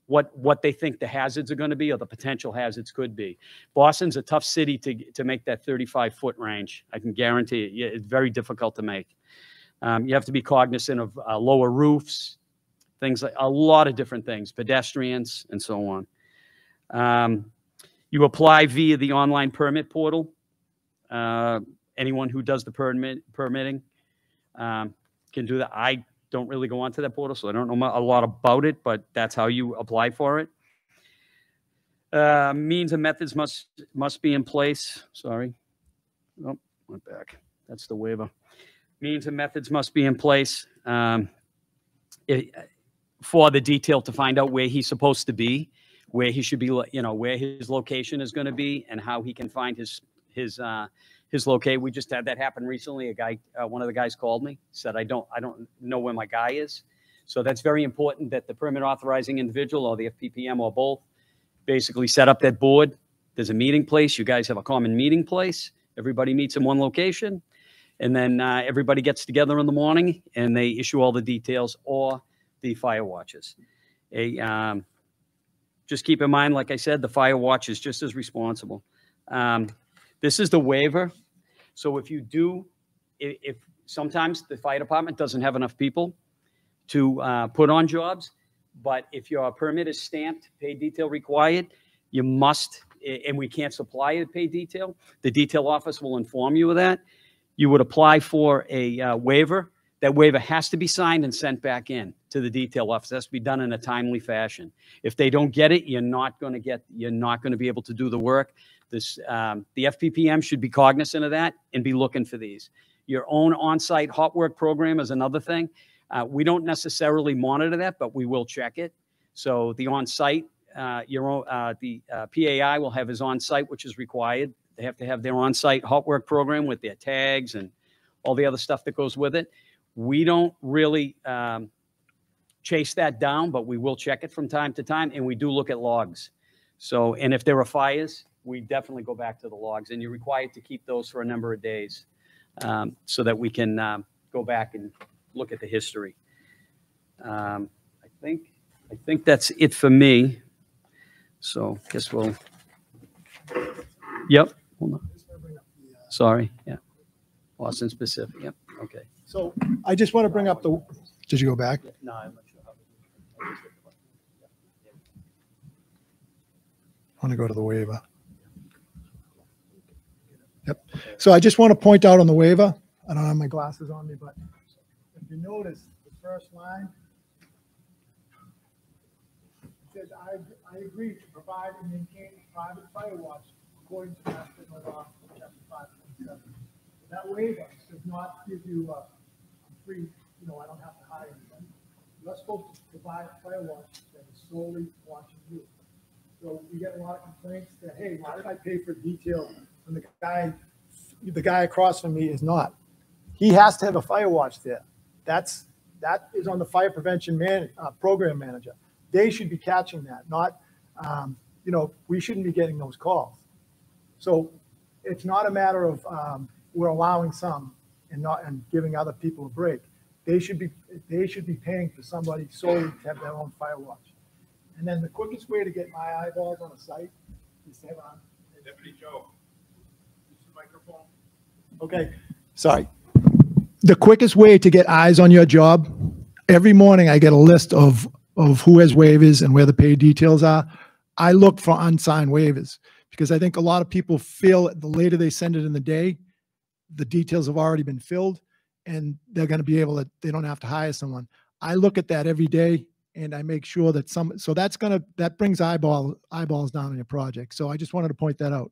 what they think the hazards are going to be or the potential hazards could be. Boston's a tough city to make that 35-foot range. I can guarantee it. It's very difficult to make. You have to be cognizant of lower roofs, things like a lot of different things, pedestrians, and so on. You apply via the online permit portal. Anyone who does the permitting can do that. I don't really go onto that portal, so I don't know a lot about it, but that's how you apply for it. Means and methods must be in place. Sorry. Oh, went back. That's the waiver. Means and methods must be in place for the detail to find out where he's supposed to be, where he should be, where his location is going to be, and how he can find his locate. We just had that happen recently. One of the guys called me, said, I don't know where my guy is. So that's very important that the permit authorizing individual or the FPPM or both basically set up that board. There's a meeting place. You guys have a common meeting place. Everybody meets in one location. And then everybody gets together in the morning and they issue all the details, or the fire watches. Just keep in mind, like I said, the fire watch is just as responsible. This is the waiver. So if sometimes the fire department doesn't have enough people to put on jobs, but if your permit is stamped, paid detail required, you must, and we can't supply a paid detail, the detail office will inform you of that. You would apply for a waiver. That waiver has to be signed and sent back in to the detail office. It has to be done in a timely fashion. If they don't get it, you're not going to be able to do the work. The FPPM should be cognizant of that and be looking for these. Your own on-site hot work program is another thing. We don't necessarily monitor that, but we will check it. So the on-site, the PAI will have his on-site, which is required. They have to have their on-site hot work program with their tags and all the other stuff that goes with it. We don't really chase that down, but we will check it from time to time, and we do look at logs. So, and if there are fires, we definitely go back to the logs, and you're required to keep those for a number of days so that we can go back and look at the history. I think that's it for me. So I guess we'll, yep. Hold on. Sorry, yeah. Boston specific, yep, okay. So I just want to bring up the, did you go back? No, I'm not sure how to do it. I want to go to the waiver. Yep. So I just want to point out on the waiver, I don't have my glasses on me, but if you notice the first line, it says, I agree to provide and maintain a private fire watch according to Mass General Law, Chapter 527. That waiver does not give you a free, I don't have to hire anybody. You're supposed to provide a fire watch that is solely watching you. So we get a lot of complaints that, hey, why did I pay for detail when the guy across from me is not? He has to have a fire watch there. That is on the fire prevention program manager. They should be catching that, not, we shouldn't be getting those calls. So it's not a matter of we're allowing some and giving other people a break. They should be paying for somebody solely to have their own fire watch. And then the quickest way to get my eyeballs on a site is to have on. Deputy Joe, use the microphone. Okay, sorry. The quickest way to get eyes on your job, every morning I get a list of who has waivers and where the paid details are. I look for unsigned waivers because I think a lot of people feel the later they send it in the day, the details have already been filled and they're going to be able to, they don't have to hire someone. I look at that every day and I make sure that so that brings eyeballs down on your project. So I just wanted to point that out.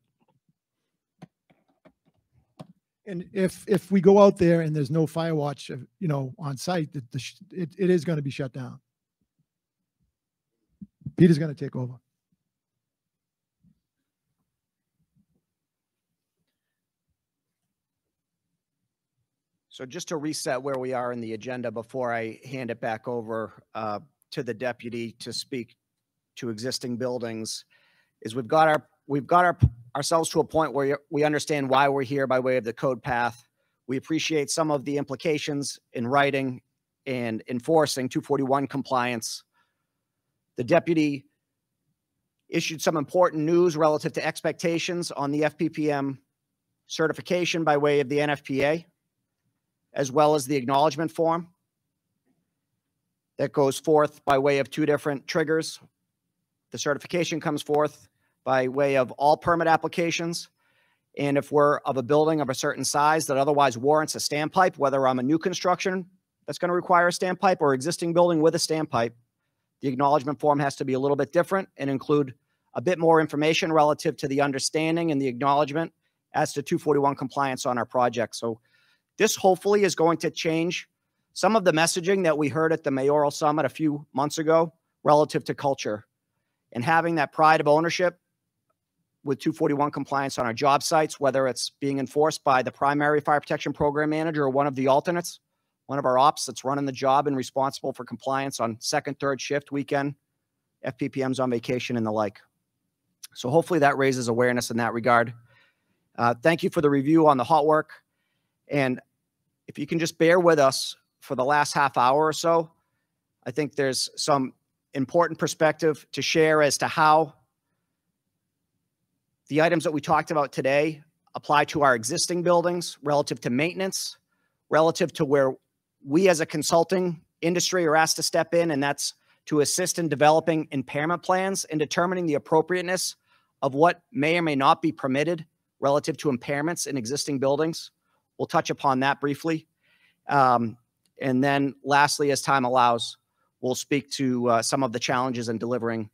And if we go out there and there's no fire watch, on site, it is going to be shut down. Peter's going to take over. So just to reset where we are in the agenda before I hand it back over to the deputy to speak to existing buildings, is we've got ourselves to a point where we understand why we're here by way of the code path. We appreciate some of the implications in writing and enforcing 241 compliance. The deputy issued some important news relative to expectations on the FPPM certification by way of the NFPA, as well as the acknowledgement form that goes forth by way of two different triggers. The certification comes forth by way of all permit applications. And if we're of a building of a certain size that otherwise warrants a standpipe, whether I'm a new construction that's going to require a standpipe or existing building with a standpipe, the acknowledgement form has to be a little bit different and include a bit more information relative to the understanding and the acknowledgement as to 241 compliance on our project. So this hopefully is going to change some of the messaging that we heard at the mayoral summit a few months ago relative to culture and having that pride of ownership with 241 compliance on our job sites, whether it's being enforced by the primary fire protection program manager or one of the alternates, one of our ops that's running the job and responsible for compliance on second, third shift, weekend, FPPMs on vacation and the like. So hopefully that raises awareness in that regard. Thank you for the review on the hot work. And if you can just bear with us for the last half hour or so, I think there's some important perspective to share as to how the items that we talked about today apply to our existing buildings relative to maintenance, relative to where we as a consulting industry are asked to step in, and that's to assist in developing impairment plans and determining the appropriateness of what may or may not be permitted relative to impairments in existing buildings. We'll touch upon that briefly. And then lastly, as time allows, we'll speak to some of the challenges in delivering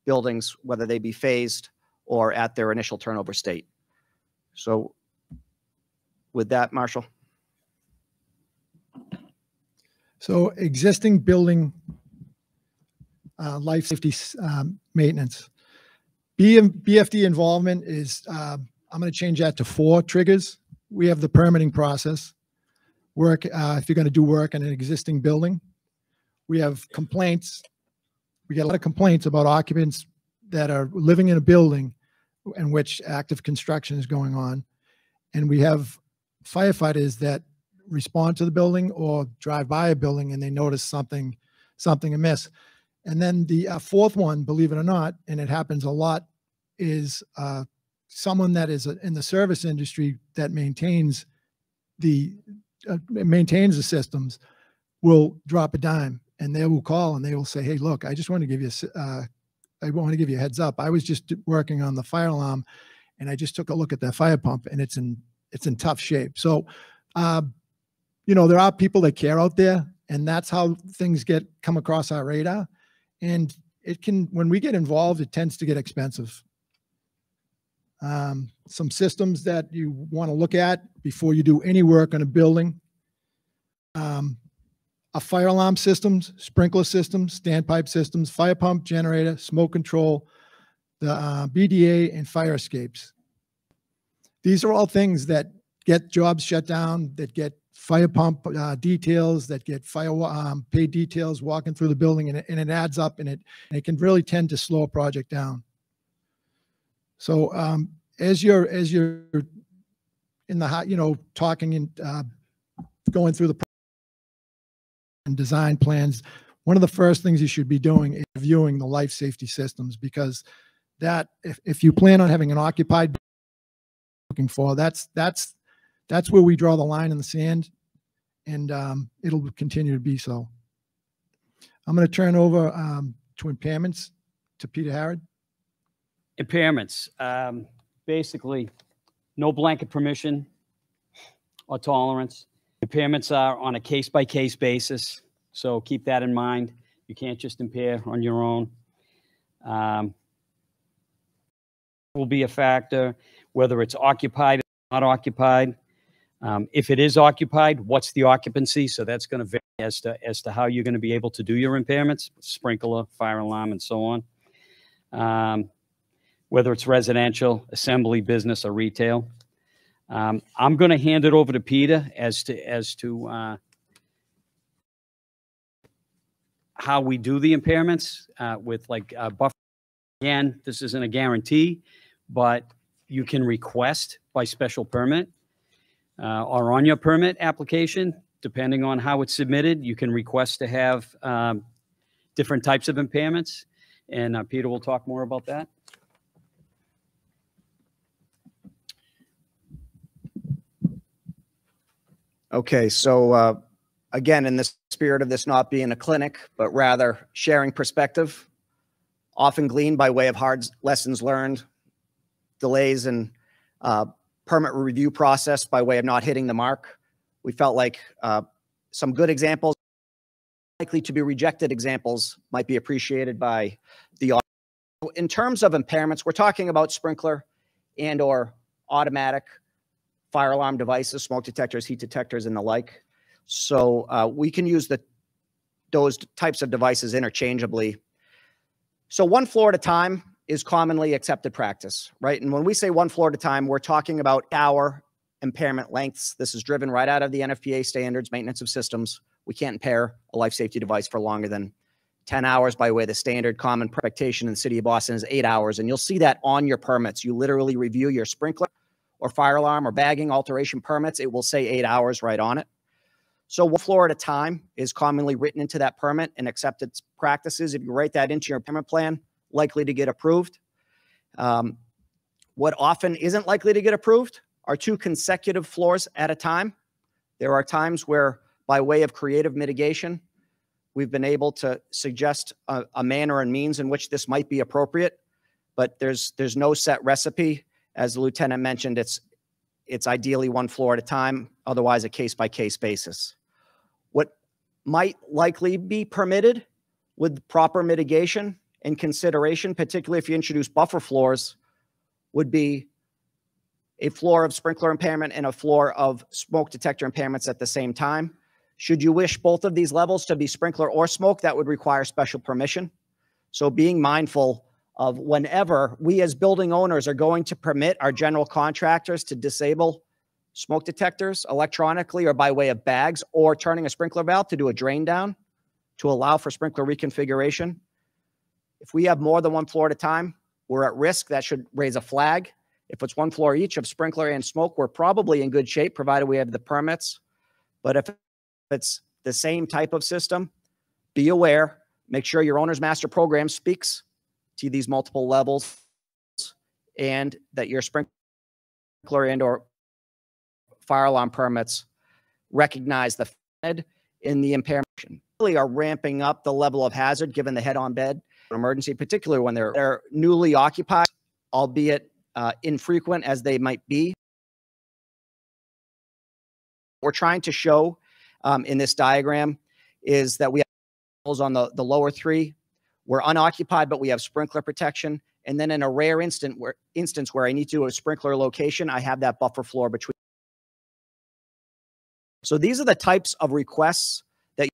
buildings, whether they be phased or at their initial turnover state. So with that, Marshall. So existing building life safety maintenance. BFD involvement is, I'm going to change that to 4 triggers. We have the permitting process. Work, if you're going to do work in an existing building. We have complaints. We get a lot of complaints about occupants that are living in a building in which active construction is going on. And we have firefighters that respond to the building or drive by a building and they notice something amiss. And then the 4th one, believe it or not, and it happens a lot, is someone that is in the service industry that maintains the systems will drop a dime, and they will call and they will say, "Hey, look, I just want to give you a heads up. I was just working on the fire alarm, and I just took a look at that fire pump, and it's in tough shape." So, you know, there are people that care out there, and that's how things come across our radar. And it can, when we get involved, it tends to get expensive. Some systems that you want to look at before you do any work on a building. A fire alarm systems, sprinkler systems, standpipe systems, fire pump, generator, smoke control, the BDA, and fire escapes. These are all things that get jobs shut down, that get fire pump details, that get fire paid details walking through the building, and it adds up, and it can really tend to slow a project down. So as you're in the, you know, talking and going through the and design plans, one of the first things you should be doing is reviewing the life safety systems, because that if you plan on having an occupied looking for, that's where we draw the line in the sand, and it'll continue to be so. I'm going to turn over to impairments to Peter Harrod. Impairments, basically no blanket permission or tolerance. Impairments are on a case-by-case basis, so keep that in mind. You can't just impair on your own. Will be a factor, whether it's occupied or not occupied. If it is occupied, what's the occupancy? So that's going to vary as to how you're going to be able to do your impairments, sprinkler, fire alarm, and so on. Whether it's residential, assembly, business, or retail. I'm going to hand it over to Peter as to how we do the impairments with like buffer. Again, this isn't a guarantee, but you can request by special permit or on your permit application, depending on how it's submitted. You can request to have different types of impairments, and Peter will talk more about that. Okay, so again, in the spirit of this not being a clinic, but rather sharing perspective, often gleaned by way of hard lessons learned, delays in permit review process by way of not hitting the mark. We felt like some good examples, likely to be rejected examples, might be appreciated by the audience. In terms of impairments, we're talking about sprinkler and or automatic fire alarm devices, smoke detectors, heat detectors, and the like. So we can use those types of devices interchangeably. So one floor at a time is commonly accepted practice, right? And when we say one floor at a time, we're talking about hour impairment lengths. This is driven right out of the NFPA standards, maintenance of systems. We can't impair a life safety device for longer than 10 hours by way of the standard. Common expectation in the city of Boston is 8 hours. And you'll see that on your permits. You literally review your sprinkler or fire alarm or bagging alteration permits. It will say 8 hours right on it. So one floor at a time is commonly written into that permit and accepted practices. If you write that into your impairment plan, likely to get approved. What often isn't likely to get approved are 2 consecutive floors at a time. There are times where, by way of creative mitigation, we've been able to suggest a manner and means in which this might be appropriate, but there's no set recipe. As the lieutenant mentioned, it's ideally one floor at a time, otherwise a case-by-case basis. What might likely be permitted with proper mitigation and consideration, particularly if you introduce buffer floors, would be a floor of sprinkler impairment and a floor of smoke detector impairments at the same time. Should you wish both of these levels to be sprinkler or smoke, that would require special permission. So being mindful of whenever we as building owners are going to permit our general contractors to disable smoke detectors electronically or by way of bags, or turning a sprinkler valve to do a drain down to allow for sprinkler reconfiguration. If we have more than one floor at a time, we're at risk. That should raise a flag. If it's one floor each of sprinkler and smoke, we're probably in good shape, provided we have the permits. But if it's the same type of system, be aware, make sure your owner's master program speaks to these multiple levels, and that your sprinkler and or fire alarm permits recognize the Fed in the impairment. Really are ramping up the level of hazard given the head-on bed emergency, particularly when they're newly occupied, albeit infrequent as they might be. We're trying to show in this diagram is that we have on the lower 3. We're unoccupied, but we have sprinkler protection. And then in a rare instance where I need to do a sprinkler location, I have that buffer floor between. So these are the types of requests that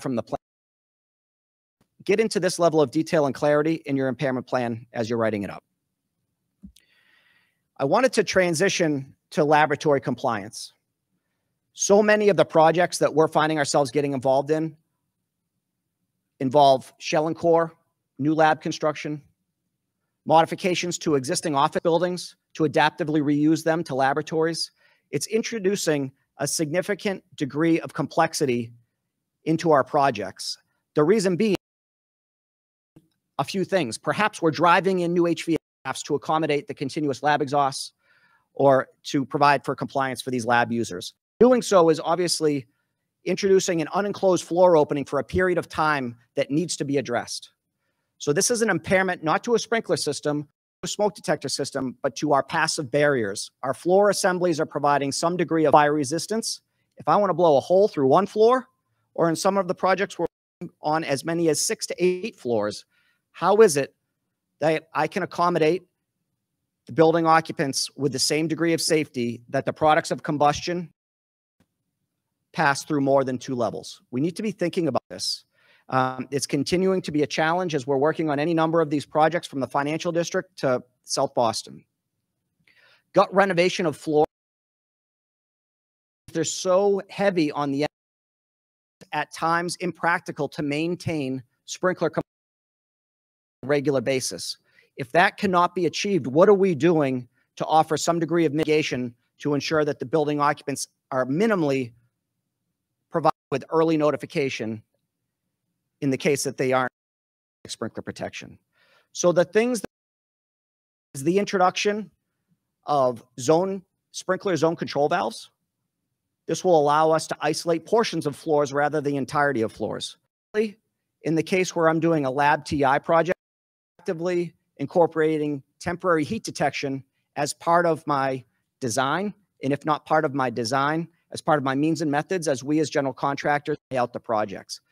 from the plan. Get into this level of detail and clarity in your impairment plan as you're writing it up. I wanted to transition to laboratory compliance. So many of the projects that we're finding ourselves getting involved in involve shell and core, new lab construction, modifications to existing office buildings to adaptively reuse them to laboratories. It's introducing a significant degree of complexity into our projects. The reason being a few things. Perhaps we're driving in new HVACs to accommodate the continuous lab exhausts or to provide for compliance for these lab users. Doing so is obviously introducing an unenclosed floor opening for a period of time that needs to be addressed. So this is an impairment not to a sprinkler system, a smoke detector system, but to our passive barriers. Our floor assemblies are providing some degree of fire resistance. If I want to blow a hole through one floor, or in some of the projects we're on as many as 6 to 8 floors, how is it that I can accommodate the building occupants with the same degree of safety that the products of combustion pass through more than 2 levels? We need to be thinking about this. It's continuing to be a challenge as we're working on any number of these projects from the financial district to South Boston. Gut renovation of floor. They're so heavy on the at times impractical to maintain sprinkler on a regular basis. If that cannot be achieved, what are we doing to offer some degree of mitigation to ensure that the building occupants are minimally provided with early notification in the case that they aren't sprinkler protection? So the things is the introduction of sprinkler zone control valves. This will allow us to isolate portions of floors rather than the entirety of floors. In the case where I'm doing a lab TI project, actively incorporating temporary heat detection as part of my design, and if not part of my design, as part of my means and methods as we as general contractors lay out the projects.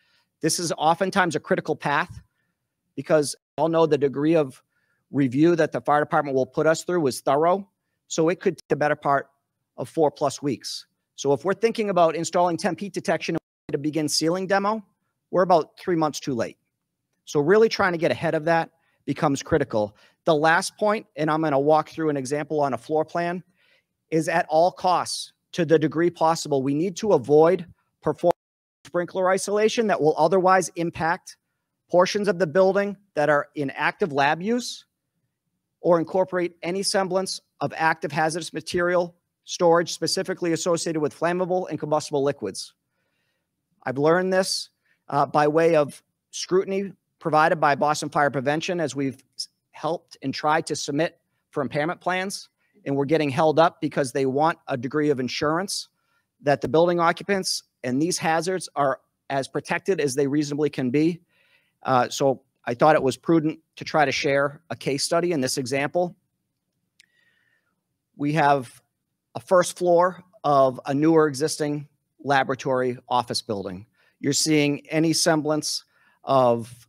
This is oftentimes a critical path because we all know the degree of review that the fire department will put us through is thorough. So it could take the better part of 4+ weeks. So if we're thinking about installing temp heat detection to begin ceiling demo, we're about 3 months too late. So really trying to get ahead of that becomes critical. The last point, and I'm going to walk through an example on a floor plan, is at all costs, to the degree possible, we need to avoid performing sprinkler isolation that will otherwise impact portions of the building that are in active lab use or incorporate any semblance of active hazardous material storage specifically associated with flammable and combustible liquids. I've learned this by way of scrutiny provided by Boston Fire Prevention as we've helped and tried to submit for impairment plans, and we're getting held up because they want a degree of insurance that the building occupants and these hazards are as protected as they reasonably can be. So I thought it was prudent to try to share a case study in this example. We have a first floor of a newer existing laboratory office building. You're seeing any semblance of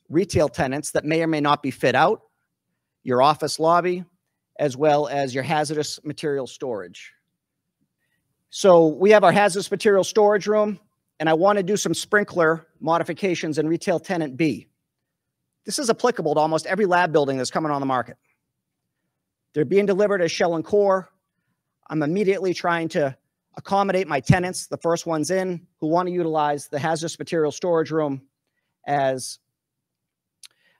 retail tenants that may or may not be fit out, your office lobby, as well as your hazardous material storage. So we have our hazardous material storage room, and I want to do some sprinkler modifications in retail tenant B. This is applicable to almost every lab building that's coming on the market. They're being delivered as shell and core. I'm immediately trying to accommodate my tenants, the first ones in, who want to utilize the hazardous material storage room as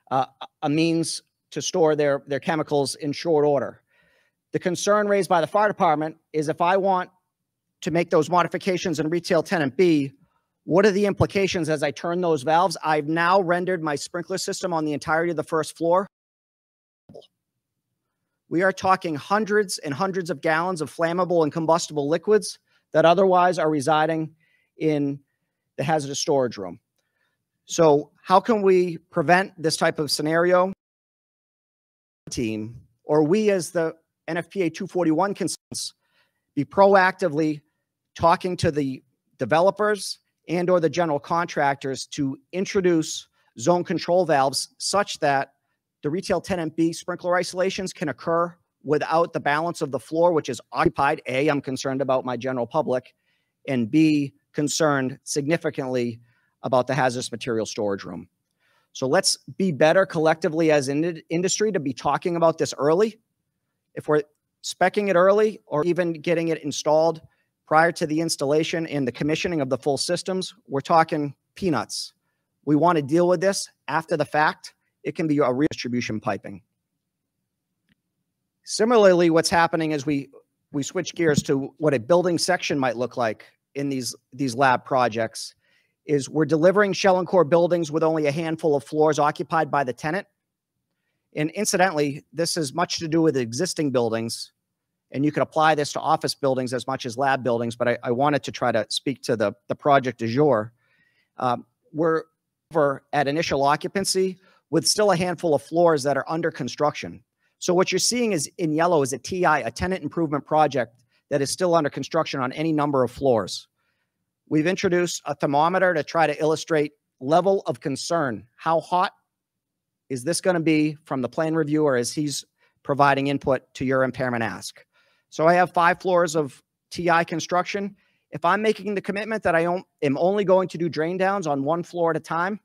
a means to store their chemicals in short order. The concern raised by the fire department is if I want to make those modifications in retail tenant B, what are the implications as I turn those valves? I've now rendered my sprinkler system on the entirety of the first floor. We are talking hundreds and hundreds of gallons of flammable and combustible liquids that otherwise are residing in the hazardous storage room. So how can we prevent this type of scenario? Team, or we as the NFPA 241 consultants, be proactively talking to the developers and or the general contractors to introduce zone control valves such that the retail tenant B sprinkler isolations can occur without the balance of the floor, which is occupied. A, I'm concerned about my general public, and B, concerned significantly about the hazardous material storage room. So let's be better collectively as an industry to be talking about this early. If we're speccing it early or even getting it installed prior to the installation and the commissioning of the full systems, we're talking peanuts. We want to deal with this after the fact. It can be a redistribution piping. Similarly, what's happening is we switch gears to what a building section might look like in these lab projects is we're delivering shell and core buildings with only a handful of floors occupied by the tenant. And incidentally, this has much to do with existing buildings, and you can apply this to office buildings as much as lab buildings, but I wanted to try to speak to the project du jour. We're over at initial occupancy with still a handful of floors that are under construction. So what you're seeing is in yellow is a TI, a tenant improvement project that is still under construction on any number of floors. We've introduced a thermometer to try to illustrate level of concern. How hot is this going to be from the plan reviewer as he's providing input to your impairment ask? So I have 5 floors of TI construction. If I'm making the commitment that I am only going to do drain downs on 1 floor at a time,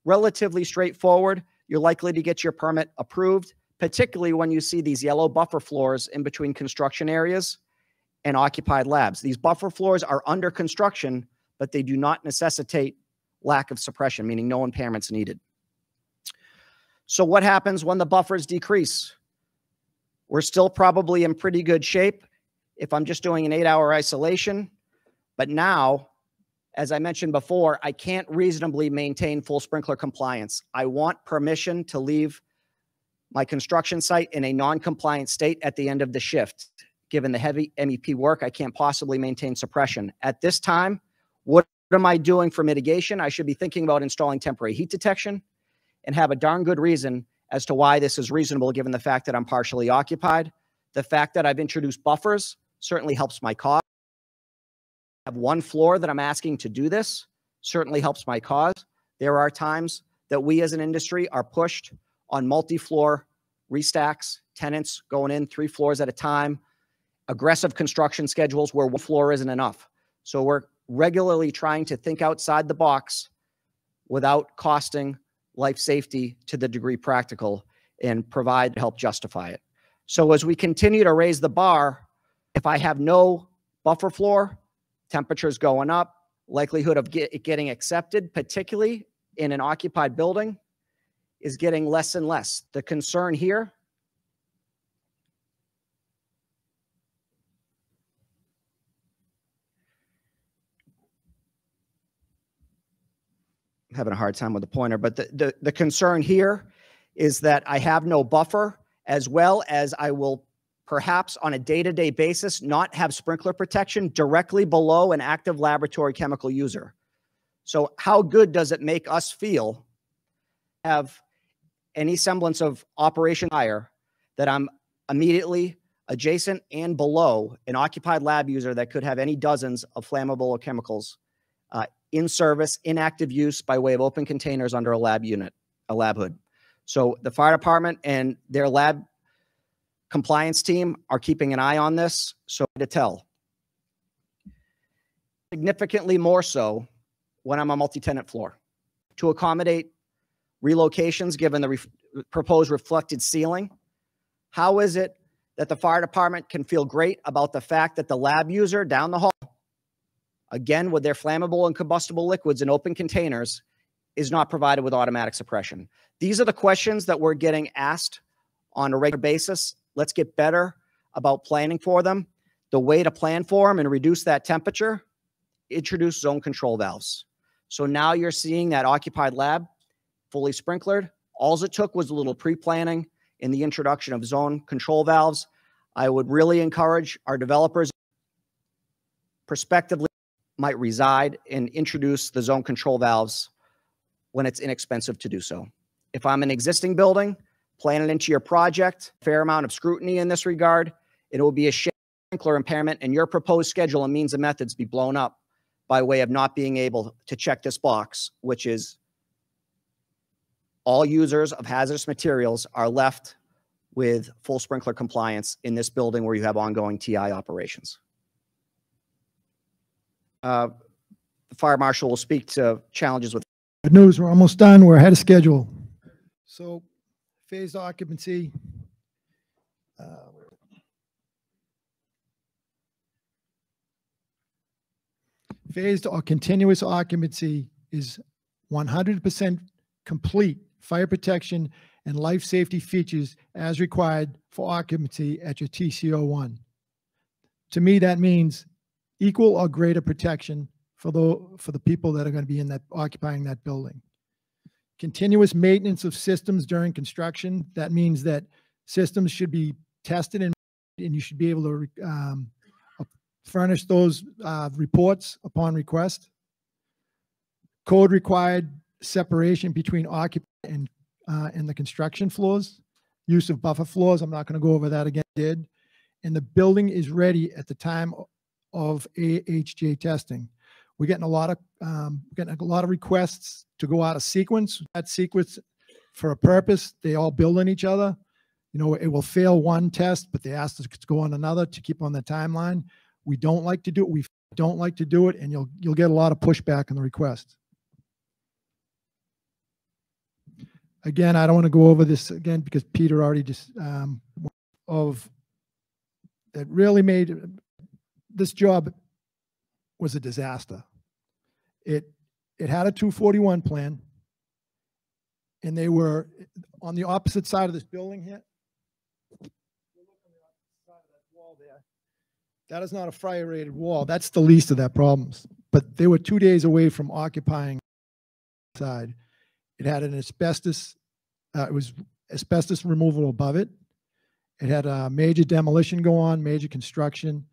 relatively straightforward. You're likely to get your permit approved, particularly when you see these yellow buffer floors in between construction areas and occupied labs. These buffer floors are under construction, but they do not necessitate lack of suppression, meaning no impairments needed. So what happens when the buffers decrease? We're still probably in pretty good shape if I'm just doing an 8-hour isolation. But now, as I mentioned before, I can't reasonably maintain full sprinkler compliance. I want permission to leave my construction site in a non-compliant state at the end of the shift. Given the heavy MEP work, I can't possibly maintain suppression. At this time, what am I doing for mitigation? I should be thinking about installing temporary heat detection and have a darn good reason as to why this is reasonable given the fact that I'm partially occupied. The fact that I've introduced buffers certainly helps my cause. I have 1 floor that I'm asking to do this. certainly helps my cause. There are times that we as an industry are pushed on multi-floor restacks, tenants going in 3 floors at a time, aggressive construction schedules where 1 floor isn't enough. So we're regularly trying to think outside the box without costing life safety to the degree practical and provide help justify it. So as we continue to raise the bar, if I have no buffer floor, temperatures going up, likelihood of it getting accepted, particularly in an occupied building, is getting less and less. The concern here I'm having a hard time with the pointer, but the concern here is that I have no buffer, as well as I will perhaps on a day-to-day basis not have sprinkler protection directly below an active laboratory chemical user. So how good does it make us feel have any semblance of operation fire that I'm immediately adjacent and below an occupied lab user that could have any dozens of flammable chemicals in service, in active use by way of open containers under a lab unit, a lab hood. So the fire department and their lab compliance team are keeping an eye on this, so to tell. Significantly more so when I'm a multi-tenant floor. To accommodate relocations given the proposed reflected ceiling, how is it that the fire department can feel great about the fact that the lab user down the hall, again with their flammable and combustible liquids in open containers, is not provided with automatic suppression? These are the questions that we're getting asked on a regular basis. Let's get better about planning for them. The way to plan for them and reduce that temperature, introduce zone control valves. So now you're seeing that occupied lab fully sprinklered. All it took was a little pre-planning in the introduction of zone control valves. I would really encourage our developers prospectively might reside and introduce the zone control valves when it's inexpensive to do so. If I'm an existing building, plan it into your project, fair amount of scrutiny in this regard. It will be a shame sprinkler impairment and your proposed schedule and means and methods be blown up by way of not being able to check this box, which is all users of hazardous materials are left with full sprinkler compliance in this building where you have ongoing TI operations. The fire marshal will speak to challenges with. Good news, we're almost done. We're ahead of schedule. So phased occupancy. Phased or continuous occupancy is 100% complete fire protection and life safety features as required for occupancy at your TCO1. To me, that means equal or greater protection for the people that are going to be in that occupying that building. Continuous maintenance of systems during construction. That means that systems should be tested and you should be able to furnish those reports upon request. Code required separation between occupant and the construction floors. Use of buffer floors. I'm not going to go over that again. And the building is ready at the time of AHJ testing. We're getting a lot of requests to go out of sequence. That sequence for a purpose. They all build on each other. You know, it will fail one test, but they asked us to go on another to keep on the timeline. We don't like to do it. We don't like to do it, and you'll get a lot of pushback on the request. Again, I don't want to go over this again because Peter already just that really made this job was a disaster. It had a 241 plan, and they were on the opposite side of this building here. That is not a fire rated wall. That's the least of that problems. But they were 2 days away from occupying the side. It had an asbestos, it was asbestos removal above it. It had a major demolition go on, major construction.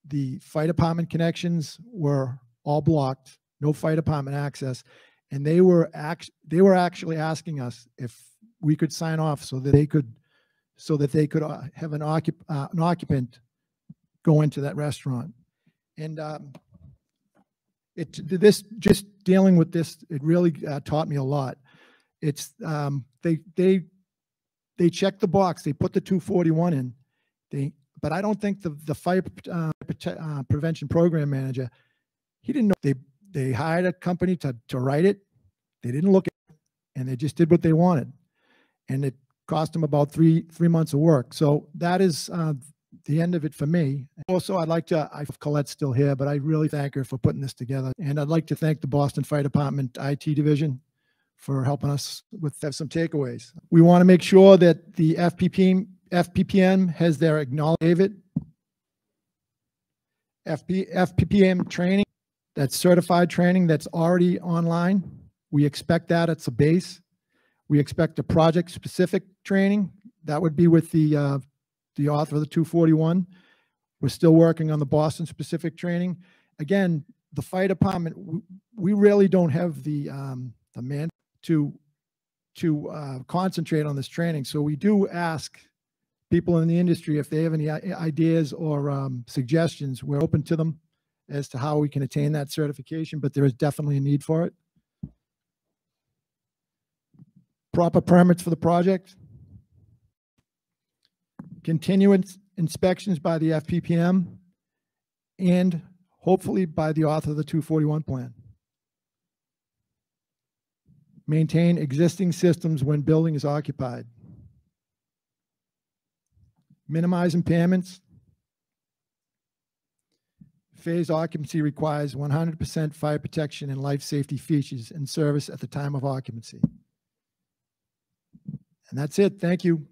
The fire department connections were all blocked, no fire department access. And they were actually asking us if we could sign off so that they could have an occupant go into that restaurant. And This, just dealing with this, it really taught me a lot. It's they check the box, they put the 241 in, but I don't think the fire prevention program manager, he didn't know. They hired a company to write it. They didn't look at it, and they just did what they wanted, and it cost them about three months of work. So that is the end of it for me. Also, I have Colette's still here, but I really thank her for putting this together. And I'd like to thank the Boston Fire Department IT division for helping us have some takeaways. We want to make sure that the FPPM has their acknowledgement. FPPM training, that's certified training that's already online. We expect that as a base. We expect a project-specific training. That would be with the author of the 241. We're still working on the Boston-specific training. Again, the fire department, we really don't have the man to concentrate on this training. So we do ask people in the industry if they have any ideas or suggestions. We're open to them as to how we can attain that certification, but there is definitely a need for it. Proper permits for the project. Continuous inspections by the FPPM, and hopefully by the author of the 241 plan. Maintain existing systems when building is occupied. Minimize impairments. Phase occupancy requires 100% fire protection and life safety features in service at the time of occupancy. And that's it. Thank you.